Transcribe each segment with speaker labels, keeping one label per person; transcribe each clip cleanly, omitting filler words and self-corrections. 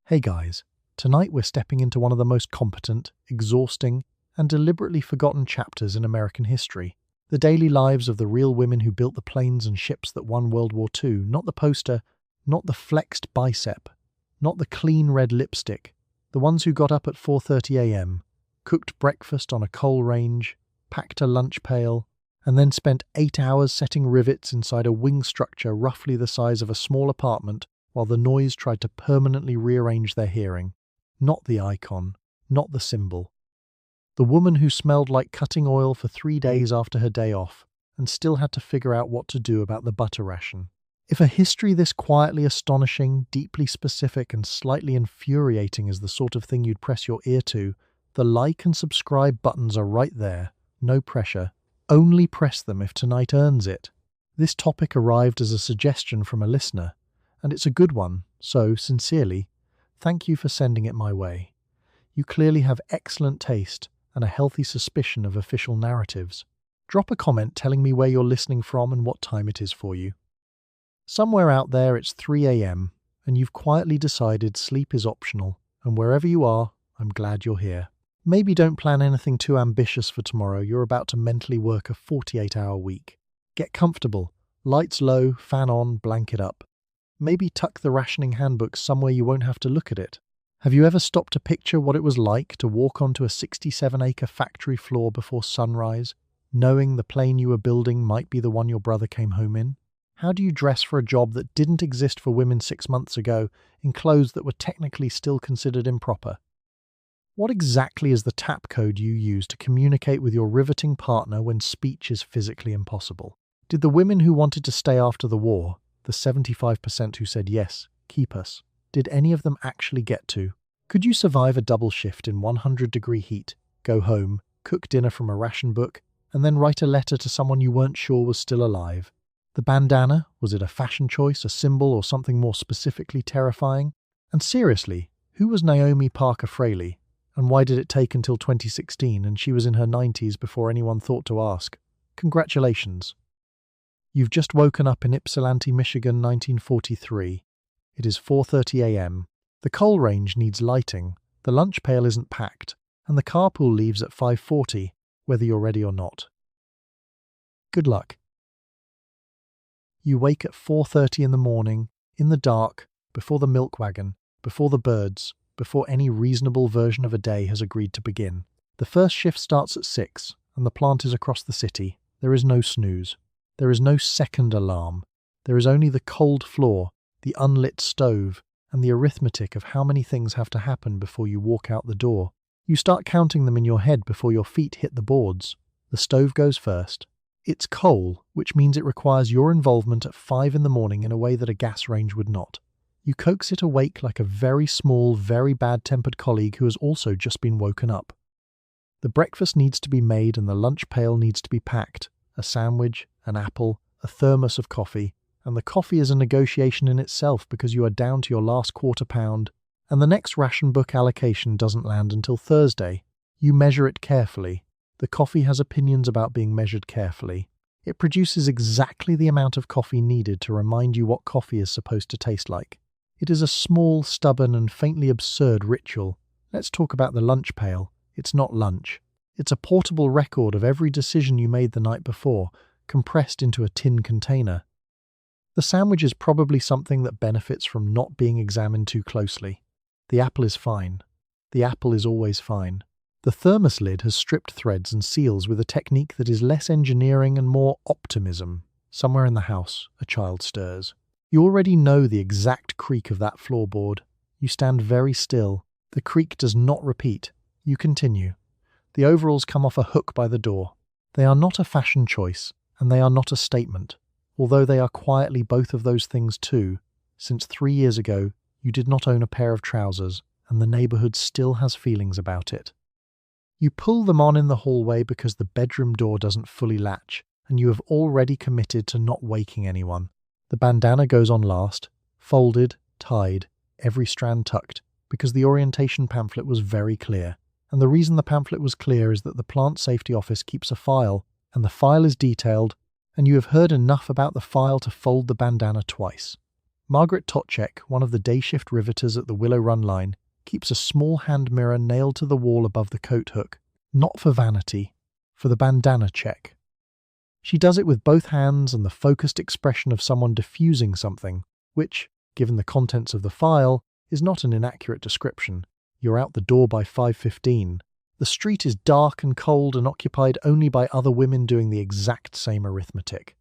Speaker 1: Hey guys, tonight we're stepping into one of the most competent, exhausting, and deliberately forgotten chapters in American history. The daily lives of the real women who built the planes and ships that won World War II, not the poster, not the flexed bicep, not the clean red lipstick, the ones who got up at 4:30 a.m., cooked breakfast on a coal range, packed a lunch pail, and then spent 8 hours setting rivets inside a wing structure roughly the size of a small apartment while the noise tried to permanently rearrange their hearing. Not the icon, not the symbol. The woman who smelled like cutting oil for 3 days after her day off and still had to figure out what to do about the butter ration. If a history this quietly astonishing, deeply specific, and slightly infuriating is the sort of thing you'd press your ear to, the like and subscribe buttons are right there. No pressure. Only press them if tonight earns it. This topic arrived as a suggestion from a listener, and it's a good one, so, sincerely, thank you for sending it my way. You clearly have excellent taste and a healthy suspicion of official narratives. Drop a comment telling me where you're listening from and what time it is for you. Somewhere out there it's 3 a.m, and you've quietly decided sleep is optional, and wherever you are, I'm glad you're here. Maybe don't plan anything too ambitious for tomorrow. You're about to mentally work a 48-hour week. Get comfortable. Lights low, fan on, blanket up. Maybe tuck the rationing handbook somewhere you won't have to look at it. Have you ever stopped to picture what it was like to walk onto a 67-acre factory floor before sunrise, knowing the plane you were building might be the one your brother came home in? How do you dress for a job that didn't exist for women 6 months ago in clothes that were technically still considered improper? What exactly is the tap code you use to communicate with your riveting partner when speech is physically impossible? Did the women who wanted to stay after the war, the 75% who said yes, keep us, did any of them actually get to? Could you survive a double shift in 100-degree heat, go home, cook dinner from a ration book, and then write a letter to someone you weren't sure was still alive? The bandana, was it a fashion choice, a symbol, or something more specifically terrifying? And seriously, who was Naomi Parker Fraley? And why did it take until 2016 and she was in her 90s before anyone thought to ask? Congratulations. You've just woken up in Ypsilanti, Michigan, 1943. It is 4:30 a.m. The coal range needs lighting, the lunch pail isn't packed, and the carpool leaves at 5:40, whether you're ready or not. Good luck. You wake at 4:30 in the morning, in the dark, before the milk wagon, before the birds, before any reasonable version of a day has agreed to begin. The first shift starts at 6, and the plant is across the city. There is no snooze. There is no second alarm. There is only the cold floor, the unlit stove, and the arithmetic of how many things have to happen before you walk out the door. You start counting them in your head before your feet hit the boards. The stove goes first. It's coal, which means it requires your involvement at 5 in the morning in a way that a gas range would not. You coax it awake like a very small, very bad-tempered colleague who has also just been woken up. The breakfast needs to be made and the lunch pail needs to be packed. A sandwich, an apple, a thermos of coffee, and the coffee is a negotiation in itself because you are down to your last quarter pound, and the next ration book allocation doesn't land until Thursday. You measure it carefully. The coffee has opinions about being measured carefully. It produces exactly the amount of coffee needed to remind you what coffee is supposed to taste like. It is a small, stubborn, and faintly absurd ritual. Let's talk about the lunch pail. It's not lunch. It's a portable record of every decision you made the night before, compressed into a tin container. The sandwich is probably something that benefits from not being examined too closely. The apple is fine. The apple is always fine. The thermos lid has stripped threads and seals with a technique that is less engineering and more optimism. Somewhere in the house, a child stirs. You already know the exact creak of that floorboard. You stand very still. The creak does not repeat. You continue. The overalls come off a hook by the door. They are not a fashion choice, and they are not a statement, although they are quietly both of those things too, since 3 years ago you did not own a pair of trousers, and the neighborhood still has feelings about it. You pull them on in the hallway because the bedroom door doesn't fully latch, and you have already committed to not waking anyone. The bandana goes on last, folded, tied, every strand tucked, because the orientation pamphlet was very clear. And the reason the pamphlet was clear is that the plant safety office keeps a file, and the file is detailed, and you have heard enough about the file to fold the bandana twice. Margaret Totchek, one of the day shift riveters at the Willow Run line, keeps a small hand mirror nailed to the wall above the coat hook, not for vanity, for the bandana check. She does it with both hands and the focused expression of someone diffusing something, which, given the contents of the file, is not an inaccurate description. You're out the door by 5:15. The street is dark and cold and occupied only by other women doing the exact same arithmetic.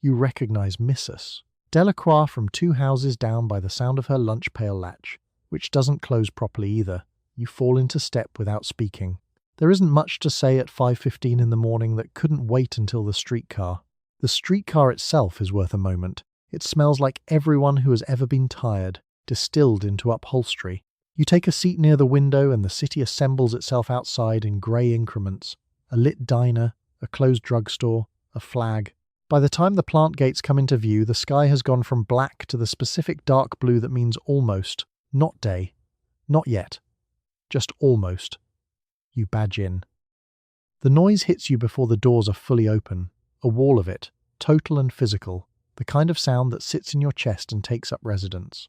Speaker 1: You recognize Mrs. Delacroix from 2 houses down by the sound of her lunch pail latch, which doesn't close properly either. You fall into step without speaking. There isn't much to say at 5:15 in the morning that couldn't wait until the streetcar. The streetcar itself is worth a moment. It smells like everyone who has ever been tired, distilled into upholstery. You take a seat near the window and the city assembles itself outside in grey increments. A lit diner, a closed drugstore, a flag. By the time the plant gates come into view, the sky has gone from black to the specific dark blue that means almost, not day, not yet, just almost. You badge in. The noise hits you before the doors are fully open, a wall of it, total and physical, the kind of sound that sits in your chest and takes up residence.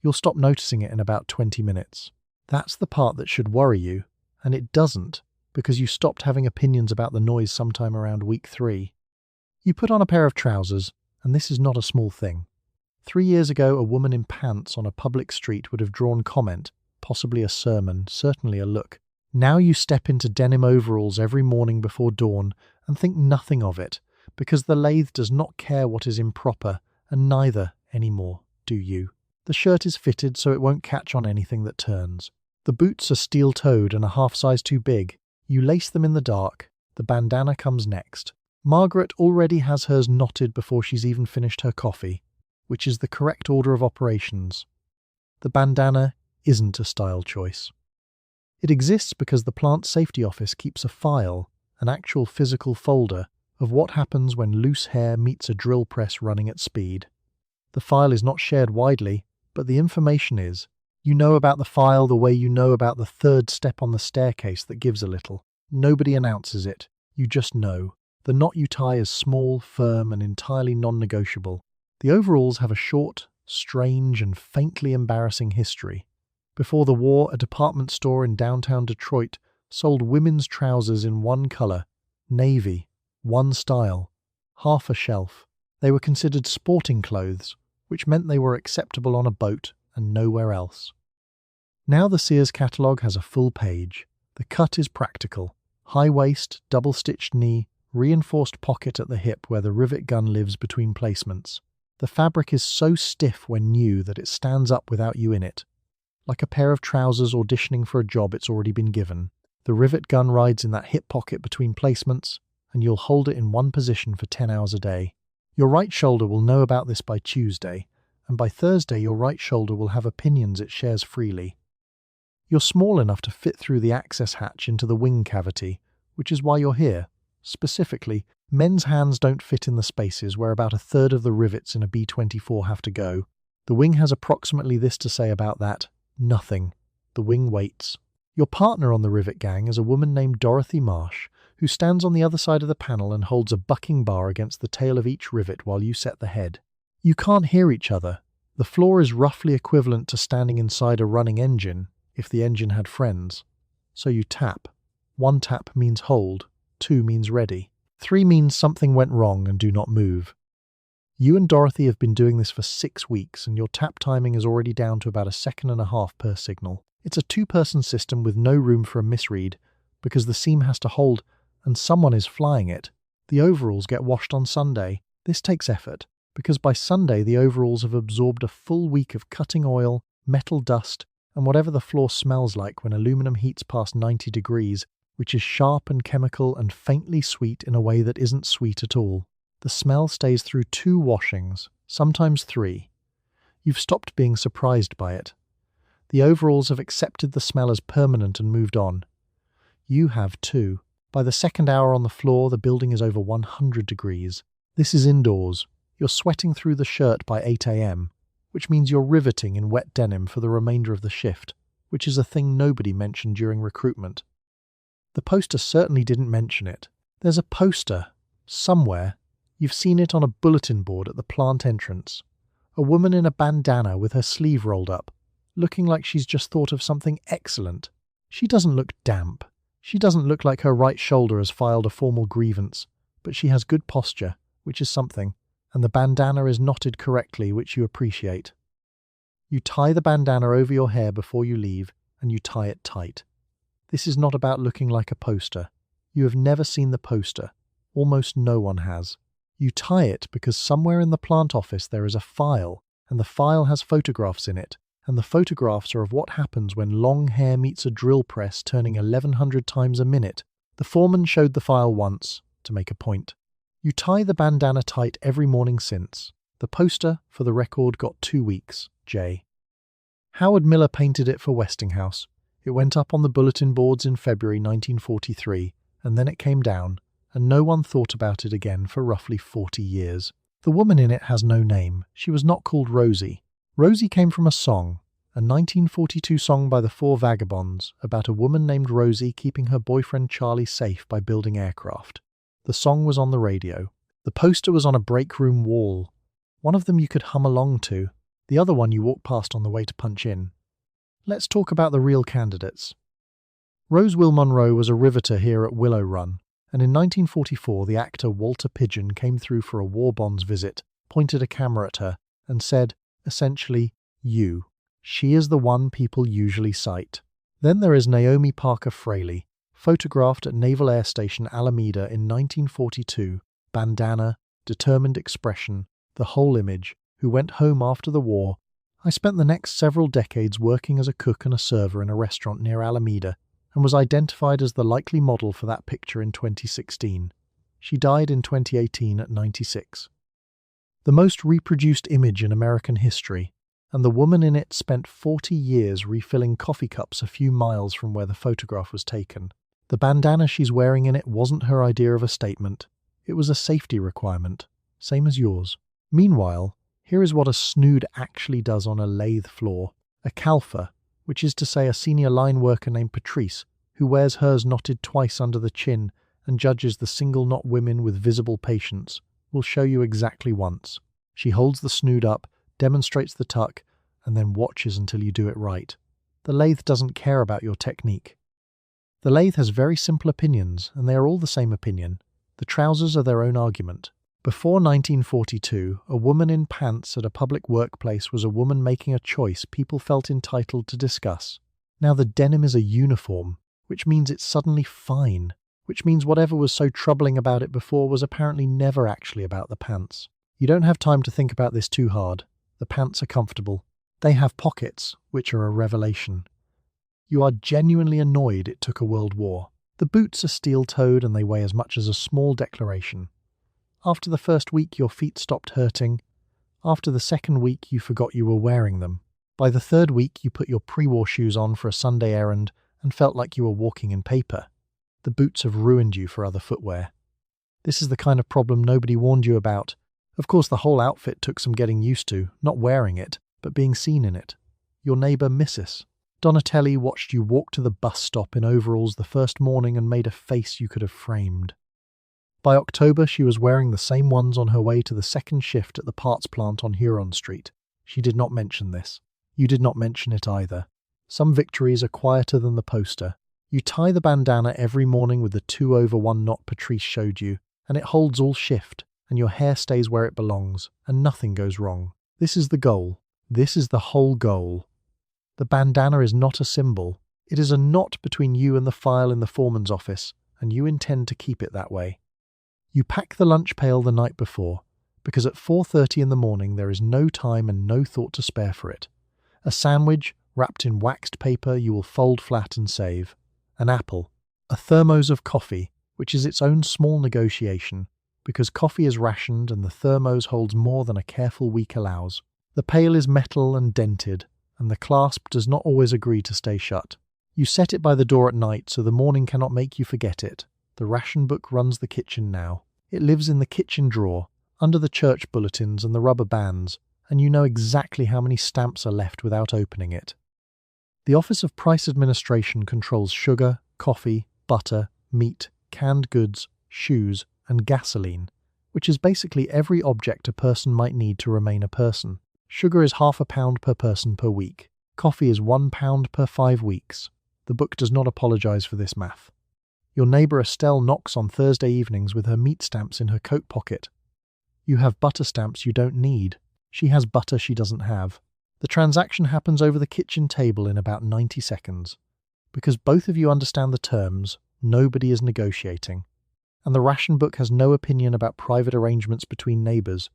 Speaker 1: You'll stop noticing it in about 20 minutes. That's the part that should worry you, and it doesn't, because you stopped having opinions about the noise sometime around week 3. You put on a pair of trousers, and this is not a small thing. 3 years ago, a woman in pants on a public street would have drawn comment, possibly a sermon, certainly a look. Now you step into denim overalls every morning before dawn and think nothing of it, because the lathe does not care what is improper, and neither, anymore, do you. The shirt is fitted so it won't catch on anything that turns. The boots are steel-toed and a half size too big. You lace them in the dark. The bandana comes next. Margaret already has hers knotted before she's even finished her coffee, which is the correct order of operations. The bandana isn't a style choice. It exists because the plant safety office keeps a file, an actual physical folder, of what happens when loose hair meets a drill press running at speed. The file is not shared widely, but the information is. You know about the file the way you know about the third step on the staircase that gives a little. Nobody announces it. You just know. The knot you tie is small, firm, and entirely non-negotiable. The overalls have a short, strange, and faintly embarrassing history. Before the war, a department store in downtown Detroit sold women's trousers in one color, navy, one style, half a shelf. They were considered sporting clothes, which meant they were acceptable on a boat and nowhere else. Now the Sears catalogue has a full page. The cut is practical. High waist, double-stitched knee, reinforced pocket at the hip where the rivet gun lives between placements. The fabric is so stiff when new that it stands up without you in it. Like a pair of trousers auditioning for a job it's already been given. The rivet gun rides in that hip pocket between placements, and you'll hold it in one position for 10 hours a day. Your right shoulder will know about this by Tuesday, and by Thursday your right shoulder will have opinions it shares freely. You're small enough to fit through the access hatch into the wing cavity, which is why you're here. Specifically, men's hands don't fit in the spaces where about a third of the rivets in a B-24 have to go. The wing has approximately this to say about that: nothing. The wing waits. Your partner on the rivet gang is a woman named Dorothy Marsh, who stands on the other side of the panel and holds a bucking bar against the tail of each rivet while you set the head. You can't hear each other. The floor is roughly equivalent to standing inside a running engine, if the engine had friends. So you tap. 1 tap means hold, 2 means ready, 3 means something went wrong and do not move. You and Dorothy have been doing this for 6 weeks, and your tap timing is already down to about 1.5 seconds per signal. It's a 2-person system with no room for a misread, because the seam has to hold, and someone is flying it. The overalls get washed on Sunday. This takes effort, because by Sunday the overalls have absorbed a full week of cutting oil, metal dust, and whatever the floor smells like when aluminum heats past 90 degrees, which is sharp and chemical and faintly sweet in a way that isn't sweet at all. The smell stays through 2 washings, sometimes 3. You've stopped being surprised by it. The overalls have accepted the smell as permanent and moved on. You have too. By the 2nd hour on the floor, the building is over 100 degrees. This is indoors. You're sweating through the shirt by 8 a.m., which means you're riveting in wet denim for the remainder of the shift, which is a thing nobody mentioned during recruitment. The poster certainly didn't mention it. There's a poster, somewhere. You've seen it on a bulletin board at the plant entrance. A woman in a bandana with her sleeve rolled up, looking like she's just thought of something excellent. She doesn't look damp. She doesn't look like her right shoulder has filed a formal grievance, but she has good posture, which is something, and the bandana is knotted correctly, which you appreciate. You tie the bandana over your hair before you leave, and you tie it tight. This is not about looking like a poster. You have never seen the poster. Almost no one has. You tie it because somewhere in the plant office there is a file, and the file has photographs in it, and the photographs are of what happens when long hair meets a drill press turning 1100 times a minute. The foreman showed the file once, to make a point. You tie the bandana tight every morning since. The poster, for the record, got 2 weeks, J. Howard Miller painted it for Westinghouse. It went up on the bulletin boards in February 1943, and then it came down, and no one thought about it again for roughly 40 years. The woman in it has no name. She was not called Rosie. Rosie came from a song, a 1942 song by the Four Vagabonds about a woman named Rosie keeping her boyfriend Charlie safe by building aircraft. The song was on the radio. The poster was on a break room wall. One of them you could hum along to, the other one you walked past on the way to punch in. Let's talk about the real candidates. Rose Will Monroe was a riveter here at Willow Run, and in 1944 the actor Walter Pidgeon came through for a war bonds visit, pointed a camera at her, and said, essentially, you. She is the one people usually cite. Then there is Naomi Parker Fraley, photographed at Naval Air Station Alameda in 1942, bandana, determined expression, the whole image, who went home after the war. I spent the next several decades working as a cook and a server in a restaurant near Alameda, and was identified as the likely model for that picture in 2016. She died in 2018 at 96. The most reproduced image in American history, and the woman in it spent 40 years refilling coffee cups a few miles from where the photograph was taken. The bandana she's wearing in it wasn't her idea of a statement. It was a safety requirement, same as yours. Meanwhile, here is what a snood actually does on a lathe floor. A calfer, which is to say a senior line worker named Patrice, who wears hers knotted twice under the chin and judges the single knot women with visible patience, will show you exactly once. She holds the snood up, demonstrates the tuck, and then watches until you do it right. The lathe doesn't care about your technique. The lathe has very simple opinions, and they are all the same opinion. The trousers are their own argument. Before 1942, a woman in pants at a public workplace was a woman making a choice people felt entitled to discuss. Now the denim is a uniform, which means it's suddenly fine, which means whatever was so troubling about it before was apparently never actually about the pants. You don't have time to think about this too hard. The pants are comfortable. They have pockets, which are a revelation. You are genuinely annoyed it took a world war. The boots are steel-toed and they weigh as much as a small declaration. After the first week, your feet stopped hurting. After the second week, you forgot you were wearing them. By the third week, you put your pre-war shoes on for a Sunday errand and felt like you were walking in paper. The boots have ruined you for other footwear. This is the kind of problem nobody warned you about. Of course, the whole outfit took some getting used to, not wearing it, but being seen in it. Your neighbour, Mrs. Donatelli, watched you walk to the bus stop in overalls the first morning and made a face you could have framed. By October, she was wearing the same ones on her way to the second shift at the parts plant on Huron Street. She did not mention this. You did not mention it either. Some victories are quieter than the poster. You tie the bandana every morning with the 2/1 knot Patrice showed you, and it holds all shift, and your hair stays where it belongs, and nothing goes wrong. This is the goal. This is the whole goal. The bandana is not a symbol. It is a knot between you and the file in the foreman's office, and you intend to keep it that way. You pack the lunch pail the night before, because at 4:30 in the morning there is no time and no thought to spare for it. A sandwich, wrapped in waxed paper, you will fold flat and save. An apple. A thermos of coffee, which is its own small negotiation, because coffee is rationed and the thermos holds more than a careful week allows. The pail is metal and dented, and the clasp does not always agree to stay shut. You set it by the door at night so the morning cannot make you forget it. The ration book runs the kitchen now. It lives in the kitchen drawer, under the church bulletins and the rubber bands, and you know exactly how many stamps are left without opening it. The Office of Price Administration controls sugar, coffee, butter, meat, canned goods, shoes, and gasoline, which is basically every object a person might need to remain a person. Sugar is half a pound per person per week. Coffee is 1 pound per 5 weeks. The book does not apologize for this math. Your neighbor Estelle knocks on Thursday evenings with her meat stamps in her coat pocket. You have butter stamps you don't need. She has butter she doesn't have. The transaction happens over the kitchen table in about 90 seconds. Because both of you understand the terms, nobody is negotiating. And the ration book has no opinion about private arrangements between neighbors.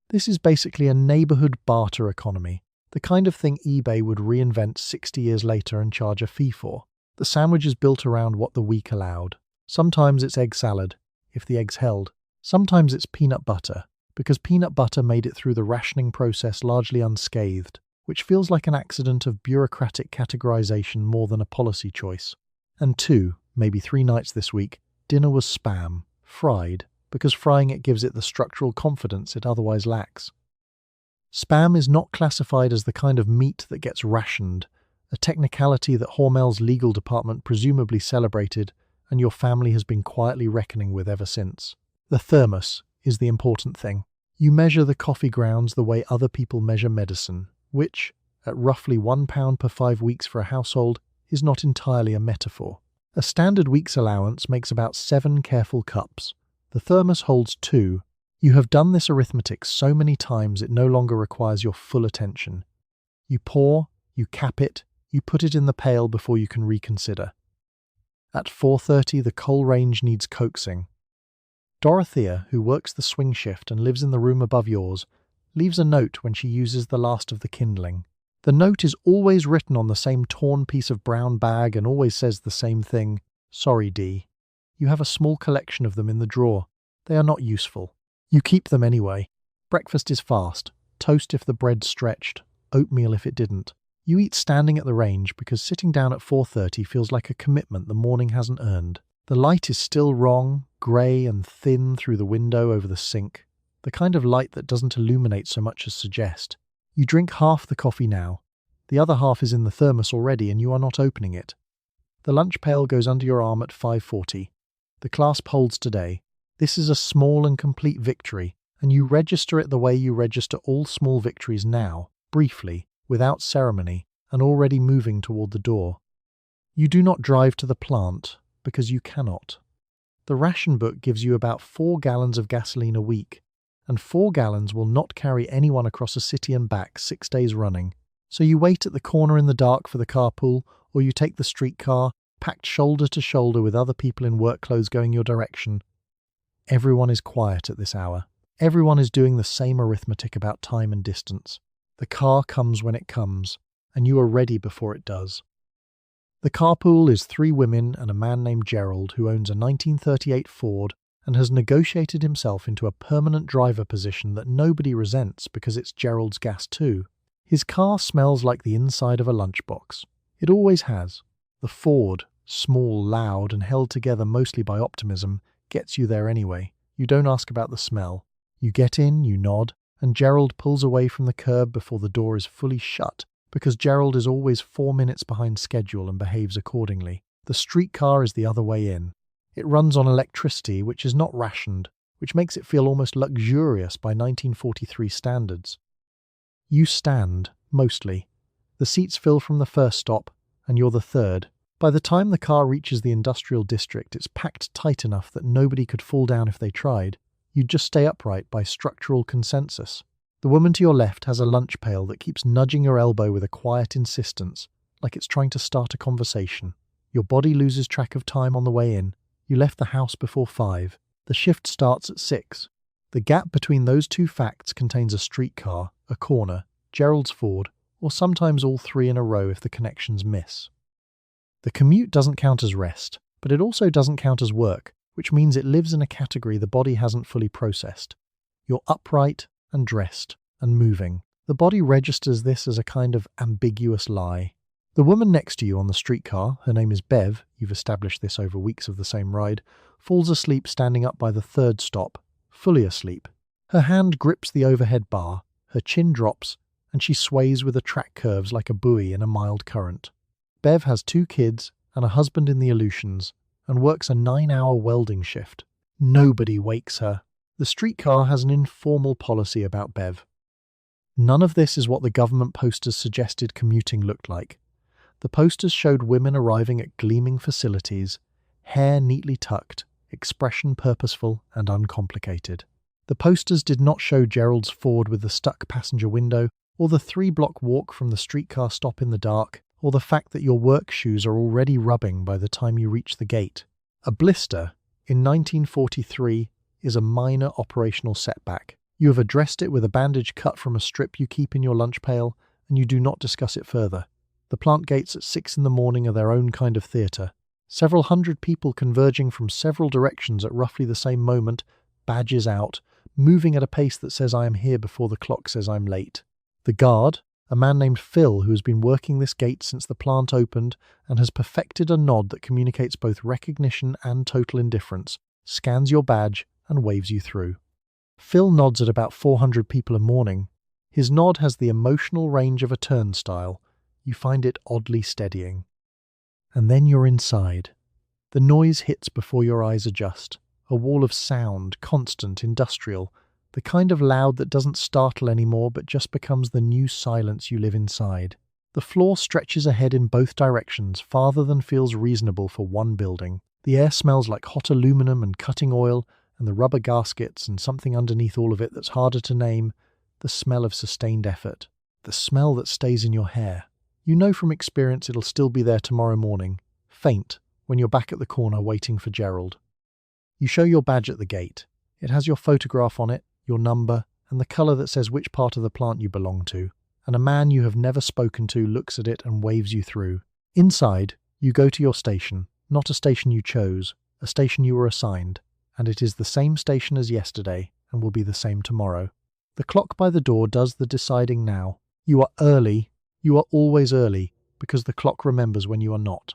Speaker 1: This is basically a neighborhood barter economy, the kind of thing eBay would reinvent 60 years later and charge a fee for. The sandwich is built around what the week allowed. Sometimes it's egg salad, if the egg's held. Sometimes it's peanut butter, because peanut butter made it through the rationing process largely unscathed, which feels like an accident of bureaucratic categorization more than a policy choice. And 2, maybe 3 nights this week, dinner was Spam, fried, because frying it gives it the structural confidence it otherwise lacks. Spam is not classified as the kind of meat that gets rationed, a technicality that Hormel's legal department presumably celebrated and your family has been quietly reckoning with ever since. The thermos is the important thing. You measure the coffee grounds the way other people measure medicine, which, at roughly 1 pound per 5 weeks for a household, is not entirely a metaphor. A standard week's allowance makes about 7 careful cups. The thermos holds 2. You have done this arithmetic so many times it no longer requires your full attention. You pour, you cap it, you put it in the pail before you can reconsider. At 4:30 the coal range needs coaxing. Dorothea, who works the swing shift and lives in the room above yours, leaves a note when she uses the last of the kindling. The note is always written on the same torn piece of brown bag and always says the same thing. Sorry, Dee. You have a small collection of them in the drawer. They are not useful. You keep them anyway. Breakfast is fast. Toast if the bread's stretched. Oatmeal if it didn't. You eat standing at the range because sitting down at 4:30 feels like a commitment the morning hasn't earned. The light is still wrong, grey and thin through the window over the sink, the kind of light that doesn't illuminate so much as suggest. You drink half the coffee now. The other half is in the thermos already and you are not opening it. The lunch pail goes under your arm at 5:40. The clasp holds today. This is a small and complete victory, and you register it the way you register all small victories now, briefly, without ceremony, and already moving toward the door. You do not drive to the plant, because you cannot. The ration book gives you about 4 gallons of gasoline a week, and 4 gallons will not carry anyone across a city and back 6 days running. So you wait at the corner in the dark for the carpool, or you take the streetcar, packed shoulder to shoulder with other people in work clothes going your direction. Everyone is quiet at this hour. Everyone is doing the same arithmetic about time and distance. The car comes when it comes, and you are ready before it does. The carpool is 3 women and a man named Gerald who owns a 1938 Ford and has negotiated himself into a permanent driver position that nobody resents because it's Gerald's gas too. His car smells like the inside of a lunchbox. It always has. The Ford, small, loud, and held together mostly by optimism, gets you there anyway. You don't ask about the smell. You get in, you nod, and Gerald pulls away from the curb before the door is fully shut, because Gerald is always 4 minutes behind schedule and behaves accordingly. The streetcar is the other way in. It runs on electricity, which is not rationed, which makes it feel almost luxurious by 1943 standards. You stand, mostly. The seats fill from the first stop, and you're the third. By the time the car reaches the industrial district, it's packed tight enough that nobody could fall down if they tried. You'd just stay upright by structural consensus. The woman to your left has a lunch pail that keeps nudging your elbow with a quiet insistence, like it's trying to start a conversation. Your body loses track of time on the way in. You left the house before 5. The shift starts at 6. The gap between those 2 facts contains a streetcar, a corner, Gerald's Ford, or sometimes all 3 in a row if the connections miss. The commute doesn't count as rest, but it also doesn't count as work, which means it lives in a category the body hasn't fully processed. You're upright and dressed and moving. The body registers this as a kind of ambiguous lie. The woman next to you on the streetcar, her name is Bev, you've established this over weeks of the same ride, falls asleep standing up by the 3rd stop, fully asleep. Her hand grips the overhead bar, her chin drops, and she sways with the track curves like a buoy in a mild current. Bev has 2 kids and a husband in the Aleutians, and works a 9-hour welding shift. Nobody wakes her. The streetcar has an informal policy about Bev. None of this is what the government posters suggested commuting looked like. The posters showed women arriving at gleaming facilities, hair neatly tucked, expression purposeful and uncomplicated. The posters did not show Gerald's Ford with the stuck passenger window, or the 3-block walk from the streetcar stop in the dark, or the fact that your work shoes are already rubbing by the time you reach the gate. A blister, in 1943, is a minor operational setback. You have addressed it with a bandage cut from a strip you keep in your lunch pail, and you do not discuss it further. The plant gates at 6 in the morning are their own kind of theatre. Several hundred people converging from several directions at roughly the same moment, badges out, moving at a pace that says I am here before the clock says I'm late. The guard, a man named Phil who has been working this gate since the plant opened and has perfected a nod that communicates both recognition and total indifference, scans your badge and waves you through. Phil nods at about 400 people a morning. His nod has the emotional range of a turnstile. You find it oddly steadying. And then you're inside. The noise hits before your eyes adjust. A wall of sound, constant, industrial, the kind of loud that doesn't startle anymore but just becomes the new silence you live inside. The floor stretches ahead in both directions, farther than feels reasonable for one building. The air smells like hot aluminum and cutting oil, and the rubber gaskets and something underneath all of it that's harder to name, the smell of sustained effort. The smell that stays in your hair. You know from experience it'll still be there tomorrow morning, faint, when you're back at the corner waiting for Gerald. You show your badge at the gate. It has your photograph on it, your number, and the colour that says which part of the plant you belong to, and a man you have never spoken to looks at it and waves you through. Inside, you go to your station, not a station you chose, a station you were assigned, and it is the same station as yesterday, and will be the same tomorrow. The clock by the door does the deciding now. You are early. You are always early, because the clock remembers when you are not.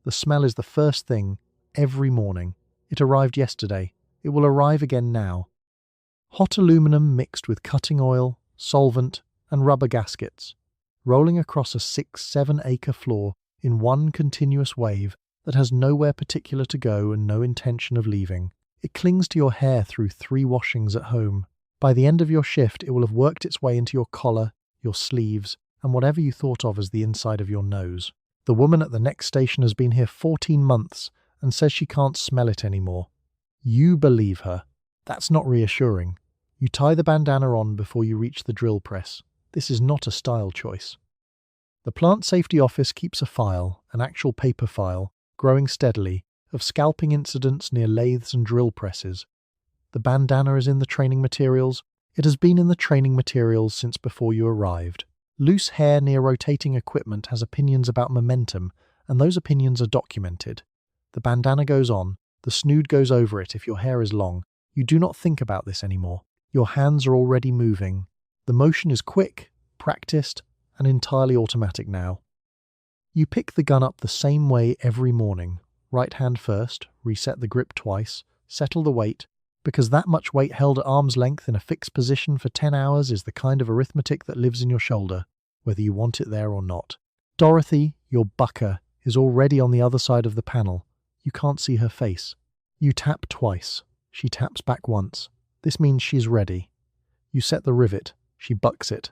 Speaker 1: The smell is the first thing, every morning. It arrived yesterday. It will arrive again now. Hot aluminum mixed with cutting oil, solvent, and rubber gaskets, rolling across a 6-7 acre floor in one continuous wave that has nowhere particular to go and no intention of leaving. It clings to your hair through 3 washings at home. By the end of your shift, it will have worked its way into your collar, your sleeves, and whatever you thought of as the inside of your nose. The woman at the next station has been here 14 months and says she can't smell it anymore. You believe her. That's not reassuring. You tie the bandana on before you reach the drill press. This is not a style choice. The plant safety office keeps a file, an actual paper file, growing steadily, of scalping incidents near lathes and drill presses. The bandana is in the training materials. It has been in the training materials since before you arrived. Loose hair near rotating equipment has opinions about momentum, and those opinions are documented. The bandana goes on, the snood goes over it if your hair is long. You do not think about this anymore. Your hands are already moving. The motion is quick, practiced, and entirely automatic now. You pick the gun up the same way every morning. Right hand first, reset the grip twice, settle the weight, because that much weight held at arm's length in a fixed position for 10 hours is the kind of arithmetic that lives in your shoulder, whether you want it there or not. Dorothy, your bucker, is already on the other side of the panel. You can't see her face. You tap twice. She taps back once. This means she's ready. You set the rivet. She bucks it.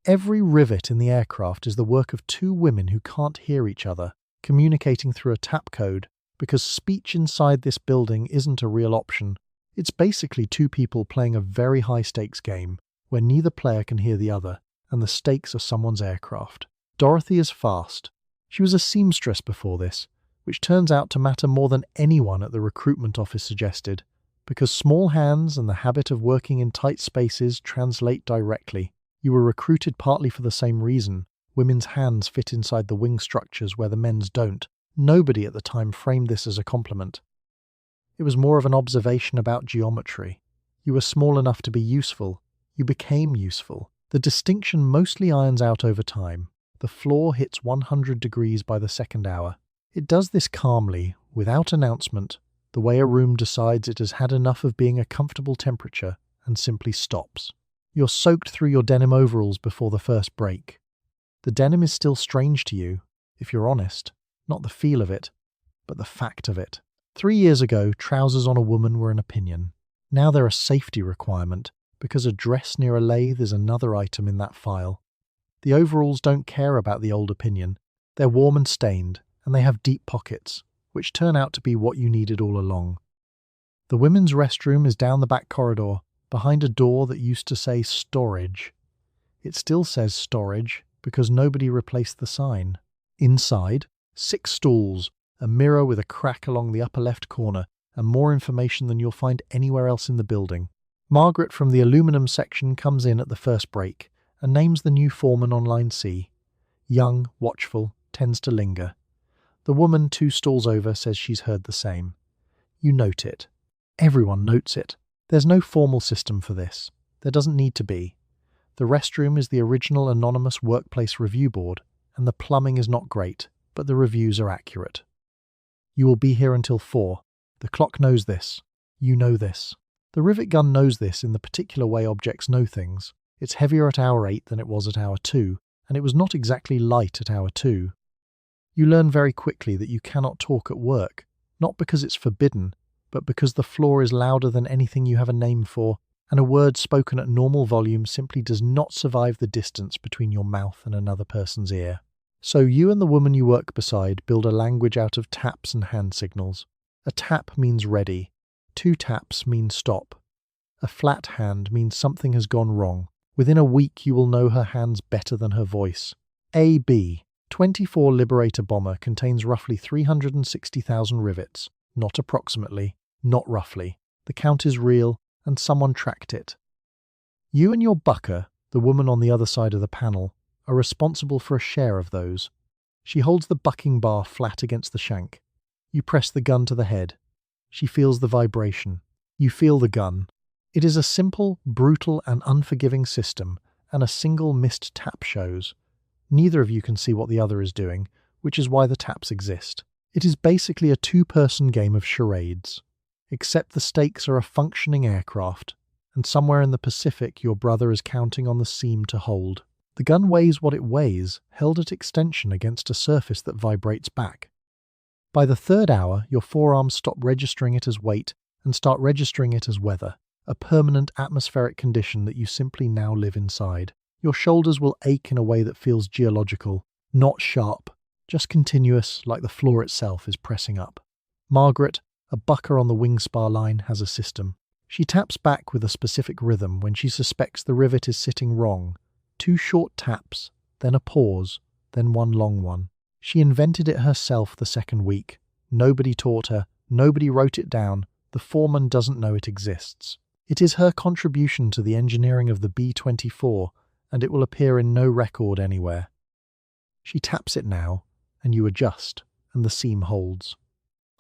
Speaker 1: Every rivet in the aircraft is the work of 2 women who can't hear each other, communicating through a tap code, because speech inside this building isn't a real option. It's basically 2 people playing a very high-stakes game, where neither player can hear the other, and the stakes are someone's aircraft. Dorothy is fast. She was a seamstress before this, which turns out to matter more than anyone at the recruitment office suggested, because small hands and the habit of working in tight spaces translate directly. You were recruited partly for the same reason. Women's hands fit inside the wing structures where the men's don't. Nobody at the time framed this as a compliment. It was more of an observation about geometry. You were small enough to be useful. You became useful. The distinction mostly irons out over time. The floor hits 100 degrees by the second hour. It does this calmly, without announcement, the way a room decides it has had enough of being a comfortable temperature and simply stops. You're soaked through your denim overalls before the first break. The denim is still strange to you, if you're honest. Not the feel of it, but the fact of it. 3 years ago, trousers on a woman were an opinion. Now they're a safety requirement, because a dress near a lathe is another item in that file. The overalls don't care about the old opinion. They're warm and stained, and they have deep pockets, which turn out to be what you needed all along. The women's restroom is down the back corridor, behind a door that used to say storage. It still says storage because nobody replaced the sign. Inside, 6 stools, a mirror with a crack along the upper left corner, and more information than you'll find anywhere else in the building. Margaret from the aluminum section comes in at the first break and names the new foreman on line C. Young, watchful, tends to linger. The woman 2 stalls over says she's heard the same. You note it. Everyone notes it. There's no formal system for this. There doesn't need to be. The restroom is the original anonymous workplace review board, and the plumbing is not great, but the reviews are accurate. You will be here until 4. The clock knows this. You know this. The rivet gun knows this in the particular way objects know things. It's heavier at hour 8 than it was at hour 2, and it was not exactly light at hour 2. You learn very quickly that you cannot talk at work, not because it's forbidden, but because the floor is louder than anything you have a name for, and a word spoken at normal volume simply does not survive the distance between your mouth and another person's ear. So you and the woman you work beside build a language out of taps and hand signals. A tap means ready. 2 taps mean stop. A flat hand means something has gone wrong. Within a week you will know her hands better than her voice. AB, 24 Liberator bomber contains roughly 360,000 rivets. Not approximately, not roughly. The count is real, and someone tracked it. You and your bucker, the woman on the other side of the panel, are responsible for a share of those. She holds the bucking bar flat against the shank. You press the gun to the head. She feels the vibration. You feel the gun. It is a simple, brutal, and unforgiving system, and a single missed tap shows. Neither of you can see what the other is doing, which is why the taps exist. It is basically a 2-person game of charades. Except the stakes are a functioning aircraft, and somewhere in the Pacific your brother is counting on the seam to hold. The gun weighs what it weighs, held at extension against a surface that vibrates back. By the 3rd hour, your forearms stop registering it as weight and start registering it as weather, a permanent atmospheric condition that you simply now live inside. Your shoulders will ache in a way that feels geological, not sharp, just continuous, like the floor itself is pressing up. Margaret, a bucker on the wing spar line, has a system. She taps back with a specific rhythm when she suspects the rivet is sitting wrong. 2 short taps, then a pause, then 1 long one. She invented it herself the 2nd week. Nobody taught her, nobody wrote it down, the foreman doesn't know it exists. It is her contribution to the engineering of the B-24, and it will appear in no record anywhere. She taps it now, and you adjust, and the seam holds.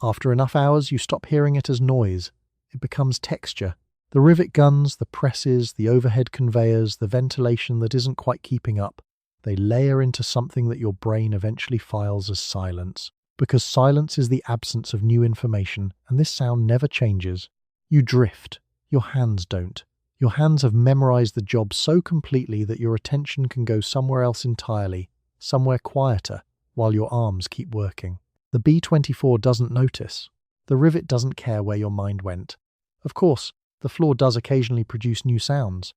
Speaker 1: After enough hours, you stop hearing it as noise. It becomes texture. The rivet guns, the presses, the overhead conveyors, the ventilation that isn't quite keeping up, they layer into something that your brain eventually files as silence. Because silence is the absence of new information, and this sound never changes. You drift. Your hands don't. Your hands have memorized the job so completely that your attention can go somewhere else entirely, somewhere quieter, while your arms keep working. The B-24 doesn't notice. The rivet doesn't care where your mind went. Of course, the floor does occasionally produce new sounds.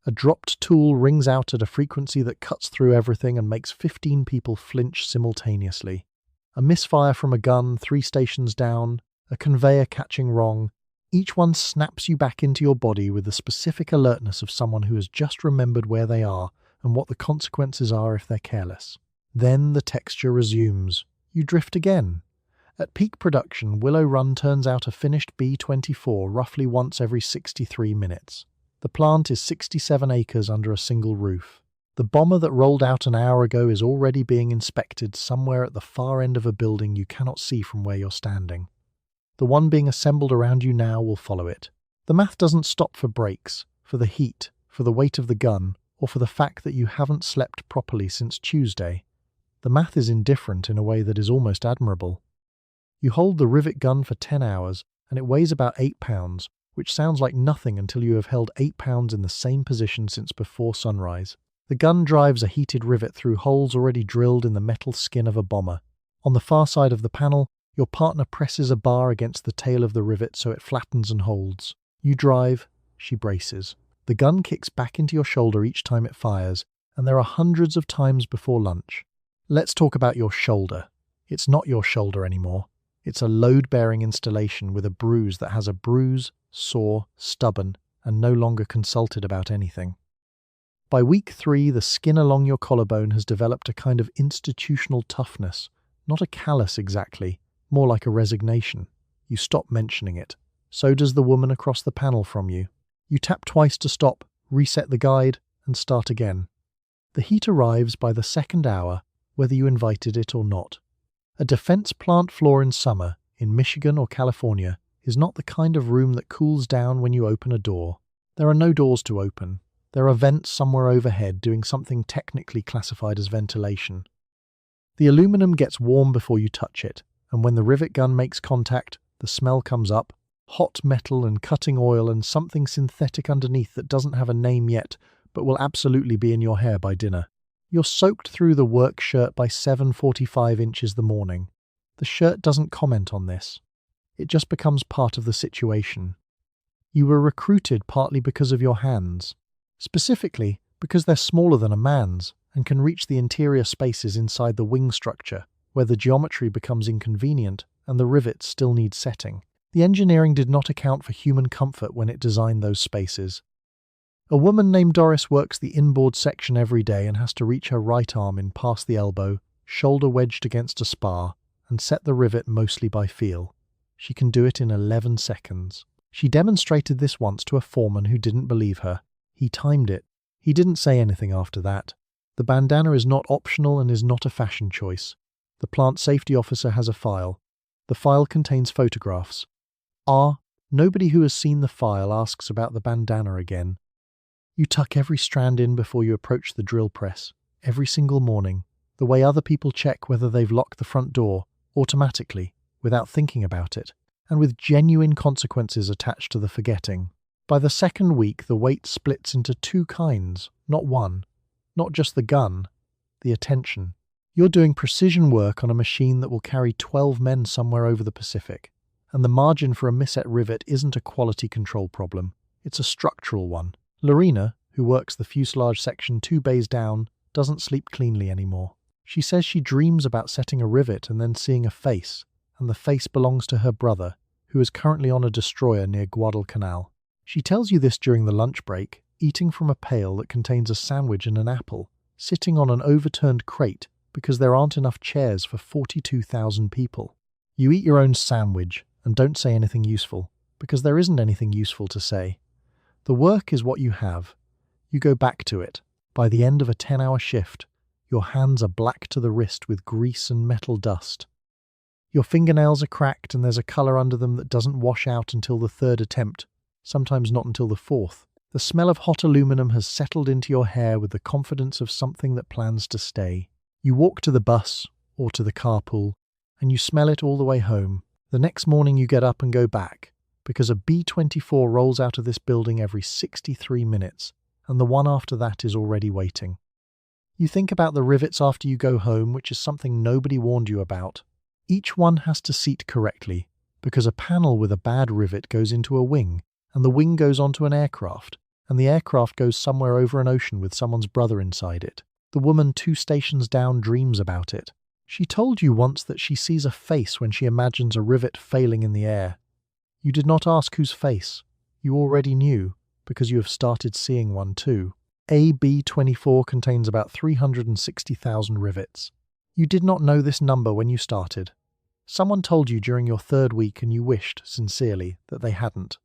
Speaker 1: A dropped tool rings out at a frequency that cuts through everything and makes 15 people flinch simultaneously. A misfire from a gun 3 stations down, a conveyor catching wrong. Each one snaps you back into your body with the specific alertness of someone who has just remembered where they are and what the consequences are if they're careless. Then the texture resumes. You drift again. At peak production, Willow Run turns out a finished B-24 roughly once every 63 minutes. The plant is 67 acres under a single roof. The bomber that rolled out an hour ago is already being inspected somewhere at the far end of a building you cannot see from where you're standing. The one being assembled around you now will follow it. The math doesn't stop for breaks, for the heat, for the weight of the gun, or for the fact that you haven't slept properly since Tuesday. The math is indifferent in a way that is almost admirable. You hold the rivet gun for 10 hours, and it weighs about 8 pounds, which sounds like nothing until you have held 8 pounds in the same position since before sunrise. The gun drives a heated rivet through holes already drilled in the metal skin of a bomber. On the far side of the panel, your partner presses a bar against the tail of the rivet so it flattens and holds. You drive, she braces. The gun kicks back into your shoulder each time it fires, and there are hundreds of times before lunch. Let's talk about your shoulder. It's not your shoulder anymore. It's a load-bearing installation with a bruise that has a bruise, sore, stubborn, and no longer consulted about anything. By week 3, the skin along your collarbone has developed a kind of institutional toughness, not a callus exactly, more like a resignation. You stop mentioning it. So does the woman across the panel from you. You tap twice to stop, reset the guide, and start again. The heat arrives by the second hour, whether you invited it or not. A defense plant floor in summer, in Michigan or California, is not the kind of room that cools down when you open a door. There are no doors to open. There are vents somewhere overhead doing something technically classified as ventilation. The aluminum gets warm before you touch it, and when the rivet gun makes contact, the smell comes up. Hot metal and cutting oil and something synthetic underneath that doesn't have a name yet, but will absolutely be in your hair by dinner. You're soaked through the work shirt by 7:45 inches the morning. The shirt doesn't comment on this. It just becomes part of the situation. You were recruited partly because of your hands. Specifically, because they're smaller than a man's and can reach the interior spaces inside the wing structure, where the geometry becomes inconvenient and the rivets still need setting. The engineering did not account for human comfort when it designed those spaces. A woman named Doris works the inboard section every day and has to reach her right arm in past the elbow, shoulder wedged against a spar, and set the rivet mostly by feel. She can do it in 11 seconds. She demonstrated this once to a foreman who didn't believe her. He timed it. He didn't say anything after that. The bandana is not optional and is not a fashion choice. The plant safety officer has a file. The file contains photographs. Nobody who has seen the file asks about the bandana again. You tuck every strand in before you approach the drill press, every single morning, the way other people check whether they've locked the front door, automatically, without thinking about it, and with genuine consequences attached to the forgetting. By the second week, the weight splits into 2 kinds, not one. Not just the gun, the attention. You're doing precision work on a machine that will carry 12 men somewhere over the Pacific. And the margin for a misset rivet isn't a quality control problem, it's a structural one. Lorena, who works the fuselage section 2 bays down, doesn't sleep cleanly anymore. She says she dreams about setting a rivet and then seeing a face, and the face belongs to her brother, who is currently on a destroyer near Guadalcanal. She tells you this during the lunch break, eating from a pail that contains a sandwich and an apple, sitting on an overturned crate because there aren't enough chairs for 42,000 people. You eat your own sandwich, and don't say anything useful, because there isn't anything useful to say. The work is what you have. You go back to it. By the end of a 10-hour shift, your hands are black to the wrist with grease and metal dust. Your fingernails are cracked and there's a colour under them that doesn't wash out until the 3rd attempt, sometimes not until the 4th. The smell of hot aluminum has settled into your hair with the confidence of something that plans to stay. You walk to the bus, or to the carpool, and you smell it all the way home. The next morning you get up and go back, because a B-24 rolls out of this building every 63 minutes, and the one after that is already waiting. You think about the rivets after you go home, which is something nobody warned you about. Each one has to seat correctly, because a panel with a bad rivet goes into a wing, and the wing goes onto an aircraft, and the aircraft goes somewhere over an ocean with someone's brother inside it. The woman 2 stations down dreams about it. She told you once that she sees a face when she imagines a rivet failing in the air. You did not ask whose face. You already knew, because you have started seeing one too. AB-24 contains about 360,000 rivets. You did not know this number when you started. Someone told you during your 3rd week and you wished, sincerely, that they hadn't.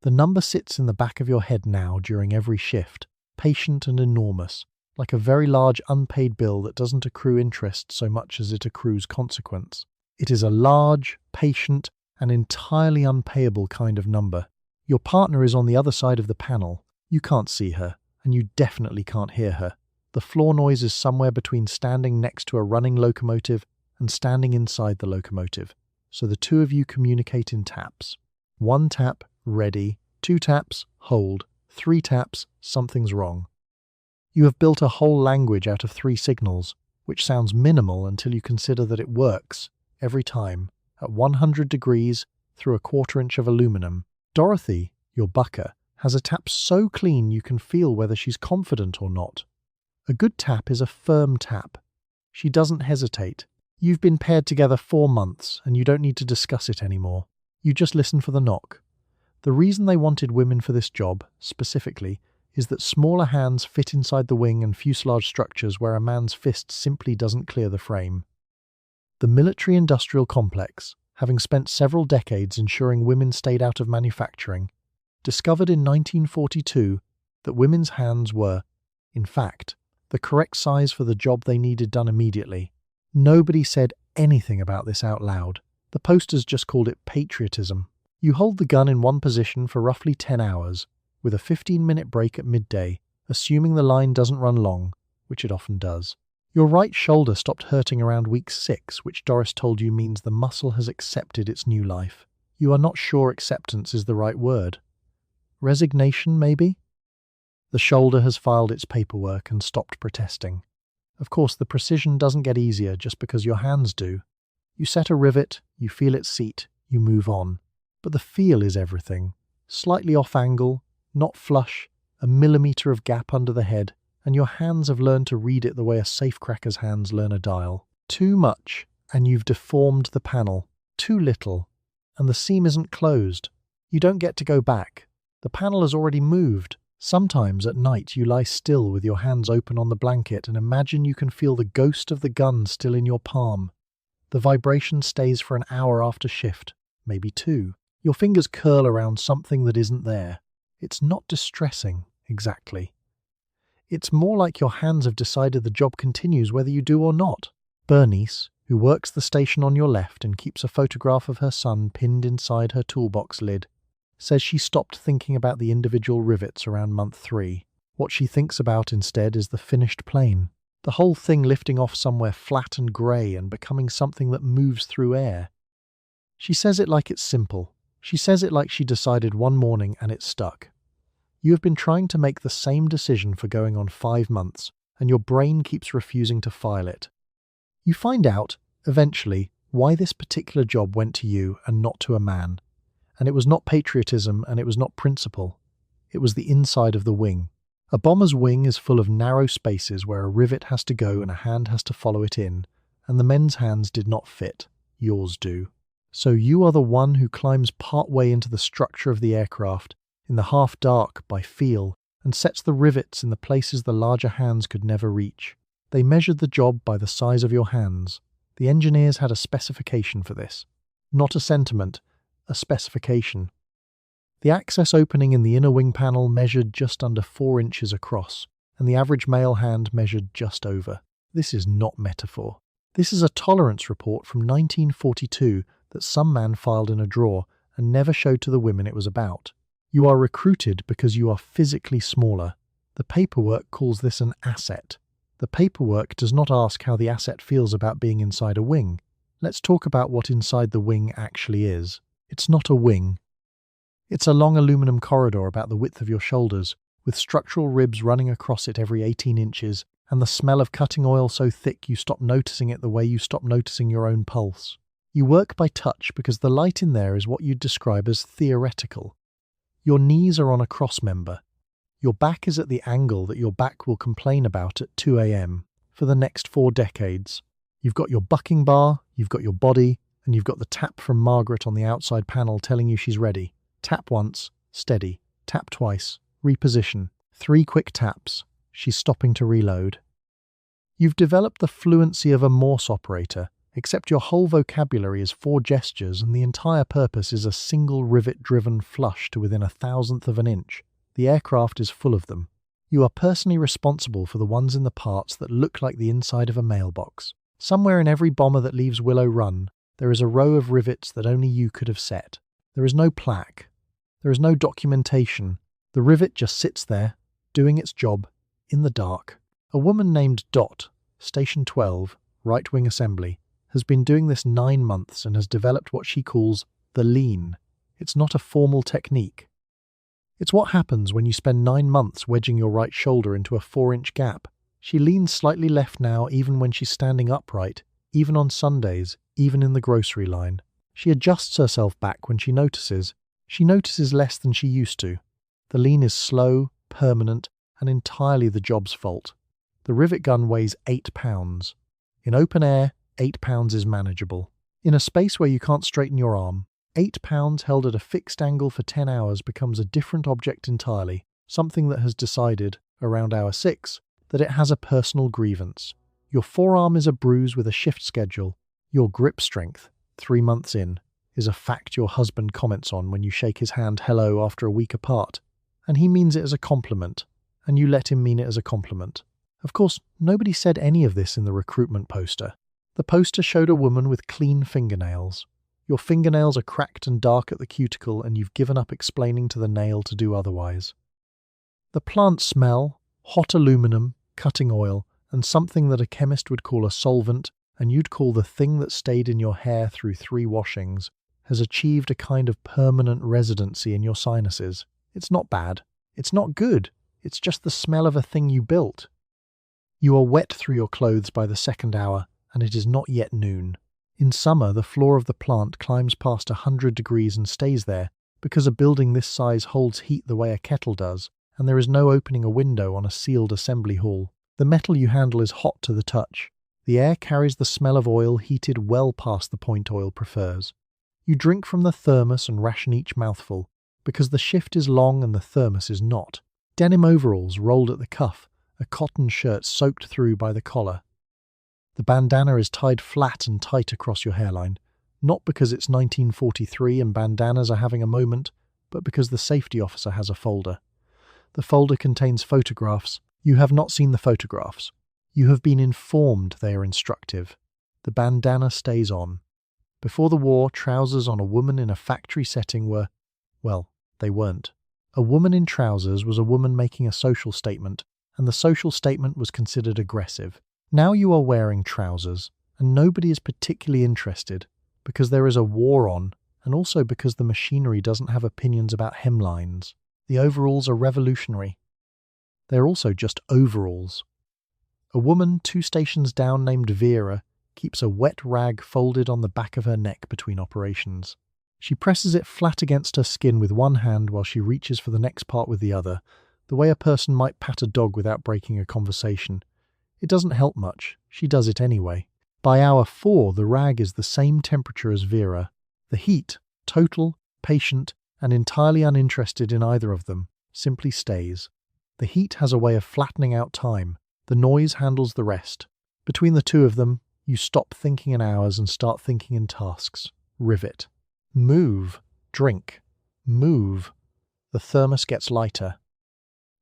Speaker 1: The number sits in the back of your head now during every shift, patient and enormous, like a very large unpaid bill that doesn't accrue interest so much as it accrues consequence. It is a large, patient, and entirely unpayable kind of number. Your partner is on the other side of the panel. You can't see her, and you definitely can't hear her. The floor noise is somewhere between standing next to a running locomotive and standing inside the locomotive, so the 2 of you communicate in taps. 1 tap, ready. 2 taps, hold. 3 taps, something's wrong. You have built a whole language out of 3 signals, which sounds minimal until you consider that it works, every time, at 100 degrees, through a 1/4 inch of aluminum. Dorothy, your bucker, has a tap so clean you can feel whether she's confident or not. A good tap is a firm tap. She doesn't hesitate. You've been paired together 4 months and you don't need to discuss it anymore. You just listen for the knock. The reason they wanted women for this job, specifically, is that smaller hands fit inside the wing and fuselage structures where a man's fist simply doesn't clear the frame. The military-industrial complex, having spent several decades ensuring women stayed out of manufacturing, discovered in 1942 that women's hands were, in fact, the correct size for the job they needed done immediately. Nobody said anything about this out loud. The posters just called it patriotism. You hold the gun in one position for roughly 10 hours, with a 15-minute break at midday, assuming the line doesn't run long, which it often does. Your right shoulder stopped hurting around week 6, which Doris told you means the muscle has accepted its new life. You are not sure acceptance is the right word. Resignation, maybe? The shoulder has filed its paperwork and stopped protesting. Of course, the precision doesn't get easier just because your hands do. You set a rivet, you feel its seat, you move on. But the feel is everything. Slightly off angle, not flush, a millimetre of gap under the head, and your hands have learned to read it the way a safecracker's hands learn a dial. Too much, and you've deformed the panel. Too little, and the seam isn't closed. You don't get to go back. The panel has already moved. Sometimes at night you lie still with your hands open on the blanket and imagine you can feel the ghost of the gun still in your palm. The vibration stays for an hour after shift, maybe 2. Your fingers curl around something that isn't there. It's not distressing, exactly. It's more like your hands have decided the job continues whether you do or not. Bernice, who works the station on your left and keeps a photograph of her son pinned inside her toolbox lid, says she stopped thinking about the individual rivets around month 3. What she thinks about instead is the finished plane. The whole thing lifting off somewhere flat and grey and becoming something that moves through air. She says it like it's simple. She says it like she decided one morning and it stuck. You have been trying to make the same decision for going on 5 months, and your brain keeps refusing to file it. You find out, eventually, why this particular job went to you and not to a man. And it was not patriotism and it was not principle. It was the inside of the wing. A bomber's wing is full of narrow spaces where a rivet has to go and a hand has to follow it in, and the men's hands did not fit. Yours do. So you are the one who climbs part way into the structure of the aircraft, in the half-dark by feel, and sets the rivets in the places the larger hands could never reach. They measured the job by the size of your hands. The engineers had a specification for this. Not a sentiment, a specification. The access opening in the inner wing panel measured just under 4 inches across, and the average male hand measured just over. This is not metaphor. This is a tolerance report from 1942 that some man filed in a drawer and never showed to the women it was about. You are recruited because you are physically smaller. The paperwork calls this an asset. The paperwork does not ask how the asset feels about being inside a wing. Let's talk about what inside the wing actually is. It's not a wing. It's a long aluminum corridor about the width of your shoulders, with structural ribs running across it every 18 inches, and the smell of cutting oil so thick you stop noticing it the way you stop noticing your own pulse. You work by touch because the light in there is what you'd describe as theoretical. Your knees are on a cross member. Your back is at the angle that your back will complain about at 2 a.m. for the next 4 decades. You've got your bucking bar, you've got your body, and you've got the tap from Margaret on the outside panel telling you she's ready. Tap once, steady. Tap twice, reposition. 3 quick taps. She's stopping to reload. You've developed the fluency of a Morse operator, except your whole vocabulary is 4 gestures and the entire purpose is a single rivet-driven flush to within 1,000th of an inch. The aircraft is full of them. You are personally responsible for the ones in the parts that look like the inside of a mailbox. Somewhere in every bomber that leaves Willow Run, there is a row of rivets that only you could have set. There is no plaque. There is no documentation. The rivet just sits there, doing its job, in the dark. A woman named Dot, Station 12, Right Wing Assembly, has been doing this 9 months and has developed what she calls the lean. It's not a formal technique. It's what happens when you spend 9 months wedging your right shoulder into a 4-inch gap. She leans slightly left now even when she's standing upright, even on Sundays, even in the grocery line. She adjusts herself back when she notices. She notices less than she used to. The lean is slow, permanent, and entirely the job's fault. The rivet gun weighs 8 pounds. In open air, 8 pounds is manageable. In a space where you can't straighten your arm, 8 pounds held at a fixed angle for 10 hours becomes a different object entirely, something that has decided, around hour 6, that it has a personal grievance. Your forearm is a bruise with a shift schedule. Your grip strength, 3 months in, is a fact your husband comments on when you shake his hand hello after a week apart. And he means it as a compliment, and you let him mean it as a compliment. Of course, nobody said any of this in the recruitment poster. The poster showed a woman with clean fingernails. Your fingernails are cracked and dark at the cuticle, and you've given up explaining to the nail to do otherwise. The plant smell, hot aluminum, cutting oil, and something that a chemist would call a solvent, and you'd call the thing that stayed in your hair through 3 washings, has achieved a kind of permanent residency in your sinuses. It's not bad. It's not good. It's just the smell of a thing you built. You are wet through your clothes by the 2nd hour, and it is not yet noon. In summer, the floor of the plant climbs past 100 degrees and stays there, because a building this size holds heat the way a kettle does, and there is no opening a window on a sealed assembly hall. The metal you handle is hot to the touch. The air carries the smell of oil heated well past the point oil prefers. You drink from the thermos and ration each mouthful, because the shift is long and the thermos is not. Denim overalls rolled at the cuff, a cotton shirt soaked through by the collar. The bandana is tied flat and tight across your hairline, not because it's 1943 and bandanas are having a moment, but because the safety officer has a folder. The folder contains photographs. You have not seen the photographs. You have been informed they are instructive. The bandana stays on. Before the war, trousers on a woman in a factory setting were, well, they weren't. A woman in trousers was a woman making a social statement, and the social statement was considered aggressive. Now you are wearing trousers, and nobody is particularly interested, because there is a war on, and also because the machinery doesn't have opinions about hemlines. The overalls are revolutionary. They're also just overalls. A woman 2 stations down named Vera keeps a wet rag folded on the back of her neck between operations. She presses it flat against her skin with one hand while she reaches for the next part with the other, the way a person might pat a dog without breaking a conversation. It doesn't help much. She does it anyway. By hour 4, the rag is the same temperature as Vera. The heat, total, patient, and entirely uninterested in either of them, simply stays. The heat has a way of flattening out time. The noise handles the rest. Between the two of them, you stop thinking in hours and start thinking in tasks. Rivet. Move. Drink. Move. The thermos gets lighter.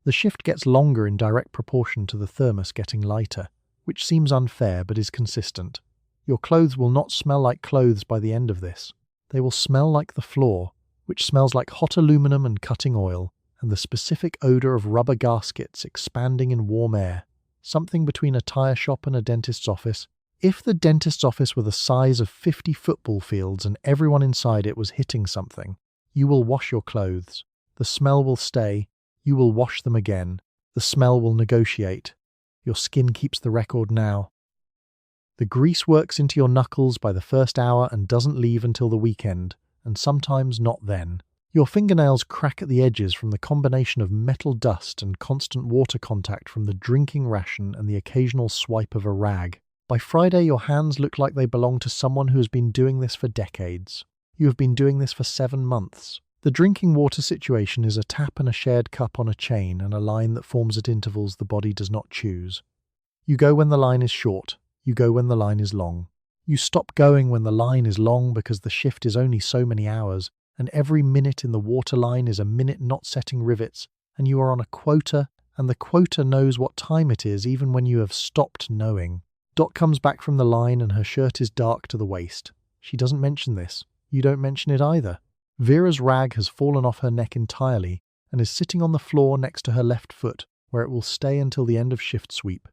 Speaker 1: The shift gets longer in direct proportion to the thermos getting lighter, which seems unfair but is consistent. Your clothes will not smell like clothes by the end of this. They will smell like the floor, which smells like hot aluminum and cutting oil, and the specific odour of rubber gaskets expanding in warm air, something between a tyre shop and a dentist's office. If the dentist's office were the size of 50 football fields and everyone inside it was hitting something, you will wash your clothes. The smell will stay. You will wash them again. The smell will negotiate. Your skin keeps the record now. The grease works into your knuckles by the 1st hour and doesn't leave until the weekend, and sometimes not then. Your fingernails crack at the edges from the combination of metal dust and constant water contact from the drinking ration and the occasional swipe of a rag. By Friday, your hands look like they belong to someone who has been doing this for decades. You have been doing this for 7 months. The drinking water situation is a tap and a shared cup on a chain and a line that forms at intervals the body does not choose. You go when the line is short. You go when the line is long. You stop going when the line is long because the shift is only so many hours, and every minute in the water line is a minute not setting rivets, and you are on a quota, and the quota knows what time it is even when you have stopped knowing. Dot comes back from the line and her shirt is dark to the waist. She doesn't mention this. You don't mention it either. Vera's rag has fallen off her neck entirely and is sitting on the floor next to her left foot, where it will stay until the end of shift sweep.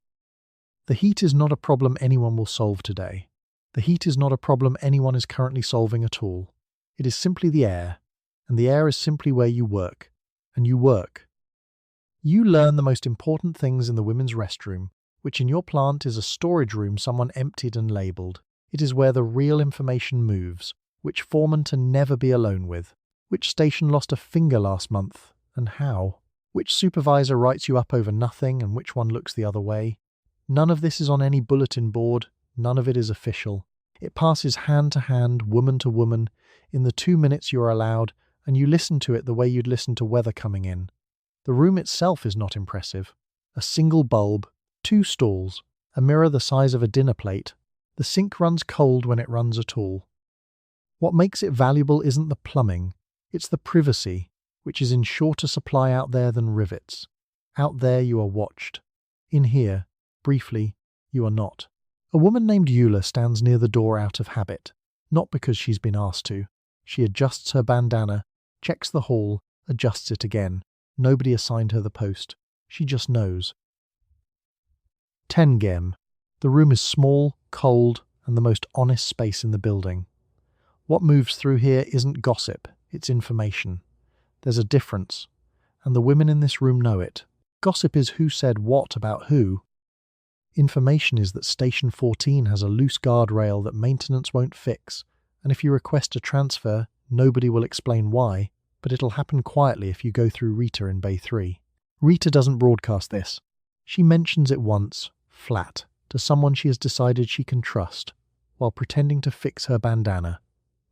Speaker 1: The heat is not a problem anyone will solve today. The heat is not a problem anyone is currently solving at all. It is simply the air, and the air is simply where you work, and you work. You learn the most important things in the women's restroom, which in your plant is a storage room someone emptied and labelled. It is where the real information moves, which foreman to never be alone with, which station lost a finger last month, and how. Which supervisor writes you up over nothing and which one looks the other way. None of this is on any bulletin board, none of it is official. It passes hand to hand, woman to woman, in the 2 minutes you are allowed, and you listen to it the way you'd listen to weather coming in. The room itself is not impressive. A single bulb, 2 stalls, a mirror the size of a dinner plate. The sink runs cold when it runs at all. What makes it valuable isn't the plumbing, it's the privacy, which is in shorter supply out there than rivets. Out there you are watched. In here, briefly, you are not. A woman named Eula stands near the door out of habit, not because she's been asked to. She adjusts her bandana, checks the hall, adjusts it again. Nobody assigned her the post. She just knows. 10 Gem. The room is small, cold, and the most honest space in the building. What moves through here isn't gossip, it's information. There's a difference, and the women in this room know it. Gossip is who said what about who. Information is that Station 14 has a loose guardrail that maintenance won't fix, and if you request a transfer, nobody will explain why, but it'll happen quietly if you go through Rita in Bay 3. Rita doesn't broadcast this. She mentions it once, flat, to someone she has decided she can trust, while pretending to fix her bandana.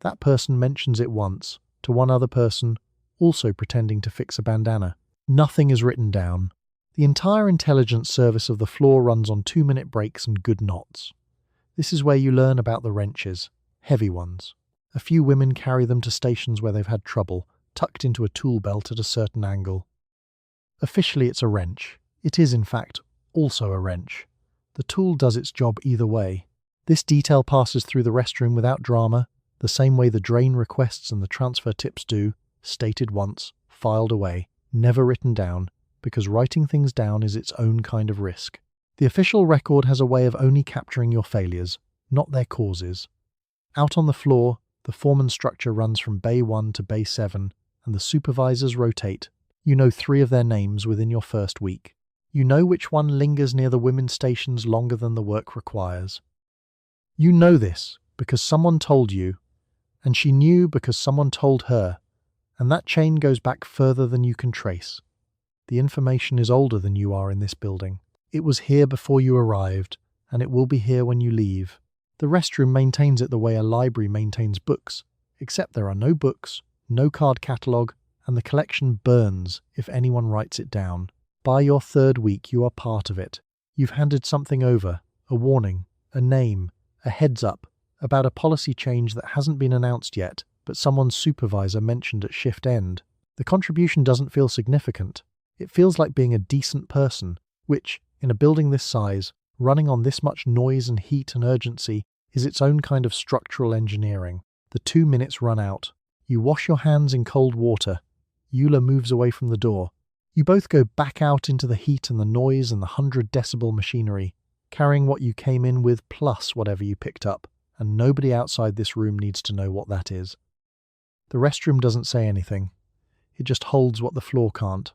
Speaker 1: That person mentions it once, to one other person, also pretending to fix a bandana. Nothing is written down. The entire intelligence service of the floor runs on 2-minute breaks and good knots. This is where you learn about the wrenches, heavy ones. A few women carry them to stations where they've had trouble, tucked into a tool belt at a certain angle. Officially it's a wrench. It is, in fact, also a wrench. The tool does its job either way. This detail passes through the restroom without drama, the same way the drain requests and the transfer tips do, stated once, filed away, never written down, because writing things down is its own kind of risk. The official record has a way of only capturing your failures, not their causes. Out on the floor, the foreman structure runs from Bay 1 to Bay 7, and the supervisors rotate. You know 3 of their names within your first week. You know which one lingers near the women's stations longer than the work requires. You know this because someone told you, and she knew because someone told her, and that chain goes back further than you can trace. The information is older than you are in this building. It was here before you arrived, and it will be here when you leave. The restroom maintains it the way a library maintains books, except there are no books, no card catalogue, and the collection burns if anyone writes it down. By your 3rd week, you are part of it. You've handed something over, a warning, a name, a heads up, about a policy change that hasn't been announced yet, but someone's supervisor mentioned at shift end. The contribution doesn't feel significant. It feels like being a decent person, which, in a building this size, running on this much noise and heat and urgency, is its own kind of structural engineering. The 2 minutes run out. You wash your hands in cold water. Eula moves away from the door. You both go back out into the heat and the noise and the 100-decibel machinery, carrying what you came in with plus whatever you picked up, and nobody outside this room needs to know what that is. The restroom doesn't say anything. It just holds what the floor can't.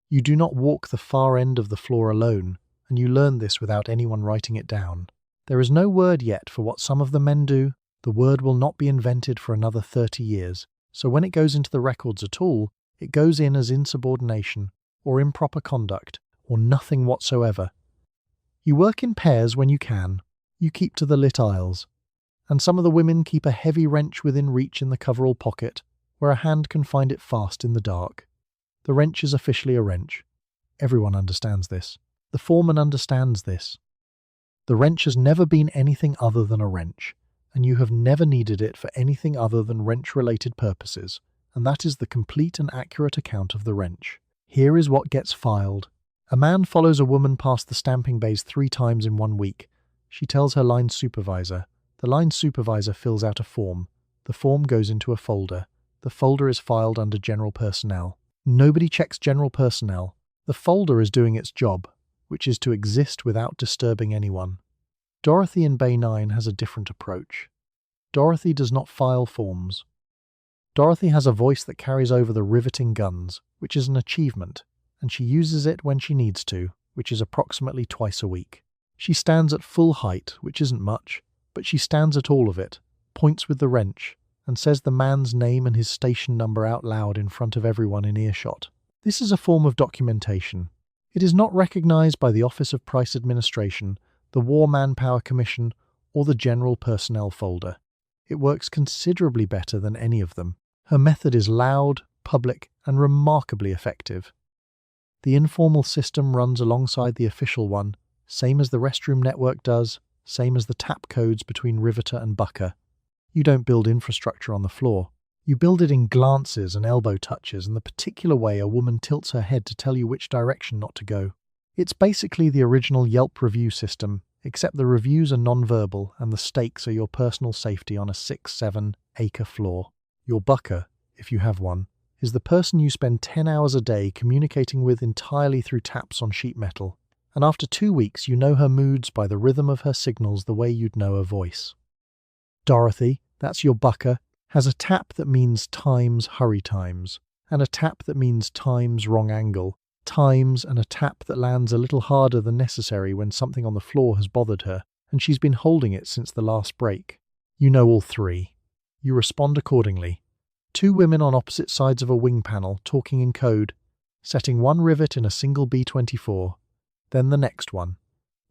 Speaker 1: You do not walk the far end of the floor alone, and you learn this without anyone writing it down. There is no word yet for what some of the men do. The word will not be invented for another 30 years, so when it goes into the records at all, it goes in as insubordination, or improper conduct, or nothing whatsoever. You work in pairs when you can. You keep to the lit aisles. And some of the women keep a heavy wrench within reach in the coverall pocket, where a hand can find it fast in the dark. The wrench is officially a wrench. Everyone understands this. The foreman understands this. The wrench has never been anything other than a wrench, and you have never needed it for anything other than wrench-related purposes, and that is the complete and accurate account of the wrench. Here is what gets filed. A man follows a woman past the stamping bays 3 times in 1 week. She tells her line supervisor. The line supervisor fills out a form. The form goes into a folder. The folder is filed under general personnel. Nobody checks general personnel. The folder is doing its job, which is to exist without disturbing anyone. Dorothy in Bay 9 has a different approach. Dorothy does not file forms. Dorothy has a voice that carries over the riveting guns, which is an achievement, and she uses it when she needs to, which is approximately twice a week. She stands at full height, which isn't much, but she stands at all of it, points with the wrench, and says the man's name and his station number out loud in front of everyone in earshot. This is a form of documentation. It is not recognized by the Office of Price Administration, the War Manpower Commission, or the General Personnel Folder. It works considerably better than any of them. Her method is loud, public, and remarkably effective. The informal system runs alongside the official one, same as the restroom network does, same as the tap codes between riveter and bucker. You don't build infrastructure on the floor. You build it in glances and elbow touches and the particular way a woman tilts her head to tell you which direction not to go. It's basically the original Yelp review system, except the reviews are non-verbal and the stakes are your personal safety on a 6-7 acre floor. Your bucker, if you have one, is the person you spend 10 hours a day communicating with entirely through taps on sheet metal, and after 2 weeks you know her moods by the rhythm of her signals the way you'd know her voice. Dorothy, that's your bucker, has a tap that means times hurry times, and a tap that means times wrong angle, times and a tap that lands a little harder than necessary when something on the floor has bothered her, and she's been holding it since the last break. You know all three. You respond accordingly. 2 women on opposite sides of a wing panel talking in code, setting one rivet in a single B-24, then the next one,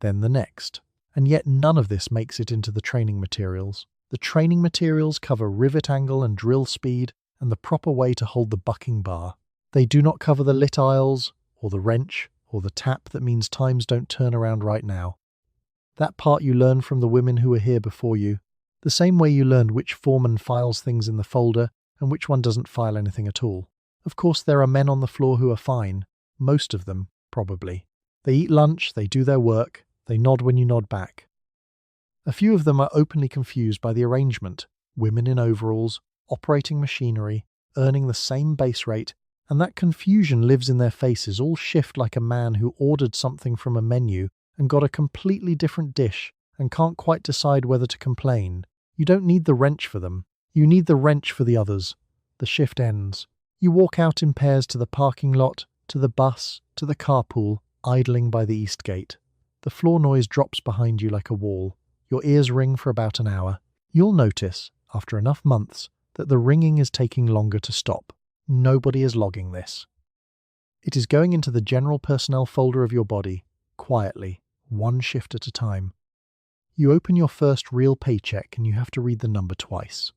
Speaker 1: then the next. And yet none of this makes it into the training materials. The training materials cover rivet angle and drill speed and the proper way to hold the bucking bar. They do not cover the lit aisles, or the wrench, or the tap that means times don't turn around right now. That part you learn from the women who were here before you, the same way you learned which foreman files things in the folder and which one doesn't file anything at all. Of course, there are men on the floor who are fine, most of them, probably. They eat lunch, they do their work, they nod when you nod back. A few of them are openly confused by the arrangement, women in overalls, operating machinery, earning the same base rate, and that confusion lives in their faces, all shift like a man who ordered something from a menu and got a completely different dish and can't quite decide whether to complain. You don't need the wrench for them. You need the wrench for the others. The shift ends. You walk out in pairs to the parking lot, to the bus, to the carpool, idling by the east gate. The floor noise drops behind you like a wall. Your ears ring for about an hour. You'll notice, after enough months, that the ringing is taking longer to stop. Nobody is logging this. It is going into the general personnel folder of your body, quietly, one shift at a time. You open your first real paycheck and you have to read the number twice.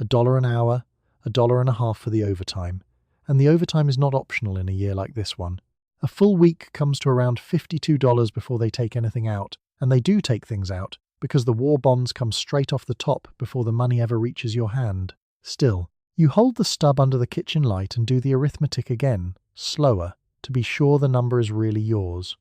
Speaker 1: $1 an hour, $1.50 for the overtime. And the overtime is not optional in a year like this one. A full week comes to around $52 before they take anything out, and they do take things out, because the war bonds come straight off the top before the money ever reaches your hand. Still, you hold the stub under the kitchen light and do the arithmetic again, slower, to be sure the number is really yours.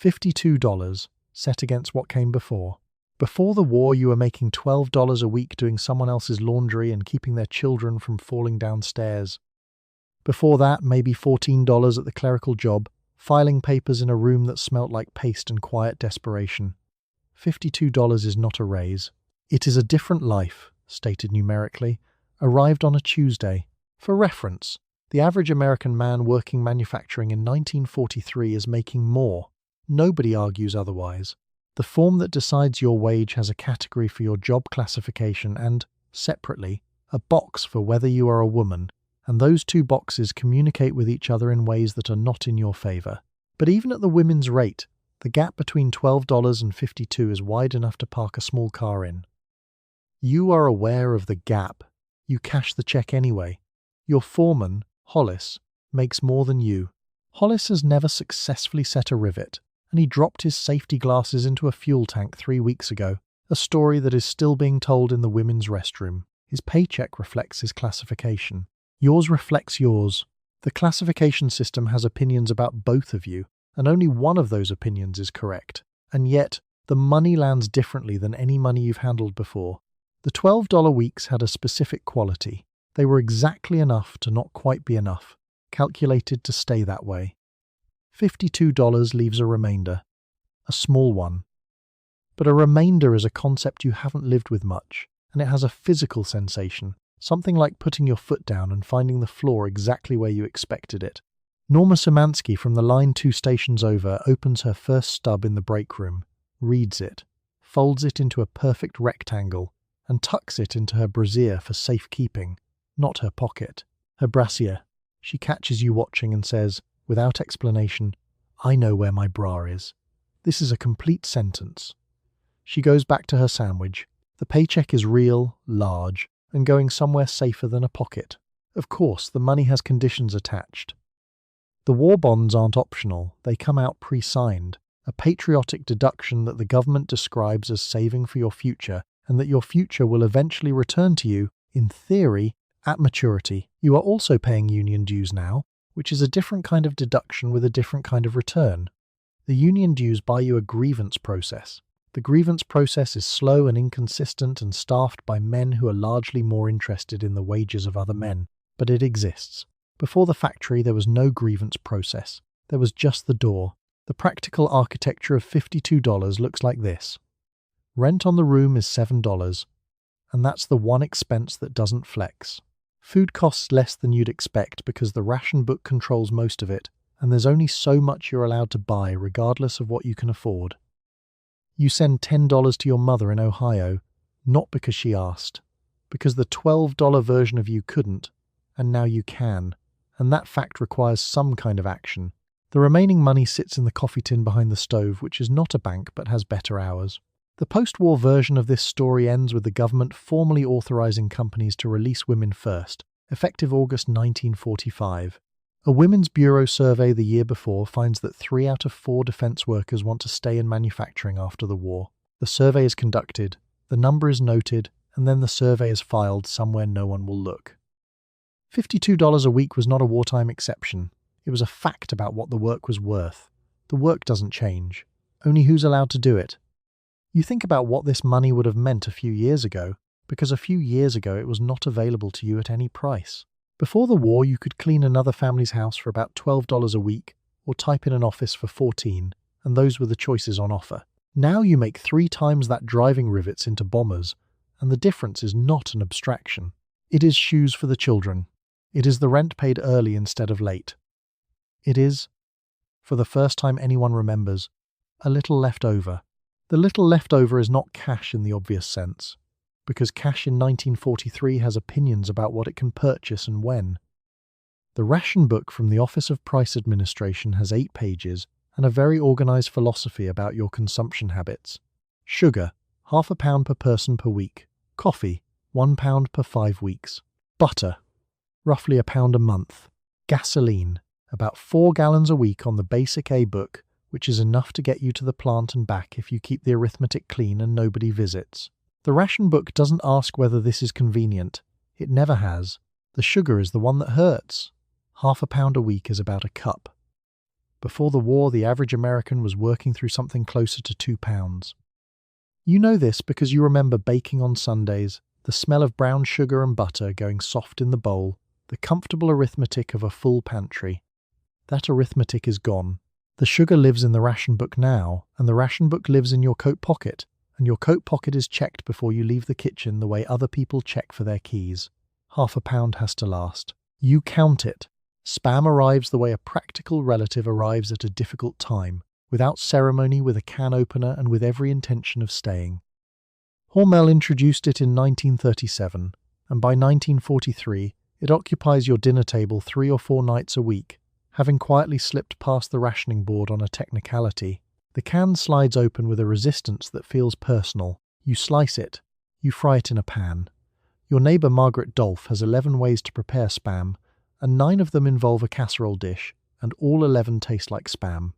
Speaker 1: $52, set against what came before. Before the war, you were making $12 a week doing someone else's laundry and keeping their children from falling downstairs. Before that, maybe $14 at the clerical job, filing papers in a room that smelt like paste and quiet desperation. $52 is not a raise. It is a different life, stated numerically, arrived on a Tuesday. For reference, the average American man working manufacturing in 1943 is making more. Nobody argues otherwise. The form that decides your wage has a category for your job classification and, separately, a box for whether you are a woman, and those 2 boxes communicate with each other in ways that are not in your favor. But even at the women's rate, the gap between $12 and $52 is wide enough to park a small car in. You are aware of the gap. You cash the check anyway. Your foreman, Hollis, makes more than you. Hollis has never successfully set a rivet, and he dropped his safety glasses into a fuel tank 3 weeks ago, a story that is still being told in the women's restroom. His paycheck reflects his classification. Yours reflects yours. The classification system has opinions about both of you, and only one of those opinions is correct. And yet, the money lands differently than any money you've handled before. The $12 weeks had a specific quality. They were exactly enough to not quite be enough, calculated to stay that way. $52 leaves a remainder, a small one. But a remainder is a concept you haven't lived with much, and it has a physical sensation, something like putting your foot down and finding the floor exactly where you expected it. Norma Szymanski from the line 2 stations over opens her first stub in the break room, reads it, folds it into a perfect rectangle, and tucks it into her brassiere for safekeeping, not her pocket. Her brassiere. She catches you watching and says, without explanation, "I know where my bra is." This is a complete sentence. She goes back to her sandwich. The paycheck is real, large, and going somewhere safer than a pocket. Of course, the money has conditions attached. The war bonds aren't optional, they come out pre-signed, a patriotic deduction that the government describes as saving for your future, and that your future will eventually return to you, in theory, at maturity. You are also paying union dues now, which is a different kind of deduction with a different kind of return. The union dues buy you a grievance process. The grievance process is slow and inconsistent and staffed by men who are largely more interested in the wages of other men, but it exists. Before the factory, there was no grievance process. There was just the door. The practical architecture of $52 looks like this. Rent on the room is $7, and that's the one expense that doesn't flex. Food costs less than you'd expect because the ration book controls most of it, and there's only so much you're allowed to buy regardless of what you can afford. You send $10 to your mother in Ohio, not because she asked, because the $12 version of you couldn't, and now you can, and that fact requires some kind of action. The remaining money sits in the coffee tin behind the stove, which is not a bank but has better hours. The post-war version of this story ends with the government formally authorizing companies to release women first, effective August 1945. A Women's Bureau survey the year before finds that 3 out of 4 defense workers want to stay in manufacturing after the war. The survey is conducted, the number is noted, and then the survey is filed somewhere no one will look. $52 a week was not a wartime exception. It was a fact about what the work was worth. The work doesn't change. Only who's allowed to do it. You think about what this money would have meant a few years ago, because a few years ago it was not available to you at any price. Before the war, you could clean another family's house for about $12 a week, or type in an office for $14, and those were the choices on offer. Now you make 3 times that driving rivets into bombers, and the difference is not an abstraction. It is shoes for the children. It is the rent paid early instead of late. It is, for the first time anyone remembers, a little left over. The little left over is not cash in the obvious sense, because cash in 1943 has opinions about what it can purchase and when. The ration book from the Office of Price Administration has 8 pages and a very organized philosophy about your consumption habits. Sugar, half a pound per person per week. Coffee, 1 pound per 5 weeks. Butter, roughly a pound a month. Gasoline, about 4 gallons a week on the basic A book, which is enough to get you to the plant and back if you keep the arithmetic clean and nobody visits. The ration book doesn't ask whether this is convenient. It never has. The sugar is the one that hurts. Half a pound a week is about a cup. Before the war, the average American was working through something closer to 2 pounds. You know this because you remember baking on Sundays, the smell of brown sugar and butter going soft in the bowl, the comfortable arithmetic of a full pantry. That arithmetic is gone. The sugar lives in the ration book now, and the ration book lives in your coat pocket, and your coat pocket is checked before you leave the kitchen the way other people check for their keys. Half a pound has to last. You count it. Spam arrives the way a practical relative arrives at a difficult time, without ceremony, with a can opener, and with every intention of staying. Hormel introduced it in 1937, and by 1943 it occupies your dinner table 3 or 4 nights a week. Having quietly slipped past the rationing board on a technicality, the can slides open with a resistance that feels personal. You slice it. You fry it in a pan. Your neighbour Margaret Dolph has 11 ways to prepare spam, and 9 of them involve a casserole dish, and all 11 taste like spam.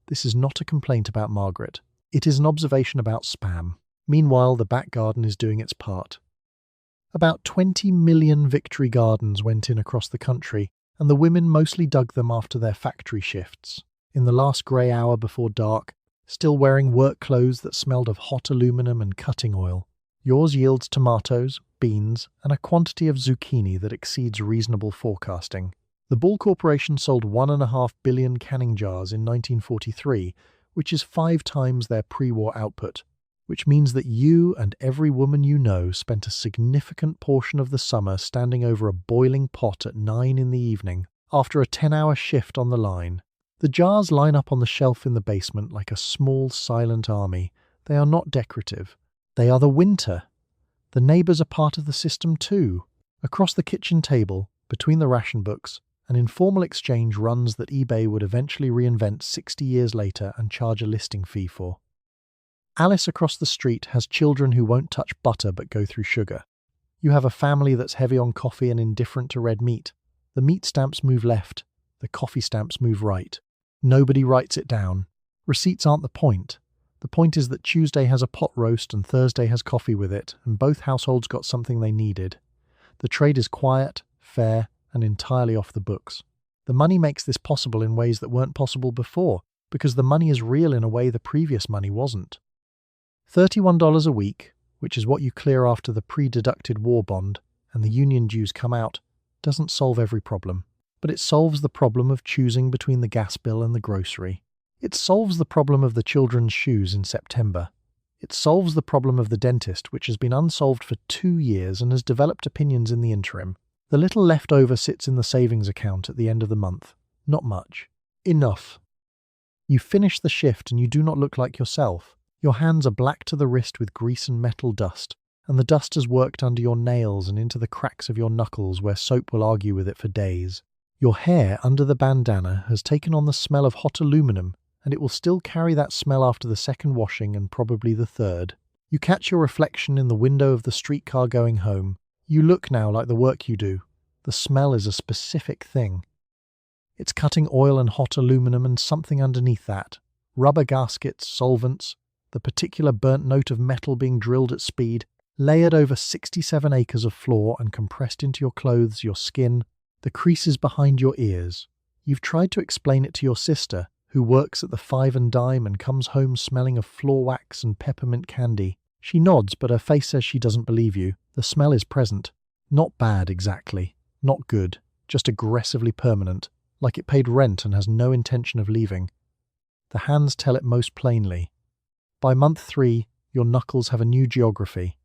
Speaker 1: This is not a complaint about Margaret. It is an observation about spam. Meanwhile, the back garden is doing its part. About 20 million Victory Gardens went in across the country, and the women mostly dug them after their factory shifts, in the last grey hour before dark, still wearing work clothes that smelled of hot aluminum and cutting oil. Yours yields tomatoes, beans, and a quantity of zucchini that exceeds reasonable forecasting. The Ball Corporation sold 1.5 billion canning jars in 1943, which is 5 times their pre-war output, which means that you and every woman you know spent a significant portion of the summer standing over a boiling pot at 9 in the evening, after a 10-hour shift on the line. The jars line up on the shelf in the basement like a small, silent army. They are not decorative. They are the winter. The neighbours are part of the system too. Across the kitchen table, between the ration books, an informal exchange runs that eBay would eventually reinvent 60 years later and charge a listing fee for. Alice across the street has children who won't touch butter but go through sugar. You have a family that's heavy on coffee and indifferent to red meat. The meat stamps move left, the coffee stamps move right. Nobody writes it down. Receipts aren't the point. The point is that Tuesday has a pot roast and Thursday has coffee with it, and both households got something they needed. The trade is quiet, fair, and entirely off the books. The money makes this possible in ways that weren't possible before, because the money is real in a way the previous money wasn't. $31 a week, which is what you clear after the pre-deducted war bond and the union dues come out, doesn't solve every problem. But it solves the problem of choosing between the gas bill and the grocery. It solves the problem of the children's shoes in September. It solves the problem of the dentist, which has been unsolved for 2 years and has developed opinions in the interim. The little leftover sits in the savings account at the end of the month. Not much. Enough. You finish the shift and you do not look like yourself. Your hands are black to the wrist with grease and metal dust, and the dust has worked under your nails and into the cracks of your knuckles where soap will argue with it for days. Your hair under the bandana has taken on the smell of hot aluminum, and it will still carry that smell after the second washing and probably the third. You catch your reflection in the window of the streetcar going home. You look now like the work you do. The smell is a specific thing. It's cutting oil and hot aluminum and something underneath that. Rubber gaskets, solvents, the particular burnt note of metal being drilled at speed, layered over 67 acres of floor and compressed into your clothes, your skin, the creases behind your ears. You've tried to explain it to your sister, who works at the Five and Dime and comes home smelling of floor wax and peppermint candy. She nods, but her face says she doesn't believe you. The smell is present. Not bad, exactly. Not good. Just aggressively permanent, like it paid rent and has no intention of leaving. The hands tell it most plainly. By month 3, your knuckles have a new geography.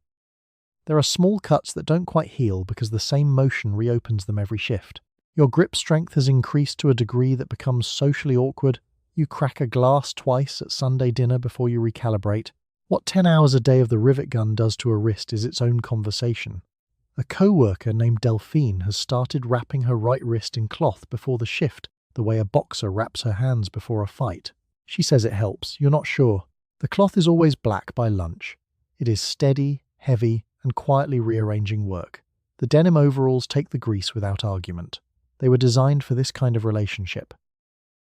Speaker 1: There are small cuts that don't quite heal because the same motion reopens them every shift. Your grip strength has increased to a degree that becomes socially awkward. You crack a glass twice at Sunday dinner before you recalibrate. What 10 hours a day of the rivet gun does to a wrist is its own conversation. A co-worker named Delphine has started wrapping her right wrist in cloth before the shift, the way a boxer wraps her hands before a fight. She says it helps. You're not sure. The cloth is always black by lunch. It is steady, heavy, and quietly rearranging work. The denim overalls take the grease without argument. They were designed for this kind of relationship.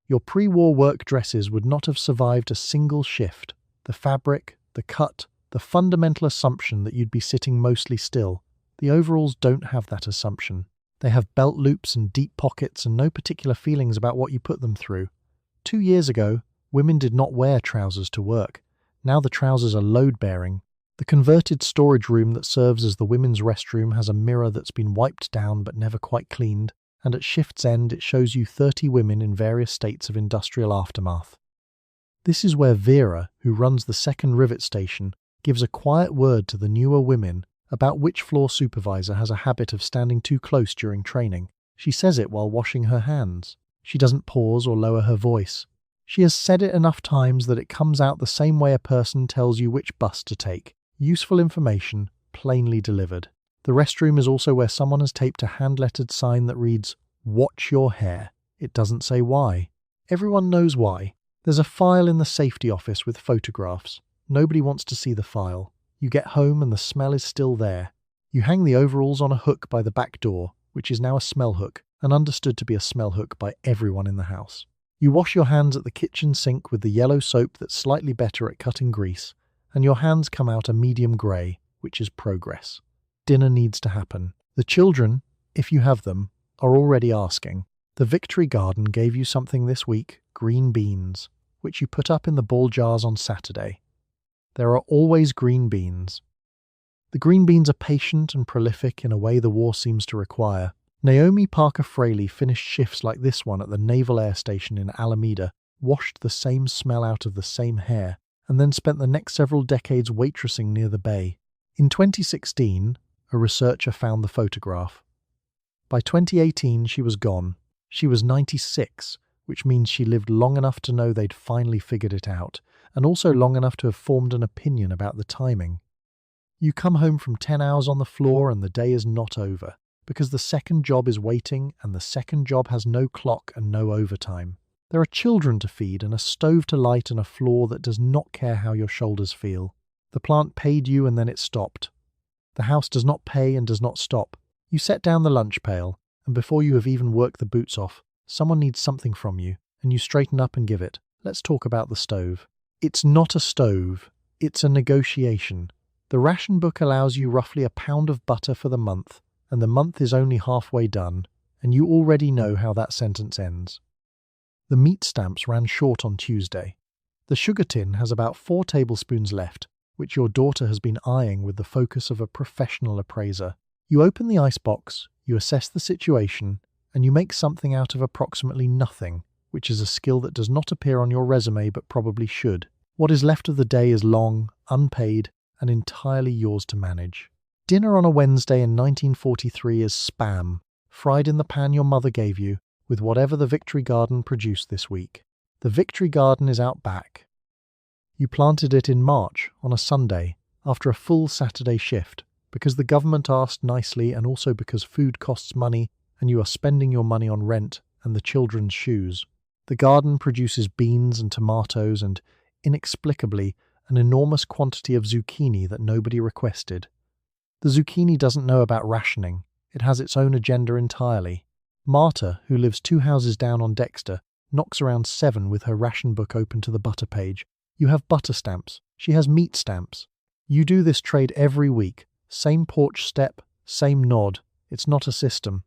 Speaker 1: Your pre-war work dresses would not have survived a single shift. The fabric, the cut, the fundamental assumption that you'd be sitting mostly still. The overalls don't have that assumption. They have belt loops and deep pockets and no particular feelings about what you put them through. 2 years ago, women did not wear trousers to work. Now the trousers are load-bearing. The converted storage room that serves as the women's restroom has a mirror that's been wiped down but never quite cleaned, and at shift's end it shows you 30 women in various states of industrial aftermath. This is where Vera, who runs the second rivet station, gives a quiet word to the newer women about which floor supervisor has a habit of standing too close during training. She says it while washing her hands. She doesn't pause or lower her voice. She has said it enough times that it comes out the same way a person tells you which bus to take. Useful information, plainly delivered. The restroom is also where someone has taped a hand-lettered sign that reads, "Watch your hair." It doesn't say why. Everyone knows why. There's a file in the safety office with photographs. Nobody wants to see the file. You get home and the smell is still there. You hang the overalls on a hook by the back door, which is now a smell hook, and understood to be a smell hook by everyone in the house. You wash your hands at the kitchen sink with the yellow soap that's slightly better at cutting grease, and your hands come out a medium grey, which is progress. Dinner needs to happen. The children, if you have them, are already asking. The Victory Garden gave you something this week, green beans, which you put up in the ball jars on Saturday. There are always green beans. The green beans are patient and prolific in a way the war seems to require. Naomi Parker Fraley finished shifts like this one at the Naval Air Station in Alameda, washed the same smell out of the same hair, and then spent the next several decades waitressing near the bay. In 2016, a researcher found the photograph. By 2018, she was gone. She was 96, which means she lived long enough to know they'd finally figured it out, and also long enough to have formed an opinion about the timing. You come home from 10 hours on the floor and the day is not over, because the second job is waiting and the second job has no clock and no overtime. There are children to feed and a stove to light and a floor that does not care how your shoulders feel. The plant paid you and then it stopped. The house does not pay and does not stop. You set down the lunch pail, and before you have even worked the boots off, someone needs something from you, and you straighten up and give it. Let's talk about the stove. It's not a stove, it's a negotiation. The ration book allows you roughly £1 of butter for the month, and the month is only halfway done, and you already know how that sentence ends. The meat stamps ran short on Tuesday. The sugar tin has about 4 tablespoons left, which your daughter has been eyeing with the focus of a professional appraiser. You open the icebox, you assess the situation, and you make something out of approximately nothing, which is a skill that does not appear on your resume but probably should. What is left of the day is long, unpaid, and entirely yours to manage. Dinner on a Wednesday in 1943 is spam, fried in the pan your mother gave you, with whatever the Victory Garden produced this week. The Victory Garden is out back. You planted it in March, on a Sunday, after a full Saturday shift, because the government asked nicely and also because food costs money and you are spending your money on rent and the children's shoes. The garden produces beans and tomatoes and, inexplicably, an enormous quantity of zucchini that nobody requested. The zucchini doesn't know about rationing. It has its own agenda entirely. Marta, who lives 2 houses down on Dexter, knocks around 7 with her ration book open to the butter page. You have butter stamps. She has meat stamps. You do this trade every week. Same porch step, same nod. It's not a system.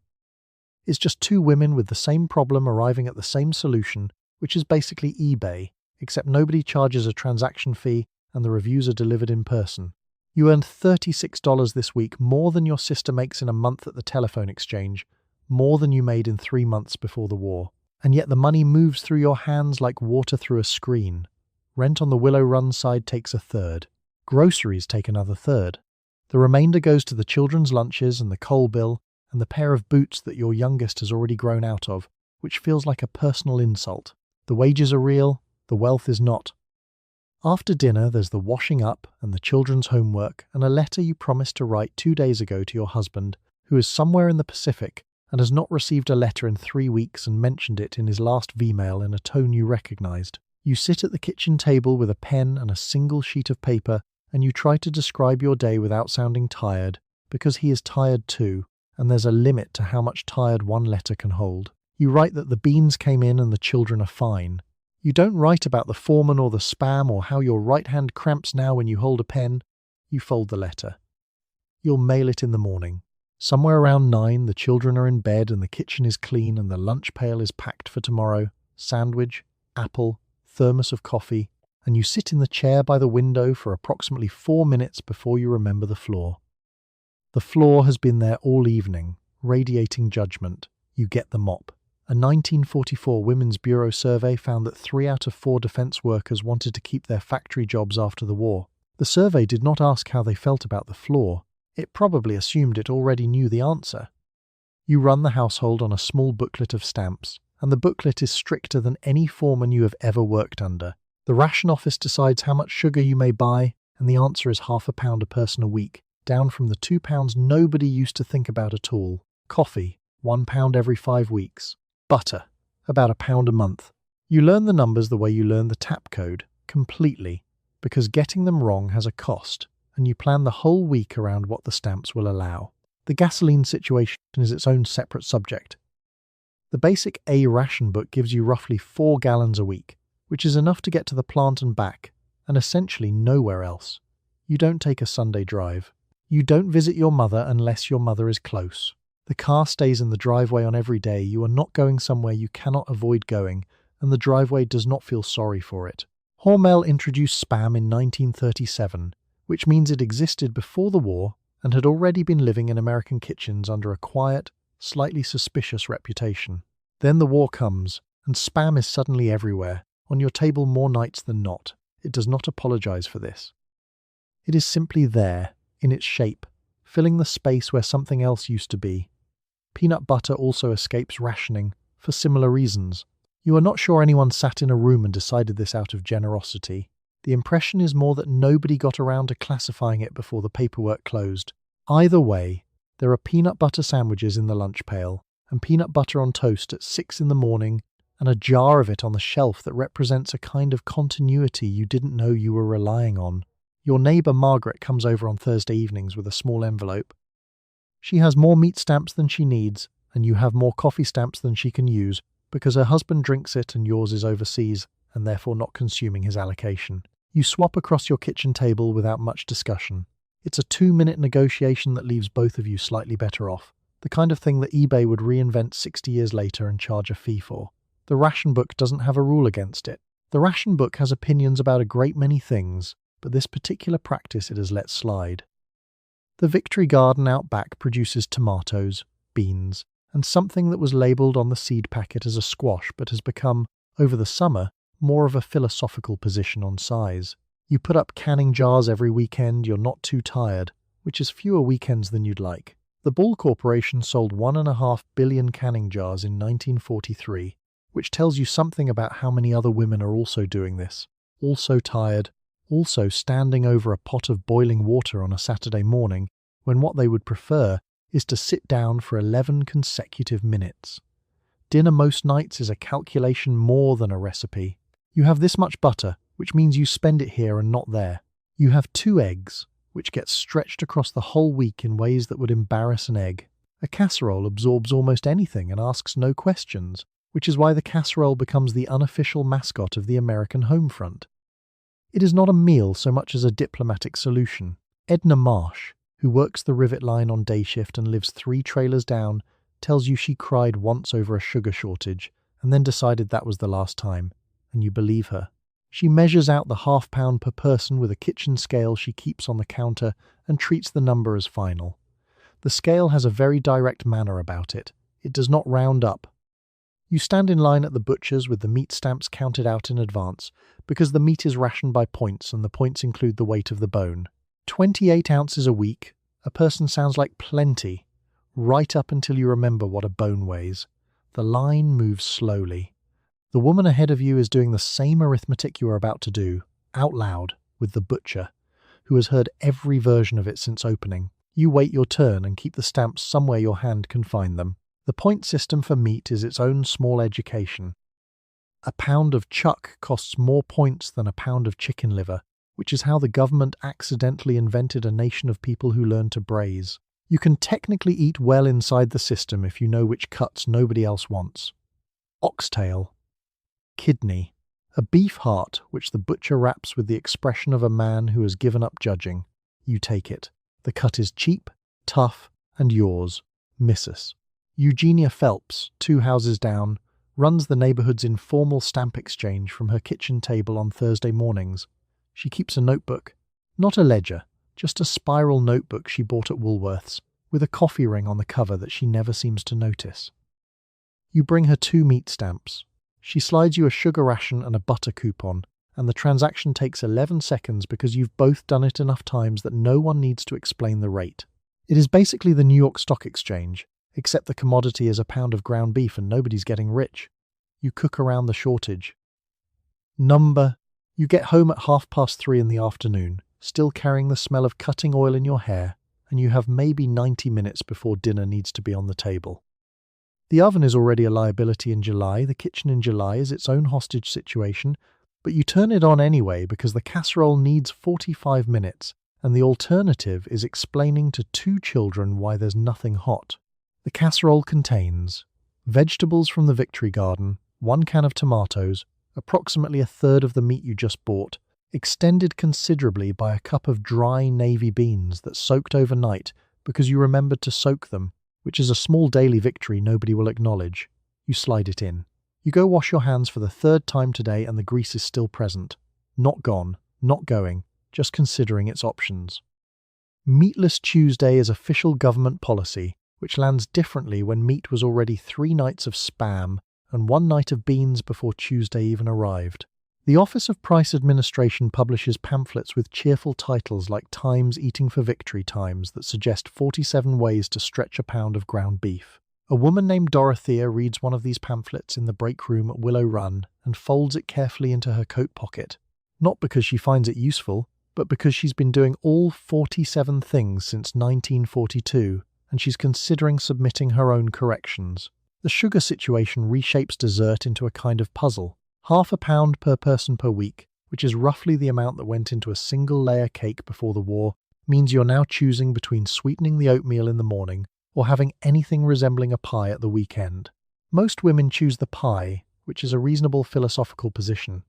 Speaker 1: It's just 2 women with the same problem arriving at the same solution, which is basically eBay, except nobody charges a transaction fee and the reviews are delivered in person. You earned $36 this week, more than your sister makes in a month at the telephone exchange, more than you made in 3 months before the war. And yet the money moves through your hands like water through a screen. Rent on the Willow Run side takes a third. Groceries take another third. The remainder goes to the children's lunches and the coal bill and the pair of boots that your youngest has already grown out of, which feels like a personal insult. The wages are real, the wealth is not. After dinner, there's the washing up and the children's homework and a letter you promised to write 2 days ago to your husband, who is somewhere in the Pacific and has not received a letter in 3 weeks and mentioned it in his last V-mail in a tone you recognized. You sit at the kitchen table with a pen and a single sheet of paper and you try to describe your day without sounding tired, because he is tired too, and there's a limit to how much tired one letter can hold. You write that the beans came in and the children are fine. You don't write about the foreman or the spam or how your right hand cramps now when you hold a pen. You fold the letter. You'll mail it in the morning. Somewhere around 9, the children are in bed and the kitchen is clean and the lunch pail is packed for tomorrow. Sandwich, apple, thermos of coffee, and you sit in the chair by the window for approximately 4 minutes before you remember the floor. The floor has been there all evening, radiating judgment. You get the mop. A 1944 Women's Bureau survey found that 3 out of 4 defense workers wanted to keep their factory jobs after the war. The survey did not ask how they felt about the floor. It probably assumed it already knew the answer. You run the household on a small booklet of stamps, and the booklet is stricter than any foreman you have ever worked under. The ration office decides how much sugar you may buy, and the answer is £0.5 a person a week, down from the £2 nobody used to think about at all. Coffee, £1 every 5 weeks. Butter, about £1 a month. You learn the numbers the way you learn the tap code, completely, because getting them wrong has a cost, and you plan the whole week around what the stamps will allow. The gasoline situation is its own separate subject. The basic A ration book gives you roughly 4 gallons a week, which is enough to get to the plant and back, and essentially nowhere else. You don't take a Sunday drive. You don't visit your mother unless your mother is close. The car stays in the driveway on every day. You are not going somewhere you cannot avoid going, and the driveway does not feel sorry for it. Hormel introduced spam in 1937, which means it existed before the war and had already been living in American kitchens under a quiet, slightly suspicious reputation. Then the war comes, and spam is suddenly everywhere, on your table more nights than not. It does not apologize for this. It is simply there, in its shape, filling the space where something else used to be. Peanut butter also escapes rationing, for similar reasons. You are not sure anyone sat in a room and decided this out of generosity. The impression is more that nobody got around to classifying it before the paperwork closed. Either way, There are peanut butter sandwiches in the lunch pail, and peanut butter on toast at 6 in the morning, and a jar of it on the shelf that represents a kind of continuity you didn't know you were relying on. Your neighbour Margaret comes over on Thursday evenings with a small envelope. She has more meat stamps than she needs, and you have more coffee stamps than she can use, because her husband drinks it and yours is overseas, and therefore not consuming his allocation. You swap across your kitchen table without much discussion. It's a 2-minute negotiation that leaves both of you slightly better off, the kind of thing that eBay would reinvent 60 years later and charge a fee for. The ration book doesn't have a rule against it. The ration book has opinions about a great many things, but this particular practice it has let slide. The Victory Garden out back produces tomatoes, beans, and something that was labelled on the seed packet as a squash but has become, over the summer, more of a philosophical position on size. You put up canning jars every weekend you're not too tired, which is fewer weekends than you'd like. The Ball Corporation sold 1.5 billion canning jars in 1943, which tells you something about how many other women are also doing this, also tired, also standing over a pot of boiling water on a Saturday morning when what they would prefer is to sit down for 11 consecutive minutes. Dinner most nights is a calculation more than a recipe. You have this much butter, which means you spend it here and not there. You have 2 eggs, which gets stretched across the whole week in ways that would embarrass an egg. A casserole absorbs almost anything and asks no questions, which is why the casserole becomes the unofficial mascot of the American home front. It is not a meal so much as a diplomatic solution. Edna Marsh, who works the rivet line on day shift and lives 3 trailers down, tells you she cried once over a sugar shortage and then decided that was the last time, and you believe her. She measures out the half-pound per person with a kitchen scale she keeps on the counter and treats the number as final. The scale has a very direct manner about it. It does not round up. You stand in line at the butcher's with the meat stamps counted out in advance, because the meat is rationed by points and the points include the weight of the bone. 28 ounces a week, a person sounds like plenty, right up until you remember what a bone weighs. The line moves slowly. The woman ahead of you is doing the same arithmetic you are about to do, out loud, with the butcher, who has heard every version of it since opening. You wait your turn and keep the stamps somewhere your hand can find them. The point system for meat is its own small education. A pound of chuck costs more points than a pound of chicken liver, which is how the government accidentally invented a nation of people who learn to braise. You can technically eat well inside the system if you know which cuts nobody else wants. Oxtail. Kidney. A beef heart which the butcher wraps with the expression of a man who has given up judging. You take it. The cut is cheap, tough, and yours, Mrs. Eugenia Phelps, 2 houses down, runs the neighbourhood's informal stamp exchange from her kitchen table on Thursday mornings. She keeps a notebook. Not a ledger, just a spiral notebook she bought at Woolworth's, with a coffee ring on the cover that she never seems to notice. You bring her 2 meat stamps. She slides you a sugar ration and a butter coupon, and the transaction takes 11 seconds because you've both done it enough times that no one needs to explain the rate. It is basically the New York Stock Exchange, except the commodity is a pound of ground beef and nobody's getting rich. You cook around the shortage. Number. You get home at 3:30 in the afternoon, still carrying the smell of cutting oil in your hair, and you have maybe 90 minutes before dinner needs to be on the table. The oven is already a liability in July, the kitchen in July is its own hostage situation, but you turn it on anyway because the casserole needs 45 minutes, and the alternative is explaining to 2 children why there's nothing hot. The casserole contains vegetables from the Victory Garden, 1 can of tomatoes, approximately a third of the meat you just bought, extended considerably by a cup of dry navy beans that soaked overnight because you remembered to soak them, which is a small daily victory nobody will acknowledge. You slide it in. You go wash your hands for the 3rd time today and the grease is still present. Not gone, not going, just considering its options. Meatless Tuesday is official government policy, which lands differently when meat was already 3 nights of Spam and 1 night of beans before Tuesday even arrived. The Office of Price Administration publishes pamphlets with cheerful titles like Times Eating for Victory Times that suggest 47 ways to stretch a pound of ground beef. A woman named Dorothea reads one of these pamphlets in the break room at Willow Run and folds it carefully into her coat pocket, not because she finds it useful, but because she's been doing all 47 things since 1942, and she's considering submitting her own corrections. The sugar situation reshapes dessert into a kind of puzzle. ½ pound per person per week, which is roughly the amount that went into a single-layer cake before the war, means you're now choosing between sweetening the oatmeal in the morning or having anything resembling a pie at the weekend. Most women choose the pie, which is a reasonable philosophical position.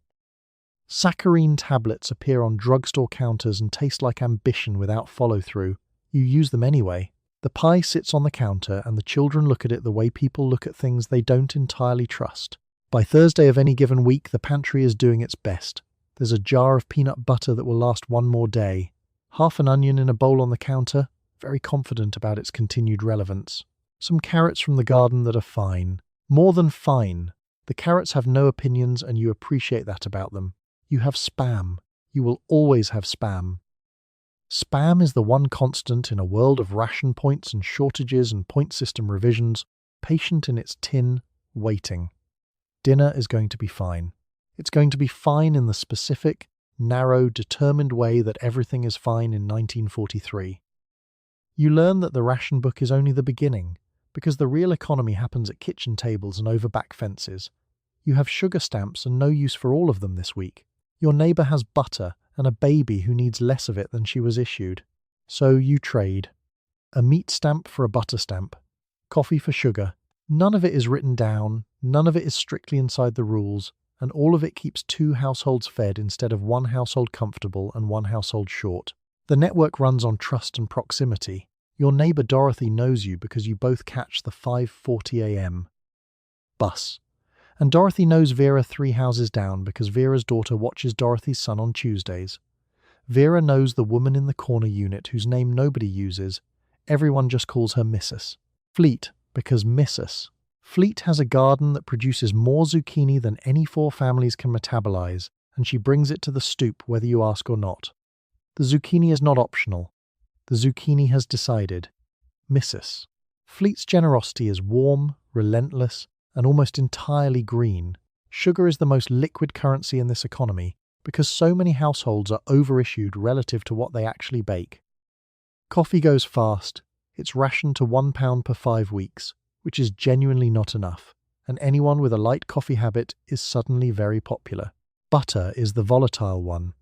Speaker 1: Saccharine tablets appear on drugstore counters and taste like ambition without follow-through. You use them anyway. The pie sits on the counter and the children look at it the way people look at things they don't entirely trust. By Thursday of any given week, the pantry is doing its best. There's a jar of peanut butter that will last one more day. Half an onion in a bowl on the counter, very confident about its continued relevance. Some carrots from the garden that are fine. More than fine. The carrots have no opinions and you appreciate that about them. You have Spam. You will always have Spam. Spam is the one constant in a world of ration points and shortages and point system revisions, patient in its tin, waiting. Dinner is going to be fine. It's going to be fine in the specific, narrow, determined way that everything is fine in 1943. You learn that the ration book is only the beginning, because the real economy happens at kitchen tables and over back fences. You have sugar stamps and no use for all of them this week. Your neighbour has butter and a baby who needs less of it than she was issued. So you trade. A meat stamp for a butter stamp. Coffee for sugar. None of it is written down, none of it is strictly inside the rules, and all of it keeps 2 households fed instead of 1 household comfortable and 1 household short. The network runs on trust and proximity. Your neighbour Dorothy knows you because you both catch the 5:40 a.m. bus. And Dorothy knows Vera 3 houses down because Vera's daughter watches Dorothy's son on Tuesdays. Vera knows the woman in the corner unit whose name nobody uses. Everyone just calls her Mrs. Fleet, because Mrs. Fleet has a garden that produces more zucchini than any 4 families can metabolize, and she brings it to the stoop whether you ask or not. The zucchini is not optional. The zucchini has decided. Mrs. Fleet's generosity is warm, relentless, and almost entirely green. Sugar is the most liquid currency in this economy because so many households are overissued relative to what they actually bake. Coffee goes fast. It's rationed to £1 per 5 weeks, which is genuinely not enough, and anyone with a light coffee habit is suddenly very popular. Butter is the volatile one.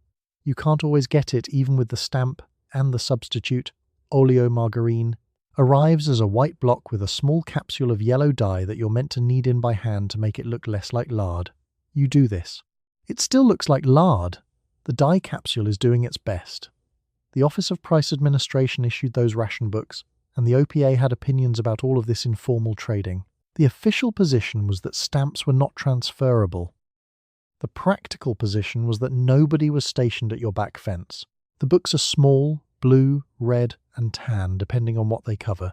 Speaker 1: You can't always get it even with the stamp and the substitute, oleomargarine, arrives as a white block with a small capsule of yellow dye that you're meant to knead in by hand to make it look less like lard. You do this. It still looks like lard. The dye capsule is doing its best. The Office of Price Administration issued those ration books, and the OPA had opinions about all of this informal trading. The official position was that stamps were not transferable. The practical position was that nobody was stationed at your back fence. The books are small, blue, red, and tan, depending on what they cover.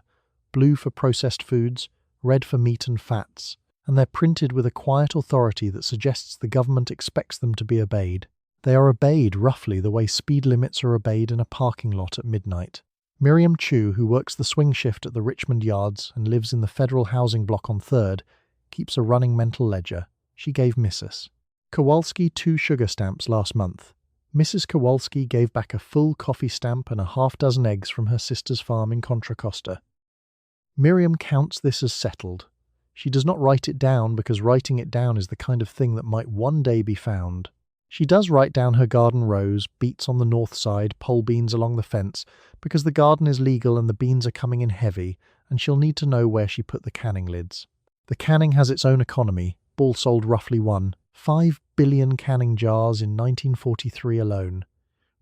Speaker 1: Blue for processed foods, red for meat and fats, and they're printed with a quiet authority that suggests the government expects them to be obeyed. They are obeyed roughly the way speed limits are obeyed in a parking lot at midnight. Miriam Chu, who works the swing shift at the Richmond Yards and lives in the federal housing block on 3rd, keeps a running mental ledger. She gave Mrs. Kowalski 2 sugar stamps last month. Mrs. Kowalski gave back a full coffee stamp and a ½ eggs from her sister's farm in Contra Costa. Miriam counts this as settled. She does not write it down because writing it down is the kind of thing that might one day be found. She does write down her garden rows, beets on the north side, pole beans along the fence, because the garden is legal and the beans are coming in heavy, and she'll need to know where she put the canning lids. The canning has its own economy. Ball sold roughly 5 billion canning jars in 1943 alone,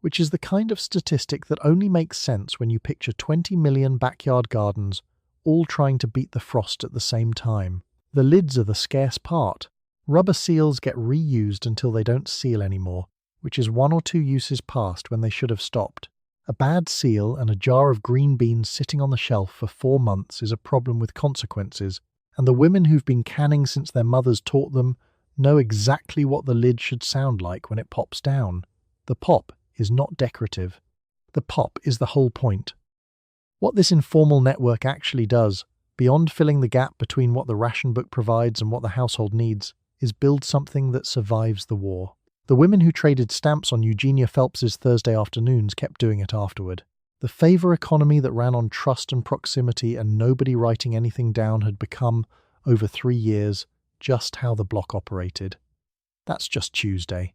Speaker 1: which is the kind of statistic that only makes sense when you picture 20 million backyard gardens all trying to beat the frost at the same time. The lids are the scarce part. Rubber seals get reused until they don't seal anymore, which is 1 or 2 uses past when they should have stopped. A bad seal and a jar of green beans sitting on the shelf for 4 months is a problem with consequences, and the women who've been canning since their mothers taught them know exactly what the lid should sound like when it pops down. The pop is not decorative. The pop is the whole point. What this informal network actually does, beyond filling the gap between what the ration book provides and what the household needs, is build something that survives the war. The women who traded stamps on Eugenia Phelps's Thursday afternoons kept doing it afterward. The favor economy that ran on trust and proximity and nobody writing anything down had become, over 3 years, just how the block operated. That's just Tuesday.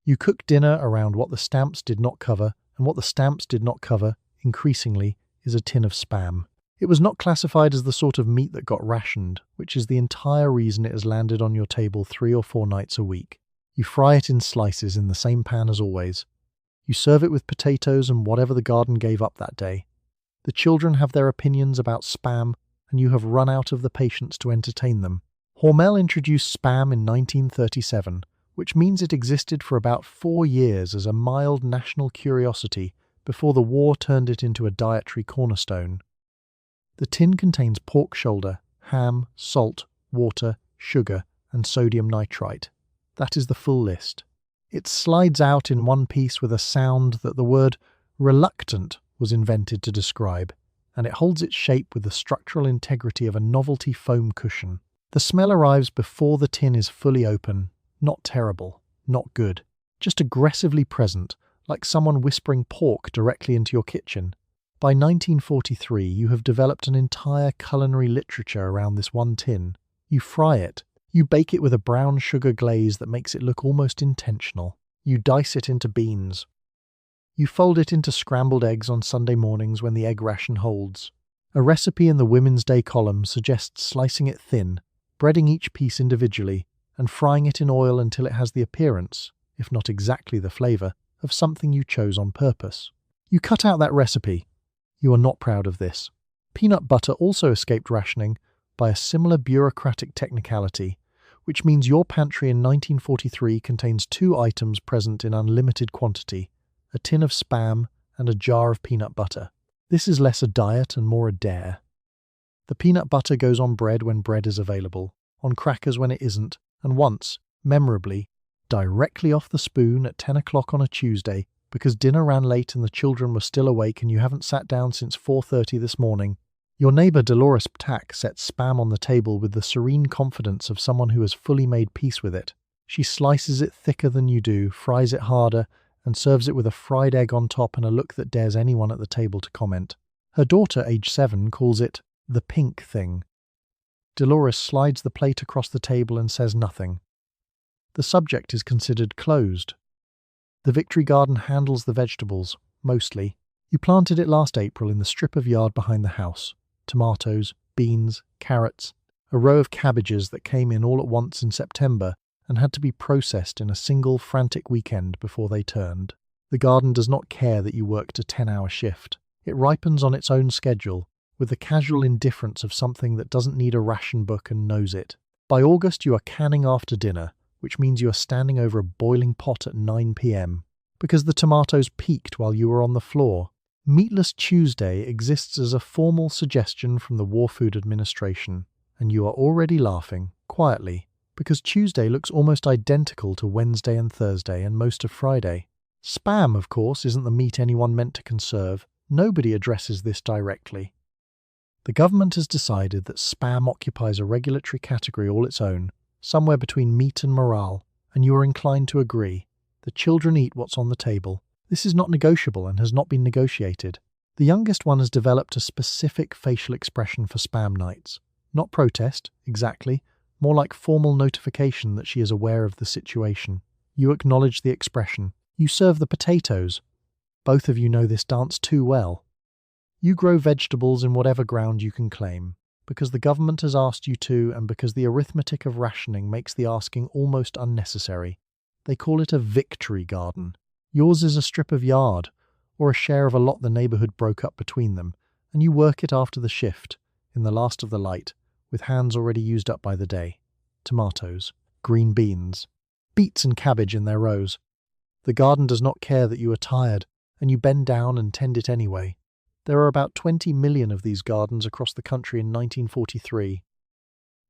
Speaker 1: You cook dinner around what the stamps did not cover, and what the stamps did not cover, increasingly, is a tin of Spam. It was not classified as the sort of meat that got rationed, which is the entire reason it has landed on your table 3 or 4 nights a week. You fry it in slices in the same pan as always. You serve it with potatoes and whatever the garden gave up that day. The children have their opinions about Spam, and you have run out of the patience to entertain them. Hormel introduced Spam in 1937, which means it existed for about 4 years as a mild national curiosity before the war turned it into a dietary cornerstone. The tin contains pork shoulder, ham, salt, water, sugar, and sodium nitrite. That is the full list. It slides out in one piece with a sound that the word reluctant was invented to describe, and it holds its shape with the structural integrity of a novelty foam cushion. The smell arrives before the tin is fully open. Not terrible, not good, just aggressively present, like someone whispering pork directly into your kitchen. By 1943, you have developed an entire culinary literature around this one tin. You fry it. You bake it with a brown sugar glaze that makes it look almost intentional. You dice it into beans. You fold it into scrambled eggs on Sunday mornings when the egg ration holds. A recipe in the Women's Day column suggests slicing it thin, breading each piece individually, and frying it in oil until it has the appearance, if not exactly the flavour, of something you chose on purpose. You cut out that recipe. You are not proud of this. Peanut butter also escaped rationing by a similar bureaucratic technicality, which means your pantry in 1943 contains 2 items present in unlimited quantity, a tin of Spam and a jar of peanut butter. This is less a diet and more a dare. The peanut butter goes on bread when bread is available, on crackers when it isn't, and once, memorably, directly off the spoon at 10 o'clock on a Tuesday, because dinner ran late and the children were still awake and you haven't sat down since 4:30 this morning. Your neighbour Dolores Ptak sets Spam on the table with the serene confidence of someone who has fully made peace with it. She slices it thicker than you do, fries it harder, and serves it with a fried egg on top and a look that dares anyone at the table to comment. Her daughter, age 7, calls it the pink thing. Dolores slides the plate across the table and says nothing. The subject is considered closed. The Victory Garden handles the vegetables, mostly. You planted it last April in the strip of yard behind the house. Tomatoes, beans, carrots, a row of cabbages that came in all at once in September and had to be processed in a single frantic weekend before they turned. The garden does not care that you worked a 10-hour shift. It ripens on its own schedule, with the casual indifference of something that doesn't need a ration book and knows it. By August you are canning after dinner, which means you are standing over a boiling pot at 9 p.m. because the tomatoes peaked while you were on the floor. Meatless Tuesday exists as a formal suggestion from the War Food Administration, and you are already laughing, quietly, because Tuesday looks almost identical to Wednesday and Thursday and most of Friday. Spam, of course, isn't the meat anyone meant to conserve. Nobody addresses this directly. The government has decided that Spam occupies a regulatory category all its own, somewhere between meat and morale, and you are inclined to agree. The children eat what's on the table. This is not negotiable and has not been negotiated. The youngest one has developed a specific facial expression for Spam nights. Not protest, exactly, more like formal notification that she is aware of the situation. You acknowledge the expression. You serve the potatoes. Both of you know this dance too well. You grow vegetables in whatever ground you can claim, because the government has asked you to and because the arithmetic of rationing makes the asking almost unnecessary. They call it a victory garden. Yours is a strip of yard, or a share of a lot the neighbourhood broke up between them, and you work it after the shift, in the last of the light, with hands already used up by the day. Tomatoes, green beans, beets and cabbage in their rows. The garden does not care that you are tired, and you bend down and tend it anyway. There are about 20 million of these gardens across the country in 1943.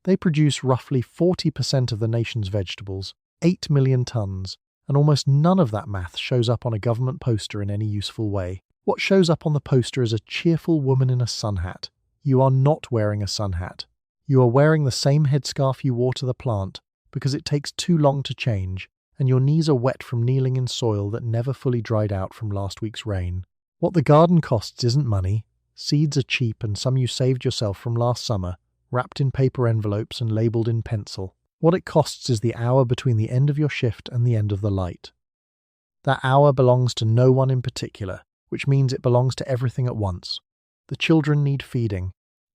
Speaker 1: They produce roughly 40% of the nation's vegetables, 8 million tonnes, and almost none of that math shows up on a government poster in any useful way. What shows up on the poster is a cheerful woman in a sun hat. You are not wearing a sun hat. You are wearing the same headscarf you wore to the plant, because it takes too long to change, and your knees are wet from kneeling in soil that never fully dried out from last week's rain. What the garden costs isn't money. Seeds are cheap and some you saved yourself from last summer, wrapped in paper envelopes and labelled in pencil. What it costs is the hour between the end of your shift and the end of the light. That hour belongs to no one in particular, which means it belongs to everything at once. The children need feeding.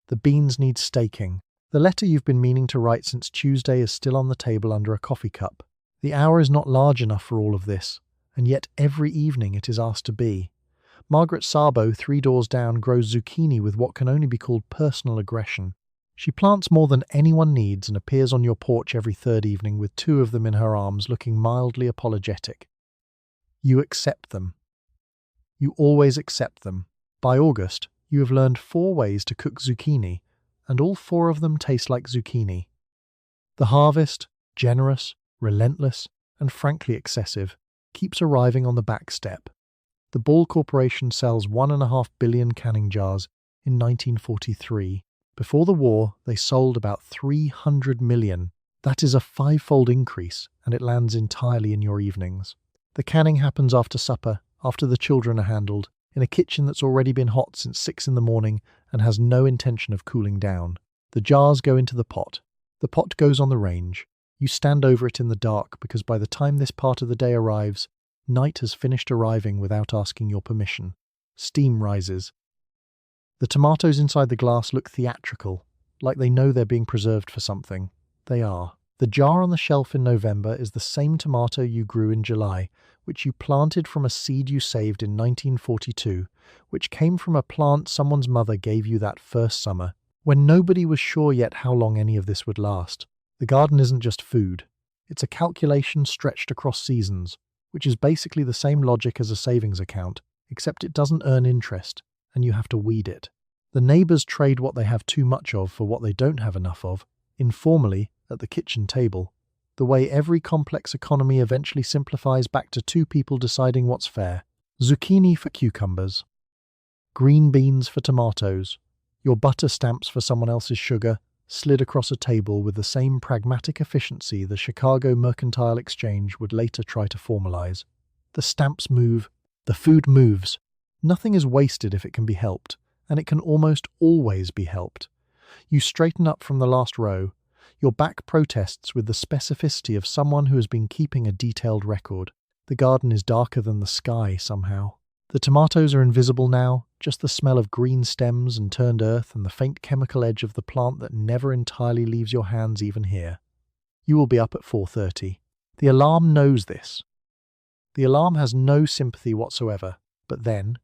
Speaker 1: The beans need staking. The letter you've been meaning to write since Tuesday is still on the table under a coffee cup. The hour is not large enough for all of this, and yet every evening it is asked to be. Margaret Sabo, 3 doors down, grows zucchini with what can only be called personal aggression. She plants more than anyone needs and appears on your porch every third evening with 2 of them in her arms, looking mildly apologetic. You accept them. You always accept them. By August, you have learned 4 ways to cook zucchini, and all 4 of them taste like zucchini. The harvest, generous, relentless, and frankly excessive, keeps arriving on the back step. The Ball Corporation sells 1.5 billion canning jars in 1943. Before the war, they sold about 300 million. That is a 5-fold increase, and it lands entirely in your evenings. The canning happens after supper, after the children are handled, in a kitchen that's already been hot since 6 in the morning and has no intention of cooling down. The jars go into the pot. The pot goes on the range. You stand over it in the dark because by the time this part of the day arrives, night has finished arriving without asking your permission. Steam rises. The tomatoes inside the glass look theatrical, like they know they're being preserved for something. They are. The jar on the shelf in November is the same tomato you grew in July, which you planted from a seed you saved in 1942, which came from a plant someone's mother gave you that first summer, when nobody was sure yet how long any of this would last. The garden isn't just food. It's a calculation stretched across seasons, which is basically the same logic as a savings account, except it doesn't earn interest, and you have to weed it. The neighbours trade what they have too much of for what they don't have enough of, informally, at the kitchen table, the way every complex economy eventually simplifies back to 2 people deciding what's fair. Zucchini for cucumbers. Green beans for tomatoes. Your butter stamps for someone else's sugar, slid across a table with the same pragmatic efficiency the Chicago Mercantile Exchange would later try to formalize. The stamps move. The food moves. Nothing is wasted if it can be helped, and it can almost always be helped. You straighten up from the last row. Your back protests with the specificity of someone who has been keeping a detailed record. The garden is darker than the sky somehow. The tomatoes are invisible now, just the smell of green stems and turned earth and the faint chemical edge of the plant that never entirely leaves your hands even here. You will be up at 4:30. The alarm knows this. The alarm has no sympathy whatsoever, but then,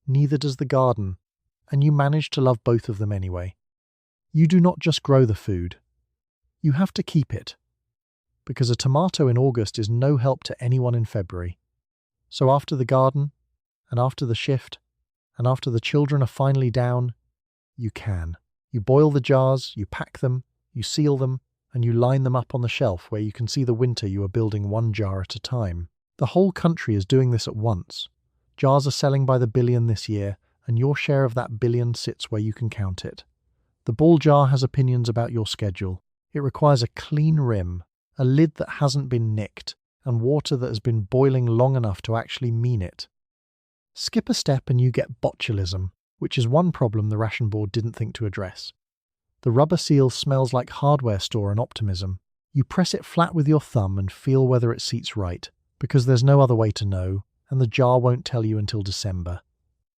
Speaker 1: neither does the garden, and you manage to love both of them anyway. You do not just grow the food. You have to keep it, because a tomato in August is no help to anyone in February. So after the garden, and after the shift, and after the children are finally down, you can. You boil the jars, you pack them, you seal them, and you line them up on the shelf where you can see the winter you are building 1 jar at a time. The whole country is doing this at once. Jars are selling by the billion this year, and your share of that billion sits where you can count it. The Ball jar has opinions about your schedule. It requires a clean rim, a lid that hasn't been nicked, and water that has been boiling long enough to actually mean it. Skip a step and you get botulism, which is one problem the ration board didn't think to address. The rubber seal smells like hardware store and optimism. You press it flat with your thumb and feel whether it seats right, because there's no other way to know, and the jar won't tell you until December.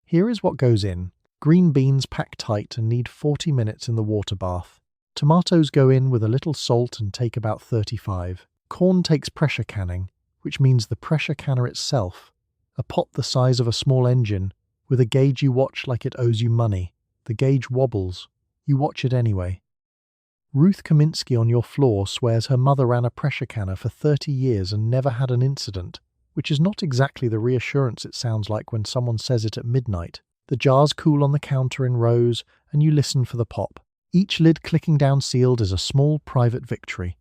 Speaker 1: Here is what goes in. Green beans pack tight and need 40 minutes in the water bath. Tomatoes go in with a little salt and take about 35. Corn takes pressure canning, which means the pressure canner itself, a pot the size of a small engine, with a gauge you watch like it owes you money. The gauge wobbles. You watch it anyway. Ruth Kaminsky on your floor swears her mother ran a pressure canner for 30 years and never had an incident, which is not exactly the reassurance it sounds like when someone says it at midnight. The jars cool on the counter in rows, and you listen for the pop. Each lid clicking down sealed is a small private victory.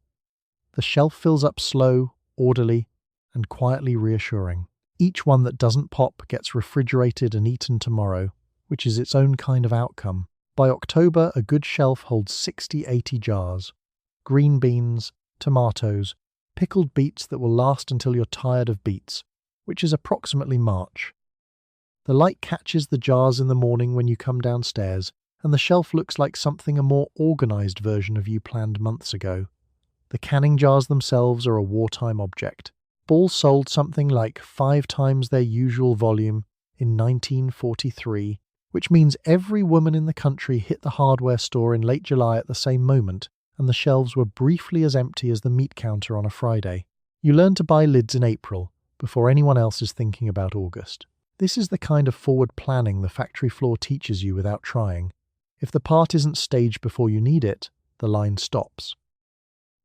Speaker 1: The shelf fills up slow, orderly, and quietly reassuring. Each one that doesn't pop gets refrigerated and eaten tomorrow, which is its own kind of outcome. By October, a good shelf holds 60-80 jars. Green beans, tomatoes, pickled beets that will last until you're tired of beets, which is approximately March. The light catches the jars in the morning when you come downstairs, and the shelf looks like something a more organized version of you planned months ago. The canning jars themselves are a wartime object. Balls sold something like 5 times their usual volume in 1943, which means every woman in the country hit the hardware store in late July at the same moment, and the shelves were briefly as empty as the meat counter on a Friday. You learn to buy lids in April, before anyone else is thinking about August. This is the kind of forward planning the factory floor teaches you without trying. If the part isn't staged before you need it, the line stops.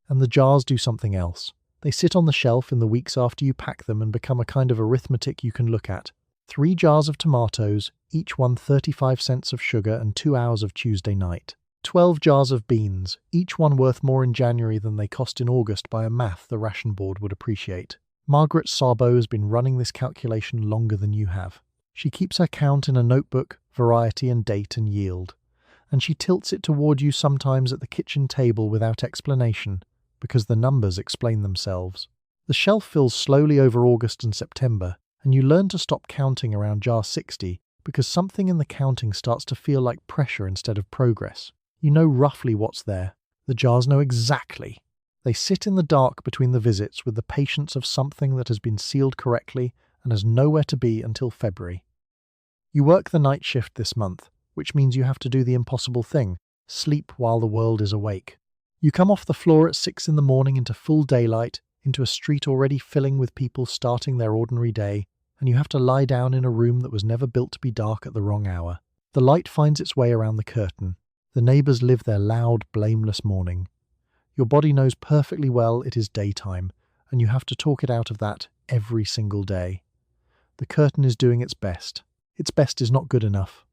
Speaker 1: And the jars do something else. They sit on the shelf in the weeks after you pack them and become a kind of arithmetic you can look at. 3 jars of tomatoes, each one 35 cents of sugar and 2 hours of Tuesday night. 12 jars of beans, each one worth more in January than they cost in August by a math the ration board would appreciate. Margaret Sabo has been running this calculation longer than you have. She keeps her count in a notebook, variety and date and yield. And she tilts it toward you sometimes at the kitchen table without explanation, because the numbers explain themselves. The shelf fills slowly over August and September, and you learn to stop counting around jar 60 because something in the counting starts to feel like pressure instead of progress. You know roughly what's there. The jars know exactly. They sit in the dark between the visits with the patience of something that has been sealed correctly and has nowhere to be until February. You work the night shift this month, which means you have to do the impossible thing, sleep while the world is awake. You come off the floor at 6 in the morning into full daylight, into a street already filling with people starting their ordinary day, and you have to lie down in a room that was never built to be dark at the wrong hour. The light finds its way around the curtain. The neighbours live their loud, blameless morning. Your body knows perfectly well it is daytime, and you have to talk it out of that every single day. The curtain is doing its best. Its best is not good enough.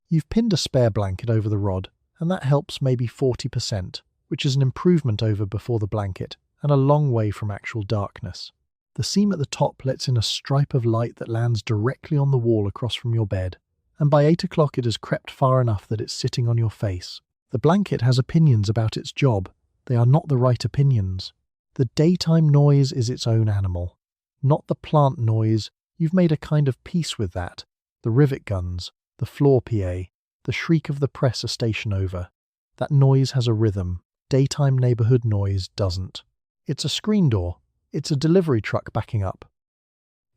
Speaker 1: You've pinned a spare blanket over the rod, and that helps maybe 40%, which is an improvement over before the blanket, and a long way from actual darkness. The seam at the top lets in a stripe of light that lands directly on the wall across from your bed, and by 8 o'clock it has crept far enough that it's sitting on your face. The blanket has opinions about its job. They are not the right opinions. The daytime noise is its own animal, not the plant noise. You've made a kind of peace with that. The rivet guns, the floor PA, the shriek of the press a station over. That noise has a rhythm. Daytime neighborhood noise doesn't. It's a screen door. It's a delivery truck backing up.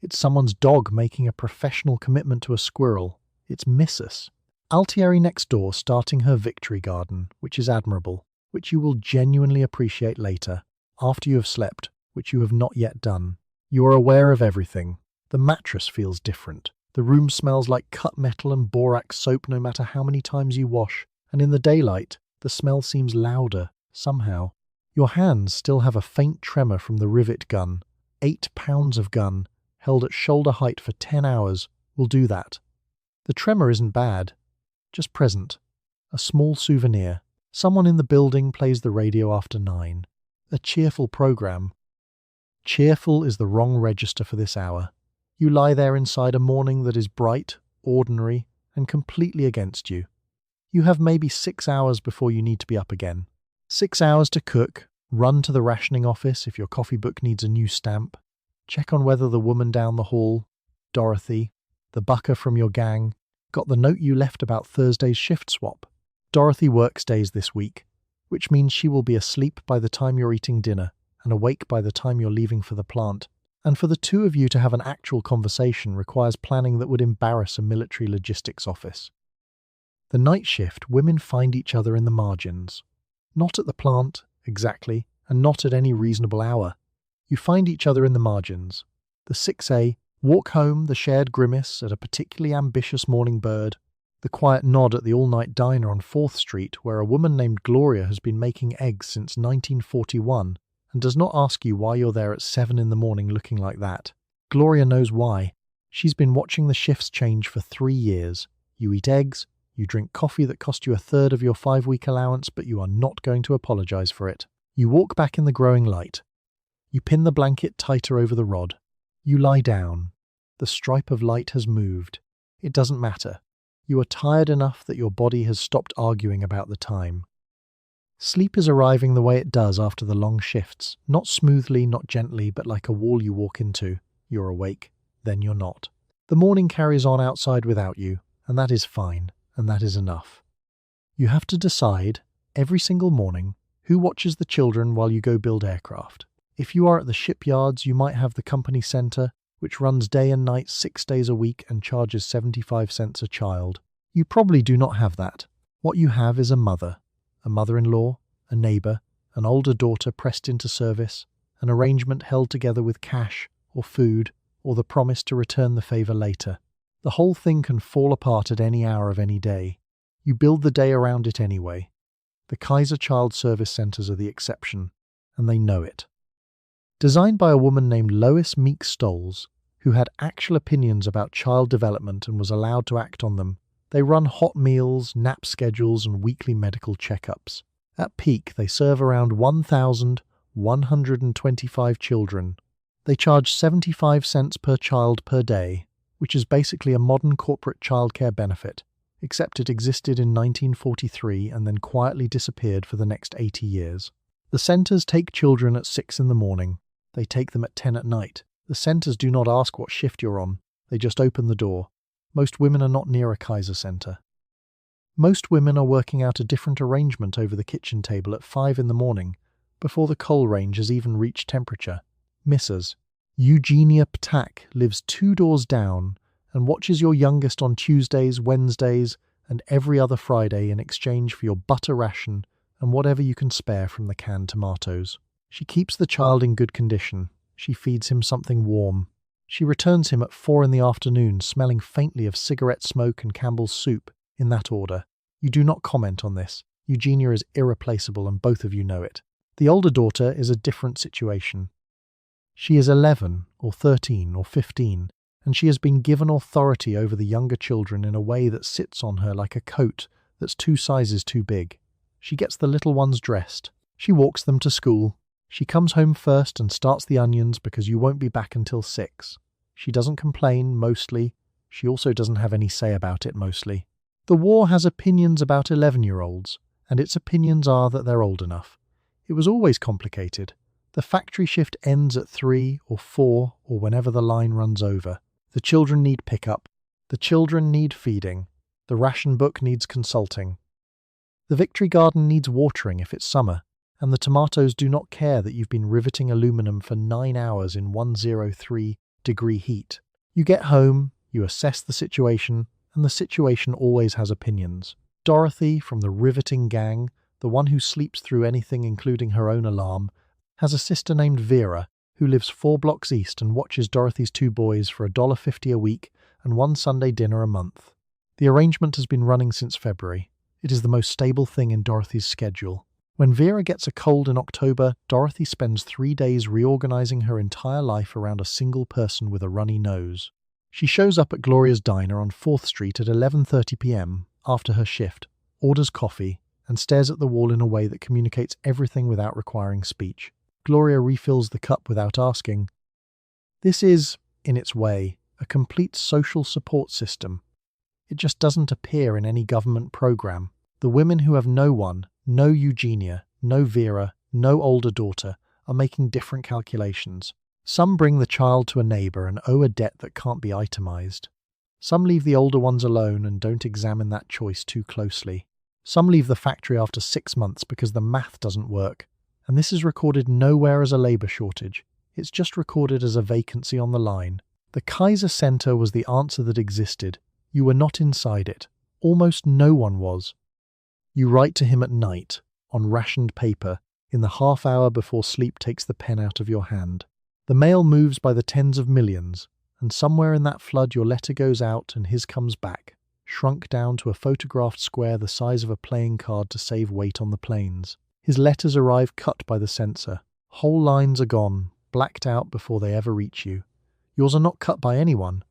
Speaker 1: It's someone's dog making a professional commitment to a squirrel. It's Missus Altieri next door starting her victory garden, which is admirable, which you will genuinely appreciate later, after you have slept, which you have not yet done. You are aware of everything. The mattress feels different. The room smells like cut metal and borax soap no matter how many times you wash, and in the daylight, the smell seems louder, somehow. Your hands still have a faint tremor from the rivet gun. 8 pounds of gun, held at shoulder height for 10 hours, will do that. The tremor isn't bad, just present. A small souvenir. Someone in the building plays the radio after 9. A cheerful program. Cheerful is the wrong register for this hour. You lie there inside a morning that is bright, ordinary, and completely against you. You have maybe 6 hours before you need to be up again. 6 hours to cook, run to the rationing office if your coffee book needs a new stamp, check on whether the woman down the hall, Dorothy, the bucker from your gang, got the note you left about Thursday's shift swap. Dorothy works days this week, which means she will be asleep by the time you're eating dinner and awake by the time you're leaving for the plant. And for the two of you to have an actual conversation requires planning that would embarrass a military logistics office. The night shift, women find each other in the margins. Not at the plant, exactly, and not at any reasonable hour. You find each other in the margins. The 6A, walk home, the shared grimace at a particularly ambitious morning bird, the quiet nod at the all-night diner on 4th Street where a woman named Gloria has been making eggs since 1941 and does not ask you why you're there at 7 in the morning looking like that. Gloria knows why. She's been watching the shifts change for 3 years. You eat eggs, you drink coffee that cost you a third of your 5-week allowance, but you are not going to apologize for it. You walk back in the growing light. You pin the blanket tighter over the rod. You lie down. The stripe of light has moved. It doesn't matter. You are tired enough that your body has stopped arguing about the time. Sleep is arriving the way it does after the long shifts, not smoothly, not gently, but like a wall you walk into. You're awake, then you're not. The morning carries on outside without you, and that is fine, and that is enough. You have to decide, every single morning, who watches the children while you go build aircraft. If you are at the shipyards, you might have the company centre, which runs day and night 6 days a week and charges 75 cents a child. You probably do not have that. What you have is a mother-in-law, a neighbour, an older daughter pressed into service, an arrangement held together with cash or food or the promise to return the favour later. The whole thing can fall apart at any hour of any day. You build the day around it anyway. The Kaiser Child Service Centres are the exception, and they know it. Designed by a woman named Lois Meek Stolz, who had actual opinions about child development and was allowed to act on them, they run hot meals, nap schedules, and weekly medical checkups. At peak, they serve around 1,125 children. They charge 75 cents per child per day, which is basically a modern corporate childcare benefit, except it existed in 1943 and then quietly disappeared for the next 80 years. The centres take children at 6 in the morning. They take them at 10 at night. The centres do not ask what shift you're on. They just open the door. Most women are not near a Kaiser centre. Most women are working out a different arrangement over the kitchen table at 5 in the morning, before the coal range has even reached temperature. Mrs. Eugenia Ptak lives 2 doors down and watches your youngest on Tuesdays, Wednesdays, and every other Friday in exchange for your butter ration and whatever you can spare from the canned tomatoes. She keeps the child in good condition. She feeds him something warm. She returns him at 4 in the afternoon, smelling faintly of cigarette smoke and Campbell's soup, in that order. You do not comment on this. Eugenia is irreplaceable and both of you know it. The older daughter is a different situation. She is 11 or 13 or 15, and she has been given authority over the younger children in a way that sits on her like a coat that's 2 sizes too big. She gets the little ones dressed. She walks them to school. She comes home first and starts the onions because you won't be back until 6. She doesn't complain, mostly. She also doesn't have any say about it, mostly. The war has opinions about 11-year-olds, and its opinions are that they're old enough. It was always complicated. The factory shift ends at 3 or 4 or whenever the line runs over. The children need pickup. The children need feeding. The ration book needs consulting. The Victory Garden needs watering if it's summer, and the tomatoes do not care that you've been riveting aluminum for 9 hours in 103-degree heat. You get home, you assess the situation, and the situation always has opinions. Dorothy, from the riveting gang, the one who sleeps through anything including her own alarm, has a sister named Vera, who lives 4 blocks east and watches Dorothy's 2 boys for $1.50 a week and 1 Sunday dinner a month. The arrangement has been running since February. It is the most stable thing in Dorothy's schedule. When Vera gets a cold in October, Dorothy spends 3 days reorganizing her entire life around a single person with a runny nose. She shows up at Gloria's diner on 4th Street at 11:30 p.m. after her shift, orders coffee, and stares at the wall in a way that communicates everything without requiring speech. Gloria refills the cup without asking. This is, in its way, a complete social support system. It just doesn't appear in any government program. The women who have no one, no Eugenia, no Vera, no older daughter, are making different calculations. Some bring the child to a neighbour and owe a debt that can't be itemised. Some leave the older ones alone and don't examine that choice too closely. Some leave the factory after 6 months because the math doesn't work. And this is recorded nowhere as a labour shortage. It's just recorded as a vacancy on the line. The Kaiser Centre was the answer that existed. You were not inside it. Almost no one was. You write to him at night, on rationed paper, in the half hour before sleep takes the pen out of your hand. The mail moves by the tens of millions, and somewhere in that flood your letter goes out and his comes back, shrunk down to a photographed square the size of a playing card to save weight on the planes. His letters arrive cut by the censor. Whole lines are gone, blacked out before they ever reach you. Yours are not cut by anyone.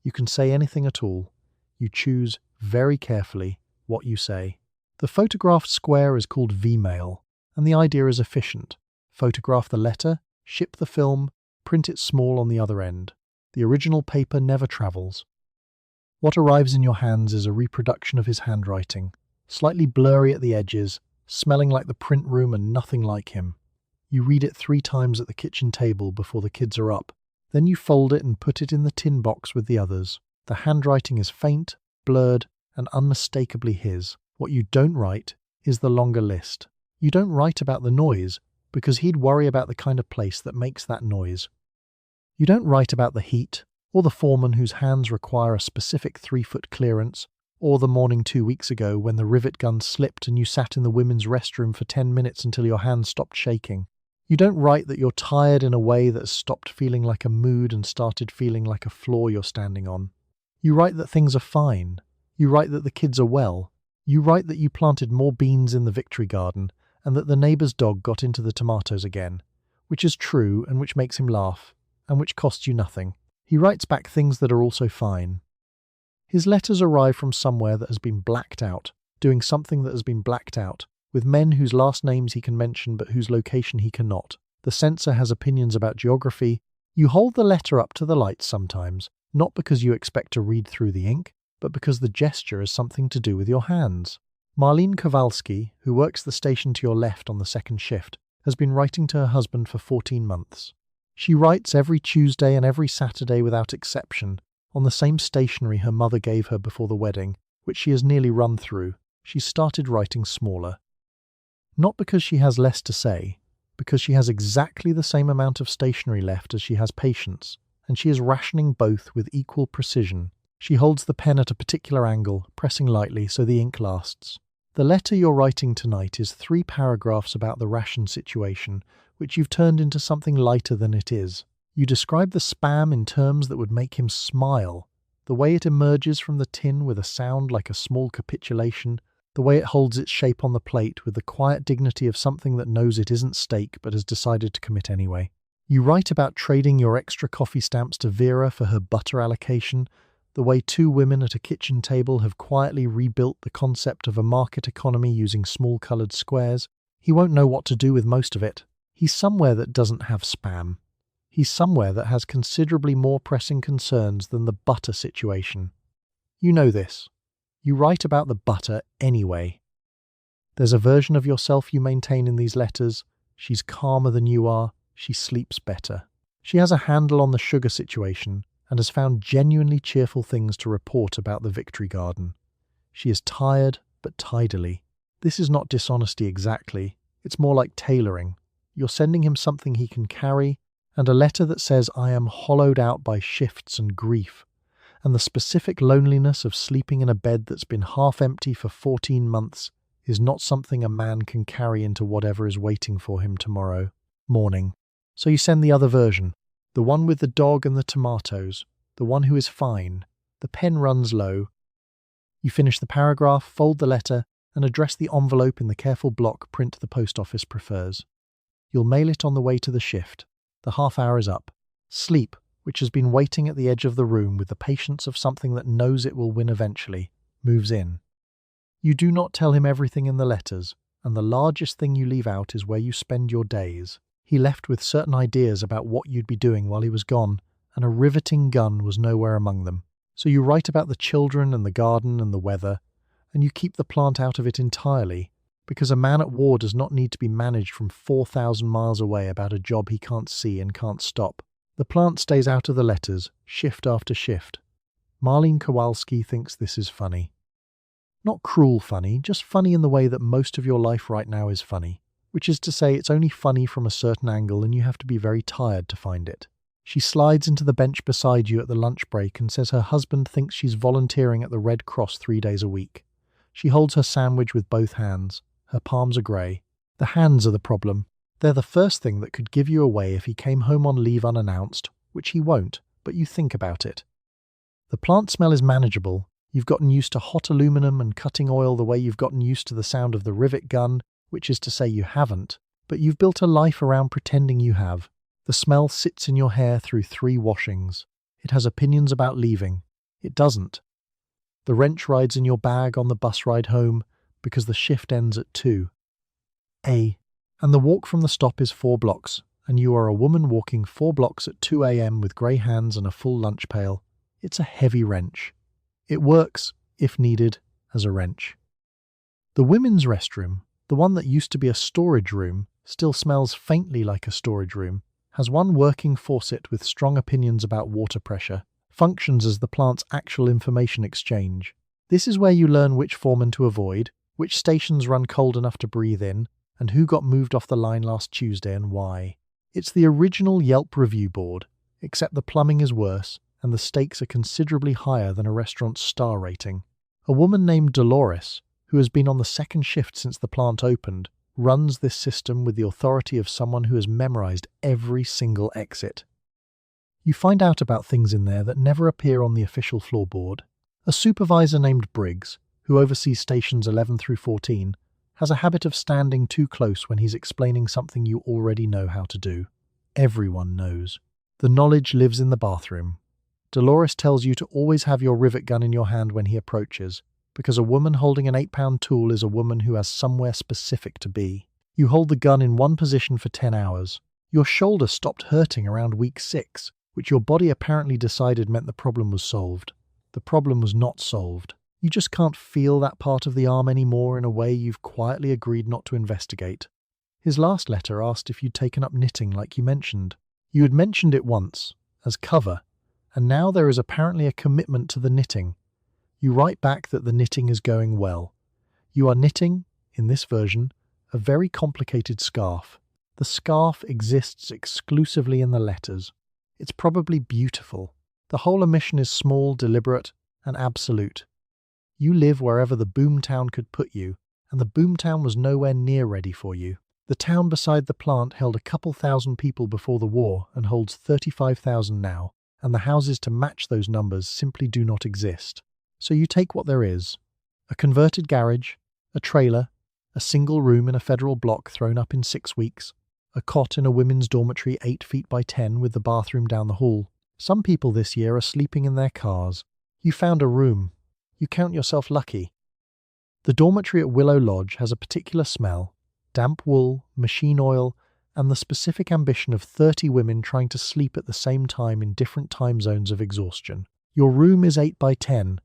Speaker 1: You can say anything at all. You choose, very carefully, what you say. The photographed square is called V-mail, and the idea is efficient. Photograph the letter, ship the film, print it small on the other end. The original paper never travels. What arrives in your hands is a reproduction of his handwriting, slightly blurry at the edges, smelling like the print room and nothing like him. You read it 3 times at the kitchen table before the kids are up. Then you fold it and put it in the tin box with the others. The handwriting is faint, blurred, and unmistakably his. What you don't write is the longer list. You don't write about the noise because he'd worry about the kind of place that makes that noise. You don't write about the heat, or the foreman whose hands require a specific 3-foot clearance, or the morning 2 weeks ago when the rivet gun slipped and you sat in the women's restroom for 10 minutes until your hands stopped shaking. You don't write that you're tired in a way that has stopped feeling like a mood and started feeling like a floor you're standing on. You write that things are fine. You write that the kids are well. You write that you planted more beans in the victory garden and that the neighbour's dog got into the tomatoes again, which is true and which makes him laugh, and which costs you nothing. He writes back things that are also fine. His letters arrive from somewhere that has been blacked out, doing something that has been blacked out, with men whose last names he can mention but whose location he cannot. The censor has opinions about geography. You hold the letter up to the light sometimes, not because you expect to read through the ink, but because the gesture has something to do with your hands. Marlene Kowalski, who works the station to your left on the second shift, has been writing to her husband for 14 months. She writes every Tuesday and every Saturday without exception, on the same stationery her mother gave her before the wedding, which she has nearly run through. She started writing smaller. Not because she has less to say, because she has exactly the same amount of stationery left as she has patience, and she is rationing both with equal precision. She holds the pen at a particular angle, pressing lightly so the ink lasts. The letter you're writing tonight is 3 paragraphs about the ration situation, which you've turned into something lighter than it is. You describe the spam in terms that would make him smile, the way it emerges from the tin with a sound like a small capitulation, the way it holds its shape on the plate with the quiet dignity of something that knows it isn't steak but has decided to commit anyway. You write about trading your extra coffee stamps to Vera for her butter allocation, the way 2 women at a kitchen table have quietly rebuilt the concept of a market economy using small coloured squares. He won't know what to do with most of it. He's somewhere that doesn't have spam. He's somewhere that has considerably more pressing concerns than the butter situation. You know this. You write about the butter anyway. There's a version of yourself you maintain in these letters. She's calmer than you are. She sleeps better. She has a handle on the sugar situation and has found genuinely cheerful things to report about the victory garden. She is tired, but tidily. This is not dishonesty exactly. It's more like tailoring. You're sending him something he can carry, and a letter that says, "I am hollowed out by shifts and grief," and the specific loneliness of sleeping in a bed that's been half empty for 14 months is not something a man can carry into whatever is waiting for him tomorrow morning. So you send the other version, the one with the dog and the tomatoes, the one who is fine. The pen runs low. You finish the paragraph, fold the letter, and address the envelope in the careful block print the post office prefers. You'll mail it on the way to the shift. The half hour is up. Sleep, which has been waiting at the edge of the room with the patience of something that knows it will win eventually, moves in. You do not tell him everything in the letters, and the largest thing you leave out is where you spend your days. He left with certain ideas about what you'd be doing while he was gone, and a riveting gun was nowhere among them. So you write about the children and the garden and the weather, and you keep the plant out of it entirely, because a man at war does not need to be managed from 4,000 miles away about a job he can't see and can't stop. The plant stays out of the letters, shift after shift. Marlene Kowalski thinks this is funny. Not cruel funny, just funny in the way that most of your life right now is funny. Which is to say, it's only funny from a certain angle and you have to be very tired to find it. She slides into the bench beside you at the lunch break and says her husband thinks she's volunteering at the Red Cross 3 days a week. She holds her sandwich with both hands. Her palms are grey. The hands are the problem. They're the first thing that could give you away if he came home on leave unannounced, which he won't, but you think about it. The plant smell is manageable. You've gotten used to hot aluminum and cutting oil the way you've gotten used to the sound of the rivet gun, which is to say you haven't, but you've built a life around pretending you have. The smell sits in your hair through 3 washings. It has opinions about leaving. It doesn't. The wrench rides in your bag on the bus ride home because the shift ends at 2 a.m. And the walk from the stop is 4 blocks, and you are a woman walking 4 blocks at 2 a.m. with grey hands and a full lunch pail. It's a heavy wrench. It works, if needed, as a wrench. The women's restroom, the one that used to be a storage room, still smells faintly like a storage room, has one working faucet with strong opinions about water pressure, functions as the plant's actual information exchange. This is where you learn which foreman to avoid, which stations run cold enough to breathe in, and who got moved off the line last Tuesday and why. It's the original Yelp review board, except the plumbing is worse and the stakes are considerably higher than a restaurant's star rating. A woman named Dolores, who has been on the second shift since the plant opened, runs this system with the authority of someone who has memorized every single exit. You find out about things in there that never appear on the official floorboard. A supervisor named Briggs, who oversees stations 11 through 14, has a habit of standing too close when he's explaining something you already know how to do. Everyone knows. The knowledge lives in the bathroom. Dolores tells you to always have your rivet gun in your hand when he approaches, because a woman holding an 8-pound tool is a woman who has somewhere specific to be. You hold the gun in one position for 10 hours. Your shoulder stopped hurting around week 6, which your body apparently decided meant the problem was solved. The problem was not solved. You just can't feel that part of the arm anymore in a way you've quietly agreed not to investigate. His last letter asked if you'd taken up knitting like you mentioned. You had mentioned it once, as cover, and now there is apparently a commitment to the knitting. You write back that the knitting is going well. You are knitting, in this version, a very complicated scarf. The scarf exists exclusively in the letters. It's probably beautiful. The whole omission is small, deliberate, and absolute. You live wherever the boomtown could put you, and the boomtown was nowhere near ready for you. The town beside the plant held a couple thousand people before the war and holds 35,000 now, and the houses to match those numbers simply do not exist. So you take what there is. A converted garage, a trailer, a single room in a federal block thrown up in 6 weeks, a cot in a women's dormitory 8 feet by 10 with the bathroom down the hall. Some people this year are sleeping in their cars. You found a room. You count yourself lucky. The dormitory at Willow Lodge has a particular smell, damp wool, machine oil, and the specific ambition of 30 women trying to sleep at the same time in different time zones of exhaustion. Your room is 8 by 10.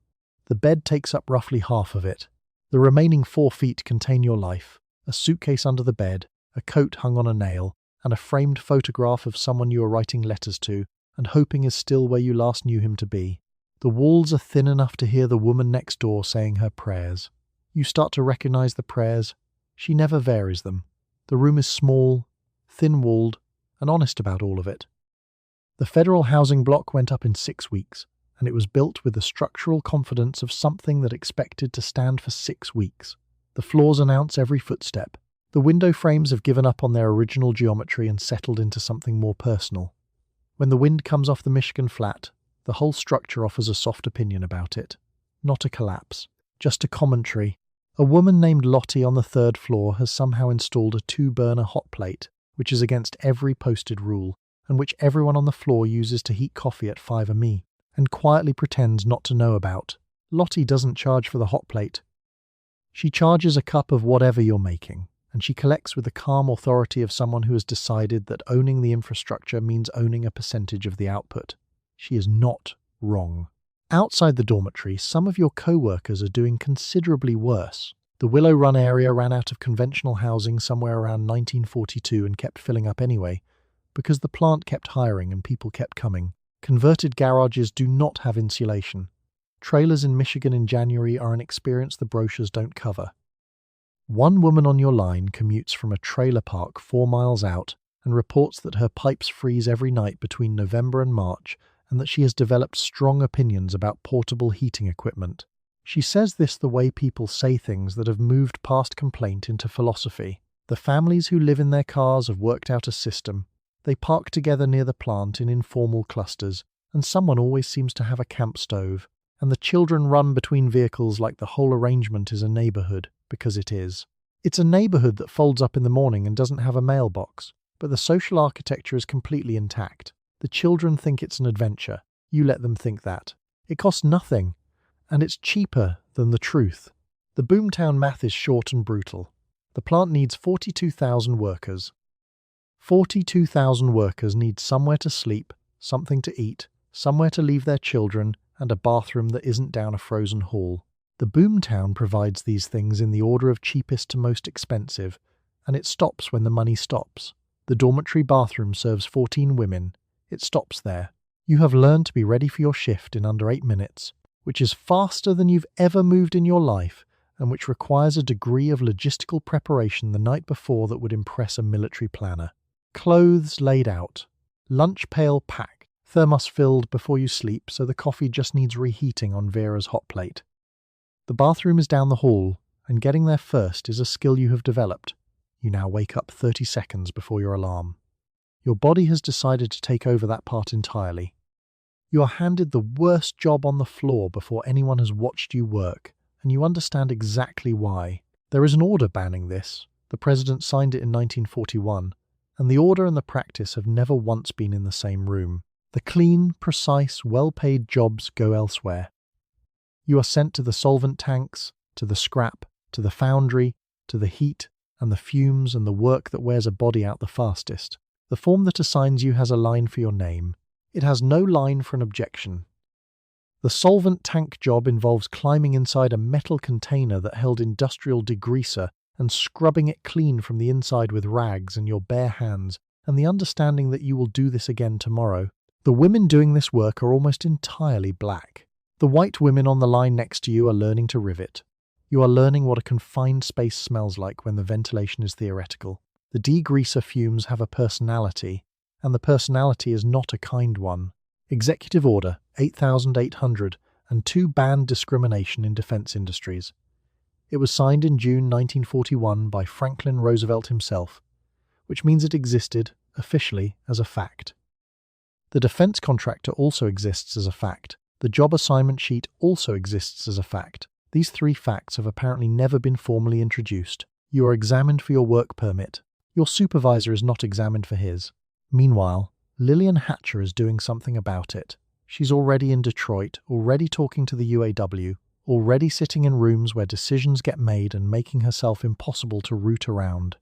Speaker 1: The bed takes up roughly half of it. The remaining 4 feet contain your life, a suitcase under the bed, a coat hung on a nail, and a framed photograph of someone you are writing letters to and hoping is still where you last knew him to be. The walls are thin enough to hear the woman next door saying her prayers. You start to recognize the prayers. She never varies them. The room is small, thin-walled, and honest about all of it. The federal housing block went up in 6 weeks, and it was built with the structural confidence of something that expected to stand for 6 weeks. The floors announce every footstep. The window frames have given up on their original geometry and settled into something more personal. When the wind comes off the Michigan flat, the whole structure offers a soft opinion about it. Not a collapse, just a commentary. A woman named Lottie on the 3rd floor has somehow installed a 2-burner hot plate, which is against every posted rule, and which everyone on the floor uses to heat coffee at 5 a.m. and quietly pretends not to know about. Lottie doesn't charge for the hot plate. She charges a cup of whatever you're making, and she collects with the calm authority of someone who has decided that owning the infrastructure means owning a percentage of the output. She is not wrong. Outside the dormitory, some of your co-workers are doing considerably worse. The Willow Run area ran out of conventional housing somewhere around 1942 and kept filling up anyway, because the plant kept hiring and people kept coming. Converted garages do not have insulation. Trailers in Michigan in January are an experience the brochures don't cover. One woman on your line commutes from a trailer park 4 miles out and reports that her pipes freeze every night between November and March, and that she has developed strong opinions about portable heating equipment. She says this the way people say things that have moved past complaint into philosophy. The families who live in their cars have worked out a system. They park together near the plant in informal clusters, and someone always seems to have a camp stove. And the children run between vehicles like the whole arrangement is a neighborhood, because it is. It's a neighborhood that folds up in the morning and doesn't have a mailbox, but the social architecture is completely intact. The children think it's an adventure. You let them think that. It costs nothing, and it's cheaper than the truth. The boomtown math is short and brutal. The plant needs 42,000 workers. 42,000 workers need somewhere to sleep, something to eat, somewhere to leave their children, and a bathroom that isn't down a frozen hall. The boomtown provides these things in the order of cheapest to most expensive, and it stops when the money stops. The dormitory bathroom serves 14 women. It stops there. You have learned to be ready for your shift in under 8 minutes, which is faster than you've ever moved in your life and which requires a degree of logistical preparation the night before that would impress a military planner. Clothes laid out, lunch pail packed, thermos filled before you sleep so the coffee just needs reheating on Vera's hot plate. The bathroom is down the hall, and getting there first is a skill you have developed. You now wake up 30 seconds before your alarm. Your body has decided to take over that part entirely. You are handed the worst job on the floor before anyone has watched you work, and you understand exactly why. There is an order banning this. The president signed it in 1941, and the order and the practice have never once been in the same room. The clean, precise, well-paid jobs go elsewhere. You are sent to the solvent tanks, to the scrap, to the foundry, to the heat and the fumes and the work that wears a body out the fastest. The form that assigns you has a line for your name. It has no line for an objection. The solvent tank job involves climbing inside a metal container that held industrial degreaser and scrubbing it clean from the inside with rags and your bare hands, and the understanding that you will do this again tomorrow. The women doing this work are almost entirely black. The white women on the line next to you are learning to rivet. You are learning what a confined space smells like when the ventilation is theoretical. The degreaser fumes have a personality, and the personality is not a kind one. Executive Order 8800 and 2 banned discrimination in defense industries. It was signed in June 1941 by Franklin Roosevelt himself, which means it existed, officially, as a fact. The defense contractor also exists as a fact. The job assignment sheet also exists as a fact. These 3 facts have apparently never been formally introduced. You are examined for your work permit. Your supervisor is not examined for his. Meanwhile, Lillian Hatcher is doing something about it. She's already in Detroit, already talking to the UAW, already sitting in rooms where decisions get made and making herself impossible to root around.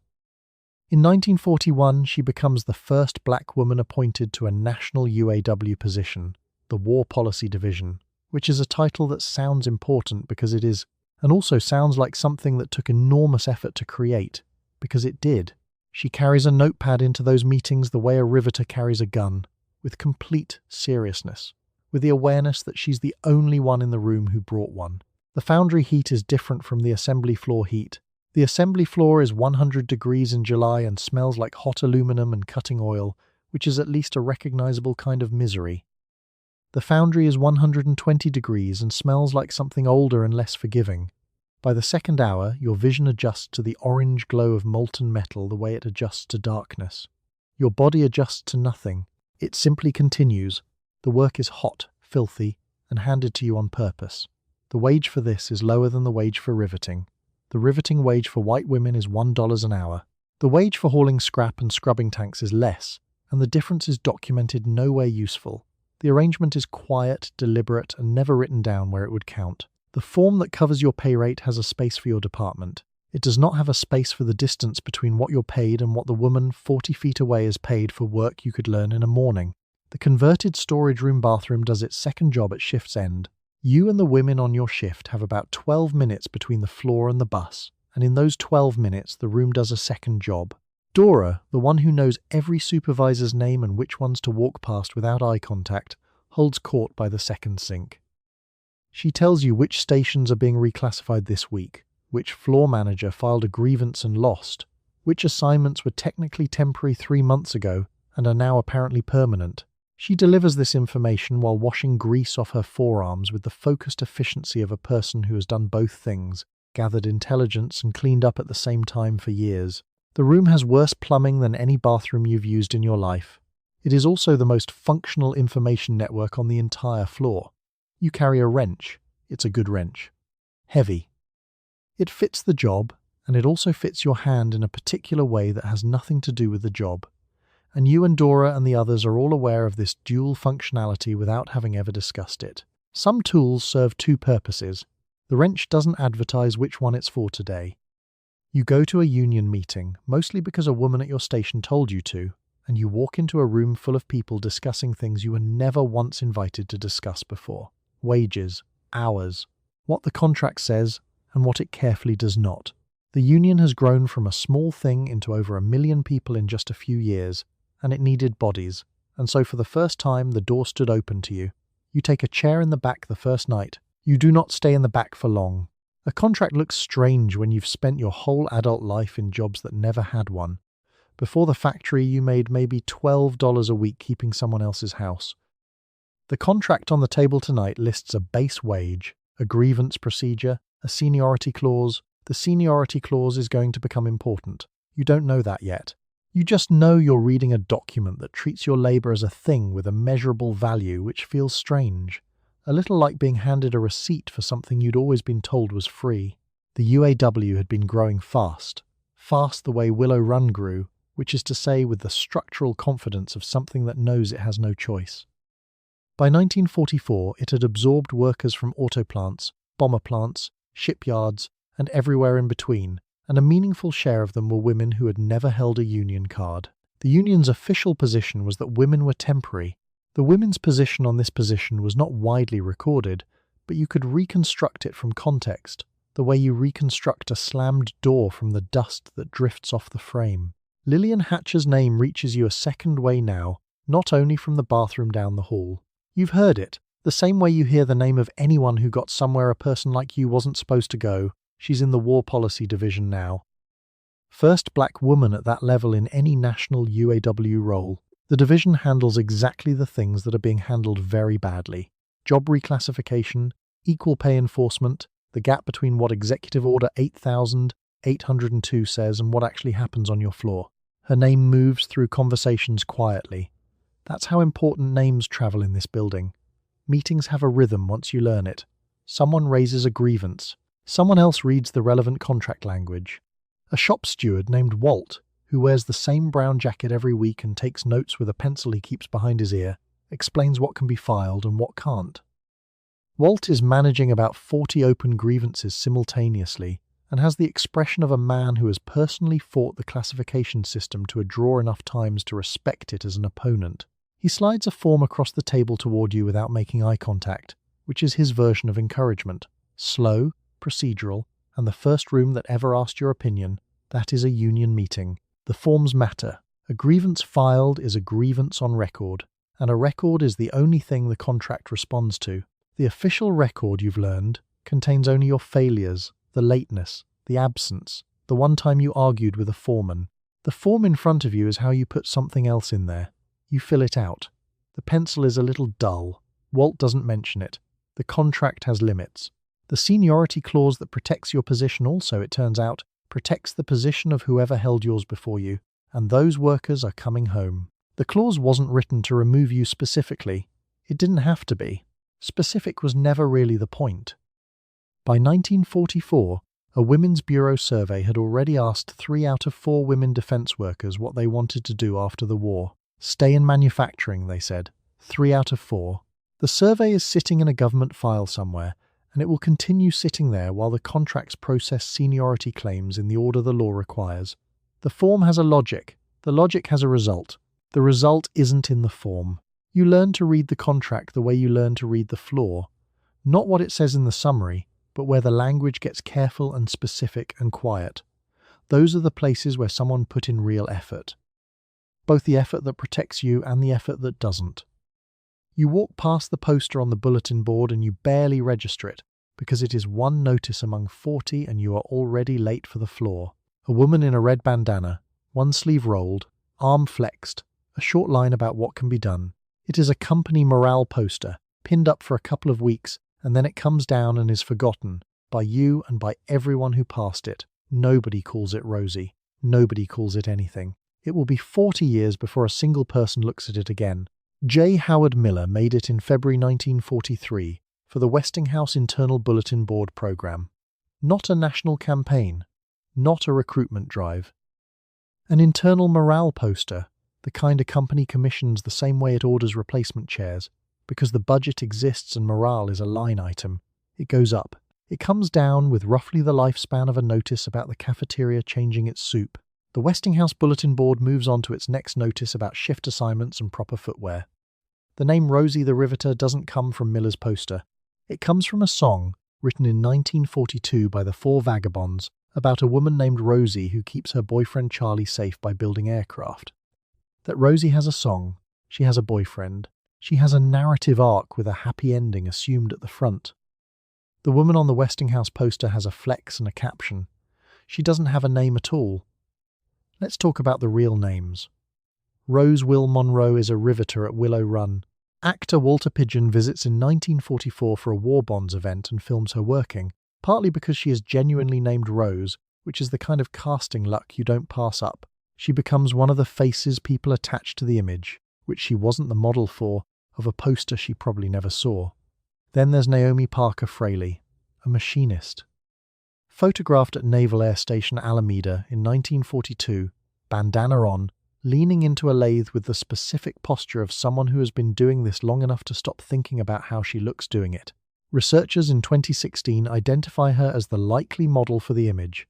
Speaker 1: In 1941, she becomes the first black woman appointed to a national UAW position, the War Policy Division, which is a title that sounds important because it is, and also sounds like something that took enormous effort to create, because it did. She carries a notepad into those meetings the way a riveter carries a gun, with complete seriousness, with the awareness that she's the only one in the room who brought one. The foundry heat is different from the assembly floor heat. The assembly floor is 100 degrees in July and smells like hot aluminum and cutting oil, which is at least a recognizable kind of misery. The foundry is 120 degrees and smells like something older and less forgiving. By the second hour, your vision adjusts to the orange glow of molten metal the way it adjusts to darkness. Your body adjusts to nothing. It simply continues. The work is hot, filthy, and handed to you on purpose. The wage for this is lower than the wage for riveting. The riveting wage for white women is $1 an hour. The wage for hauling scrap and scrubbing tanks is less, and the difference is documented nowhere useful. The arrangement is quiet, deliberate, and never written down where it would count. The form that covers your pay rate has a space for your department. It does not have a space for the distance between what you're paid and what the woman 40 feet away is paid for work you could learn in a morning. The converted storage room bathroom does its second job at shift's end. You and the women on your shift have about 12 minutes between the floor and the bus, and in those 12 minutes the room does a second job. Dora, the one who knows every supervisor's name and which ones to walk past without eye contact, holds court by the second sink. She tells you which stations are being reclassified this week, which floor manager filed a grievance and lost, which assignments were technically temporary 3 months ago and are now apparently permanent. She delivers this information while washing grease off her forearms with the focused efficiency of a person who has done both things, gathered intelligence and cleaned up at the same time for years. The room has worse plumbing than any bathroom you've used in your life. It is also the most functional information network on the entire floor. You carry a wrench. It's a good wrench. Heavy. It fits the job, and it also fits your hand in a particular way that has nothing to do with the job. And you and Dora and the others are all aware of this dual functionality without having ever discussed it. Some tools serve 2 purposes. The wrench doesn't advertise which one it's for today. You go to a union meeting, mostly because a woman at your station told you to, and you walk into a room full of people discussing things you were never once invited to discuss before. Wages, hours, what the contract says, and what it carefully does not. The union has grown from a small thing into over 1 million people in just a few years, and it needed bodies, and so for the first time the door stood open to you. You take a chair in the back the first night. You do not stay in the back for long. A contract looks strange when you've spent your whole adult life in jobs that never had one. Before the factory, you made maybe $12 a week keeping someone else's house. The contract on the table tonight lists a base wage, a grievance procedure, a seniority clause. The seniority clause is going to become important. You don't know that yet. You just know you're reading a document that treats your labor as a thing with a measurable value, which feels strange. A little like being handed a receipt for something you'd always been told was free. The UAW had been growing fast the way Willow Run grew, which is to say with the structural confidence of something that knows it has no choice. By 1944, it had absorbed workers from auto plants, bomber plants, shipyards, and everywhere in between, and a meaningful share of them were women who had never held a union card. The union's official position was that women were temporary. The women's position on this position was not widely recorded, but you could reconstruct it from context, the way you reconstruct a slammed door from the dust that drifts off the frame. Lillian Hatcher's name reaches you a second way now, not only from the bathroom down the hall. You've heard it, the same way you hear the name of anyone who got somewhere a person like you wasn't supposed to go. She's in the War Policy Division now. First black woman at that level in any national UAW role. The division handles exactly the things that are being handled very badly. Job reclassification, equal pay enforcement, the gap between what Executive Order 8802 says and what actually happens on your floor. Her name moves through conversations quietly. That's how important names travel in this building. Meetings have a rhythm once you learn it. Someone raises a grievance. Someone else reads the relevant contract language. A shop steward named Walt, who wears the same brown jacket every week and takes notes with a pencil he keeps behind his ear, explains what can be filed and what can't. Walt is managing about 40 open grievances simultaneously and has the expression of a man who has personally fought the classification system to a draw enough times to respect it as an opponent. He slides a form across the table toward you without making eye contact, which is his version of encouragement. Slow, procedural, and the first room that ever asked your opinion, that is a union meeting. The forms matter. A grievance filed is a grievance on record, and a record is the only thing the contract responds to. The official record, you've learned, contains only your failures, the lateness, the absence, the one time you argued with a foreman. The form in front of you is how you put something else in there. You fill it out. The pencil is a little dull. Walt doesn't mention it. The contract has limits. The seniority clause that protects your position also, it turns out, protects the position of whoever held yours before you, and those workers are coming home. The clause wasn't written to remove you specifically. It didn't have to be. Specific was never really the point. By 1944, a Women's Bureau survey had already asked 3 out of 4 women defense workers what they wanted to do after the war. Stay in manufacturing, they said. 3 out of 4. The survey is sitting in a government file somewhere, and it will continue sitting there while the contracts process seniority claims in the order the law requires. The form has a logic. The logic has a result. The result isn't in the form. You learn to read the contract the way you learn to read the floor. Not what it says in the summary, but where the language gets careful and specific and quiet. Those are the places where someone put in real effort. Both the effort that protects you and the effort that doesn't. You walk past the poster on the bulletin board and you barely register it, because it is one notice among 40 and you are already late for the floor. A woman in a red bandana, one sleeve rolled, arm flexed, a short line about what can be done. It is a company morale poster, pinned up for a couple of weeks, and then it comes down and is forgotten, by you and by everyone who passed it. Nobody calls it Rosie. Nobody calls it anything. It will be 40 years before a single person looks at it again. J. Howard Miller made it in February 1943 for the Westinghouse Internal Bulletin Board program. Not a national campaign. Not a recruitment drive. An internal morale poster, the kind a company commissions the same way it orders replacement chairs, because the budget exists and morale is a line item. It goes up. It comes down with roughly the lifespan of a notice about the cafeteria changing its soup. The Westinghouse Bulletin Board moves on to its next notice about shift assignments and proper footwear. The name Rosie the Riveter doesn't come from Miller's poster. It comes from a song written in 1942 by the Four Vagabonds about a woman named Rosie who keeps her boyfriend Charlie safe by building aircraft. That Rosie has a song, She has a boyfriend. She has a narrative arc with a happy ending assumed at the front. The woman on the Westinghouse poster has a flex and a caption. She doesn't have a name at all. Let's talk about the real names. Rose Will Monroe is a riveter at Willow Run. Actor Walter Pidgeon visits in 1944 for a war bonds event and films her working, partly because she is genuinely named Rose, which is the kind of casting luck you don't pass up. She becomes one of the faces people attach to the image, which she wasn't the model for, of a poster she probably never saw. Then there's Naomi Parker Fraley, a machinist. Photographed at Naval Air Station Alameda in 1942, bandana on, leaning into a lathe with the specific posture of someone who has been doing this long enough to stop thinking about how she looks doing it. Researchers in 2016 identify her as the likely model for the image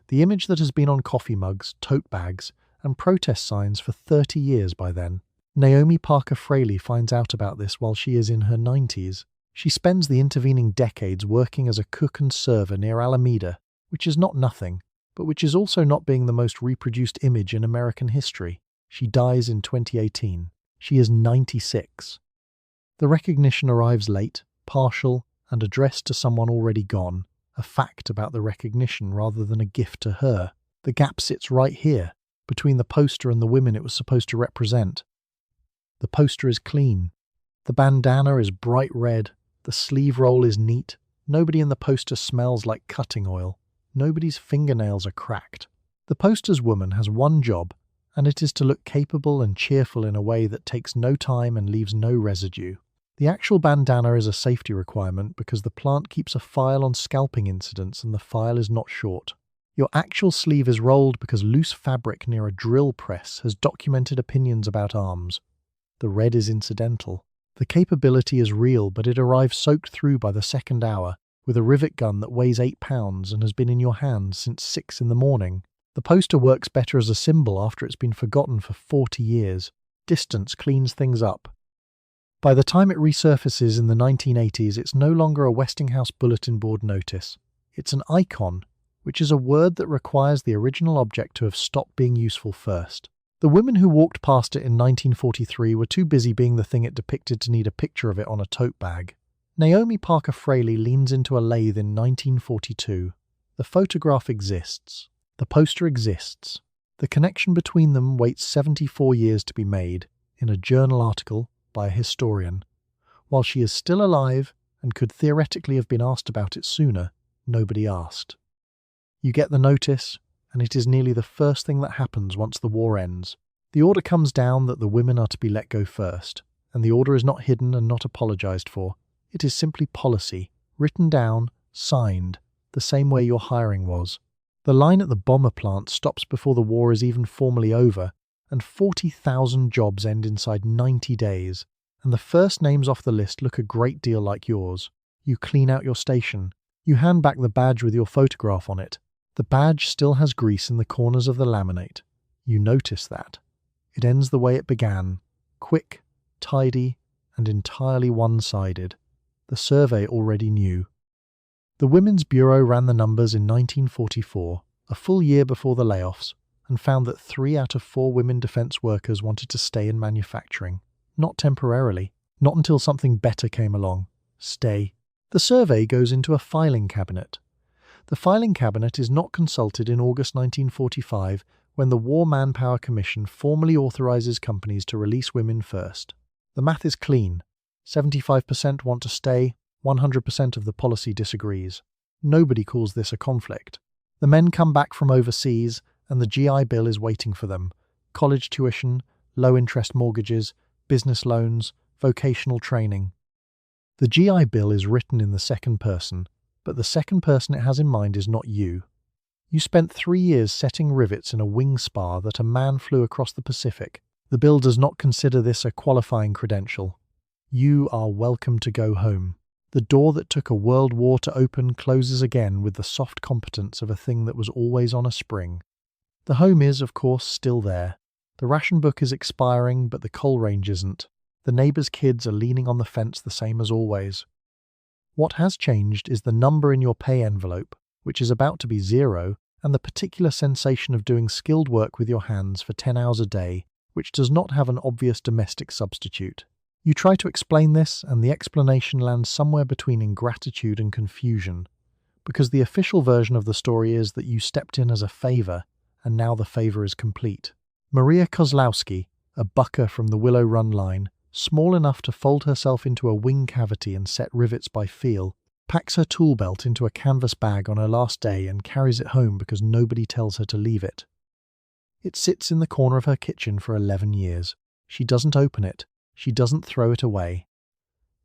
Speaker 1: that has been on coffee mugs, tote bags, and protest signs for 30 years by then. Naomi Parker Fraley finds out about this while she is in her 90s. She spends the intervening decades working as a cook and server near Alameda, which is not nothing, but which is also not being the most reproduced image in American history. She dies in 2018. She is 96. The recognition arrives late, partial, and addressed to someone already gone, a fact about the recognition rather than a gift to her. The gap sits right here, between the poster and the women it was supposed to represent. The poster is clean. The bandana is bright red. The sleeve roll is neat. Nobody in the poster smells like cutting oil. Nobody's fingernails are cracked. The poster's woman has one job, and it is to look capable and cheerful in a way that takes no time and leaves no residue. The actual bandana is a safety requirement because the plant keeps a file on scalping incidents and the file is not short. Your actual sleeve is rolled because loose fabric near a drill press has documented opinions about arms. The red is incidental. The capability is real, but it arrives soaked through by the second hour, with a rivet gun that weighs 8 pounds and has been in your hand since 6 in the morning. The poster works better as a symbol after it's been forgotten for 40 years. Distance cleans things up. By the time it resurfaces in the 1980s, it's no longer a Westinghouse bulletin board notice. It's an icon, which is a word that requires the original object to have stopped being useful first. The women who walked past it in 1943 were too busy being the thing it depicted to need a picture of it on a tote bag. Naomi Parker Fraley leans into a lathe in 1942. The photograph exists. The poster exists. The connection between them waits 74 years to be made, in a journal article by a historian. While she is still alive and could theoretically have been asked about it sooner, nobody asked. You get the notice, and it is nearly the first thing that happens once the war ends. The order comes down that the women are to be let go first, and the order is not hidden and not apologised for. It is simply policy, written down, signed, the same way your hiring was. The line at the bomber plant stops before the war is even formally over, and 40,000 jobs end inside 90 days, and the first names off the list look a great deal like yours. You clean out your station. You hand back the badge with your photograph on it. The badge still has grease in the corners of the laminate. You notice that. It ends the way it began, quick, tidy, and entirely one-sided. The survey already knew. The Women's Bureau ran the numbers in 1944, a full year before the layoffs, and found that 3 out of 4 women defence workers wanted to stay in manufacturing. Not temporarily, not until something better came along. Stay. The survey goes into a filing cabinet. The filing cabinet is not consulted in August 1945 when the War Manpower Commission formally authorises companies to release women first. The math is clean. 75% want to stay, 100% of the policy disagrees. Nobody calls this a conflict. The men come back from overseas, and the GI Bill is waiting for them. College tuition, low-interest mortgages, business loans, vocational training. The GI Bill is written in the second person, but the second person it has in mind is not you. You spent 3 years setting rivets in a wing spar that a man flew across the Pacific. The bill does not consider this a qualifying credential. You are welcome to go home. The door that took a world war to open closes again with the soft competence of a thing that was always on a spring. The home is, of course, still there. The ration book is expiring, but the coal range isn't. The neighbours' kids are leaning on the fence the same as always. What has changed is the number in your pay envelope, which is about to be 0, and the particular sensation of doing skilled work with your hands for 10 hours a day, which does not have an obvious domestic substitute. You try to explain this, and the explanation lands somewhere between ingratitude and confusion, because the official version of the story is that you stepped in as a favor, and now the favor is complete. Maria Kozlowski, a bucker from the Willow Run line, small enough to fold herself into a wing cavity and set rivets by feel, packs her tool belt into a canvas bag on her last day and carries it home because nobody tells her to leave it. It sits in the corner of her kitchen for 11 years. She doesn't open it. She doesn't throw it away.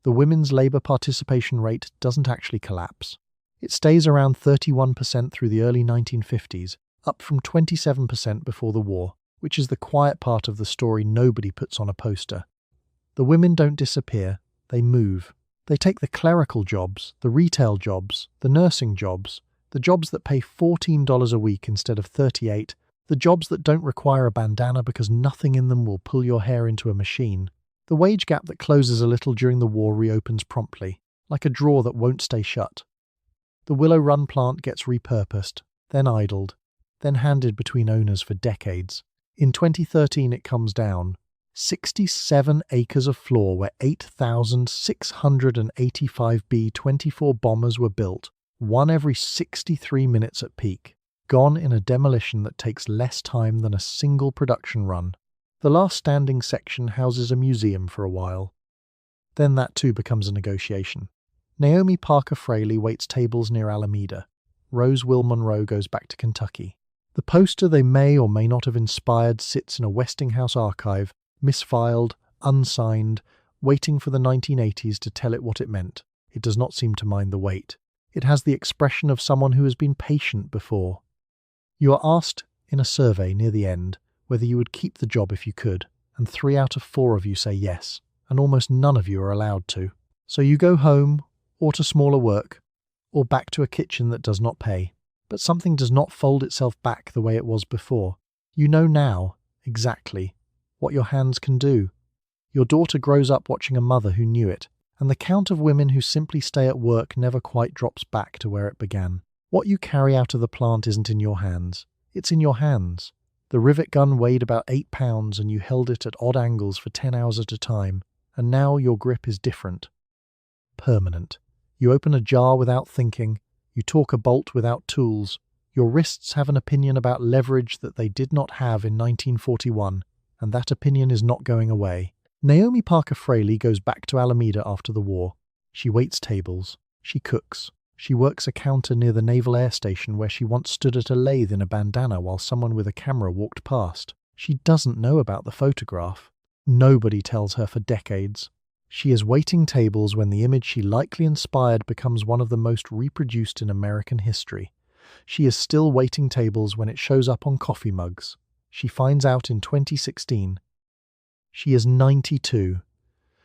Speaker 1: The women's labour participation rate doesn't actually collapse. It stays around 31% through the early 1950s, up from 27% before the war, which is the quiet part of the story nobody puts on a poster. The women don't disappear, they move. They take the clerical jobs, the retail jobs, the nursing jobs, the jobs that pay $14 a week instead of $38, the jobs that don't require a bandana because nothing in them will pull your hair into a machine. The wage gap that closes a little during the war reopens promptly, like a drawer that won't stay shut. The Willow Run plant gets repurposed, then idled, then handed between owners for decades. In 2013 it comes down. 67 acres of floor where 8,685 B-24 bombers were built, one every 63 minutes at peak, gone in a demolition that takes less time than a single production run. The last standing section houses a museum for a while. Then that too becomes a negotiation. Naomi Parker Fraley waits tables near Alameda. Rose Will Monroe goes back to Kentucky. The poster they may or may not have inspired sits in a Westinghouse archive, misfiled, unsigned, waiting for the 1980s to tell it what it meant. It does not seem to mind the wait. It has the expression of someone who has been patient before. You are asked, in a survey near the end, whether you would keep the job if you could, and 3 out of 4 of you say yes, and almost none of you are allowed to. So you go home, or to smaller work, or back to a kitchen that does not pay. But something does not fold itself back the way it was before. You know now, exactly, what your hands can do. Your daughter grows up watching a mother who knew it, and the count of women who simply stay at work never quite drops back to where it began. What you carry out of the plant isn't in your hands. It's in your hands. The rivet gun weighed about 8 pounds and you held it at odd angles for 10 hours at a time, and now your grip is different. Permanent. You open a jar without thinking. You torque a bolt without tools. Your wrists have an opinion about leverage that they did not have in 1941, and that opinion is not going away. Naomi Parker Fraley goes back to Alameda after the war. She waits tables. She cooks. She works a counter near the Naval Air Station where she once stood at a lathe in a bandana while someone with a camera walked past. She doesn't know about the photograph. Nobody tells her for decades. She is waiting tables when the image she likely inspired becomes one of the most reproduced in American history. She is still waiting tables when it shows up on coffee mugs. She finds out in 2016. She is 92.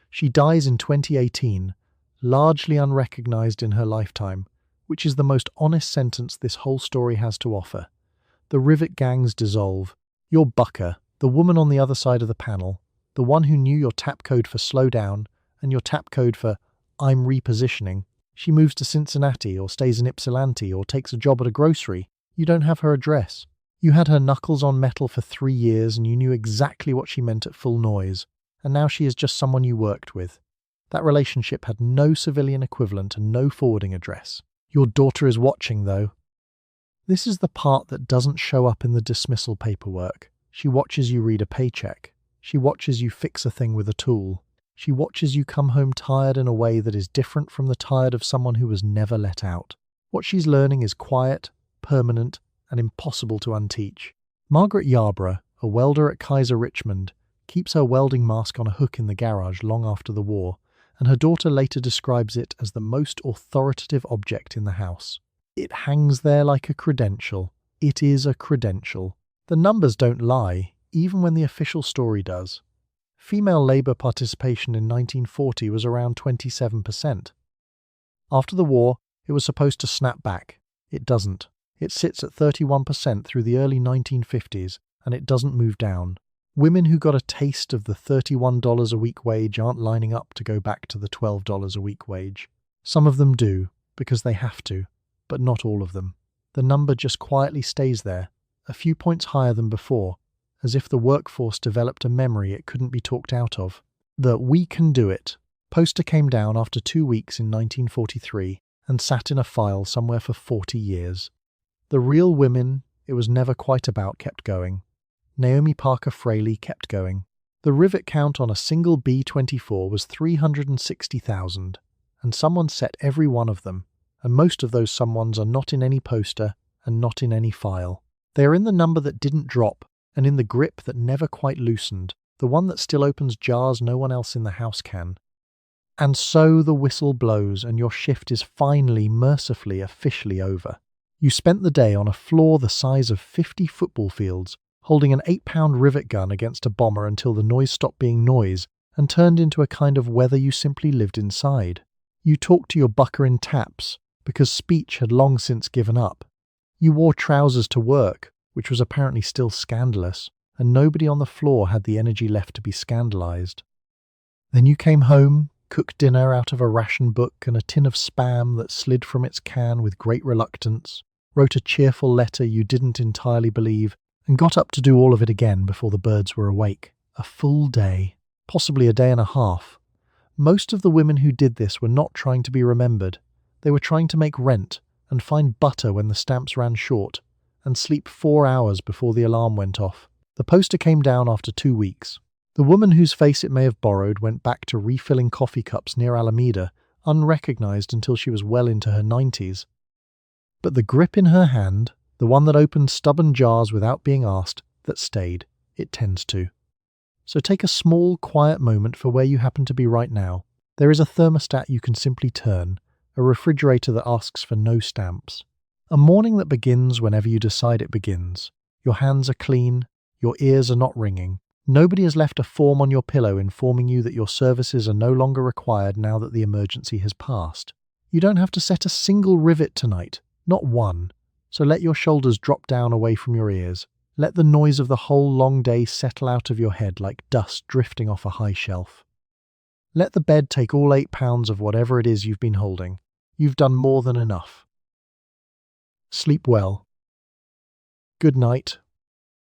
Speaker 1: She dies in 2018, largely unrecognized in her lifetime, which is the most honest sentence this whole story has to offer. The rivet gangs dissolve. Your bucker, the woman on the other side of the panel, the one who knew your tap code for slow down and your tap code for I'm repositioning, she moves to Cincinnati or stays in Ypsilanti or takes a job at a grocery. You don't have her address. You had her knuckles on metal for 3 years and you knew exactly what she meant at full noise, and now she is just someone you worked with. That relationship had no civilian equivalent and no forwarding address. Your daughter is watching, though. This is the part that doesn't show up in the dismissal paperwork. She watches you read a paycheck. She watches you fix a thing with a tool. She watches you come home tired in a way that is different from the tired of someone who was never let out. What she's learning is quiet, permanent, and impossible to unteach. Margaret Yarborough, a welder at Kaiser Richmond, keeps her welding mask on a hook in the garage long after the war, and her daughter later describes it as the most authoritative object in the house. It hangs there like a credential. It is a credential. The numbers don't lie, even when the official story does. Female labour participation in 1940 was around 27%. After the war, it was supposed to snap back. It doesn't. It sits at 31% through the early 1950s, and it doesn't move down. Women who got a taste of the $31 a week wage aren't lining up to go back to the $12 a week wage. Some of them do, because they have to, but not all of them. The number just quietly stays there, a few points higher than before, as if the workforce developed a memory it couldn't be talked out of. The "We Can Do It" poster came down after 2 weeks in 1943 and sat in a file somewhere for 40 years. The real women it was never quite about kept going. Naomi Parker Fraley kept going. The rivet count on a single B-24 was 360,000, and someone set every one of them, and most of those someones are not in any poster and not in any file. They are in the number that didn't drop, and in the grip that never quite loosened, the one that still opens jars no one else in the house can. And so the whistle blows, and your shift is finally, mercifully, officially over. You spent the day on a floor the size of 50 football fields, holding an 8-pound rivet gun against a bomber until the noise stopped being noise and turned into a kind of weather you simply lived inside. You talked to your bucker in taps, because speech had long since given up. You wore trousers to work, which was apparently still scandalous, and nobody on the floor had the energy left to be scandalized. Then you came home, cooked dinner out of a ration book and a tin of Spam that slid from its can with great reluctance, wrote a cheerful letter you didn't entirely believe, and got up to do all of it again before the birds were awake. A full day, possibly a day and a half. Most of the women who did this were not trying to be remembered. They were trying to make rent and find butter when the stamps ran short, and sleep 4 hours before the alarm went off. The poster came down after 2 weeks. The woman whose face it may have borrowed went back to refilling coffee cups near Alameda, unrecognized until she was well into her 90s. But the grip in her hand, the one that opened stubborn jars without being asked, that stayed. It tends to. So take a small, quiet moment for where you happen to be right now. There is a thermostat you can simply turn, a refrigerator that asks for no stamps. A morning that begins whenever you decide it begins. Your hands are clean, your ears are not ringing. Nobody has left a form on your pillow informing you that your services are no longer required now that the emergency has passed. You don't have to set a single rivet tonight, not one. So let your shoulders drop down away from your ears. Let the noise of the whole long day settle out of your head like dust drifting off a high shelf. Let the bed take all 8 pounds of whatever it is you've been holding. You've done more than enough. Sleep well. Good night.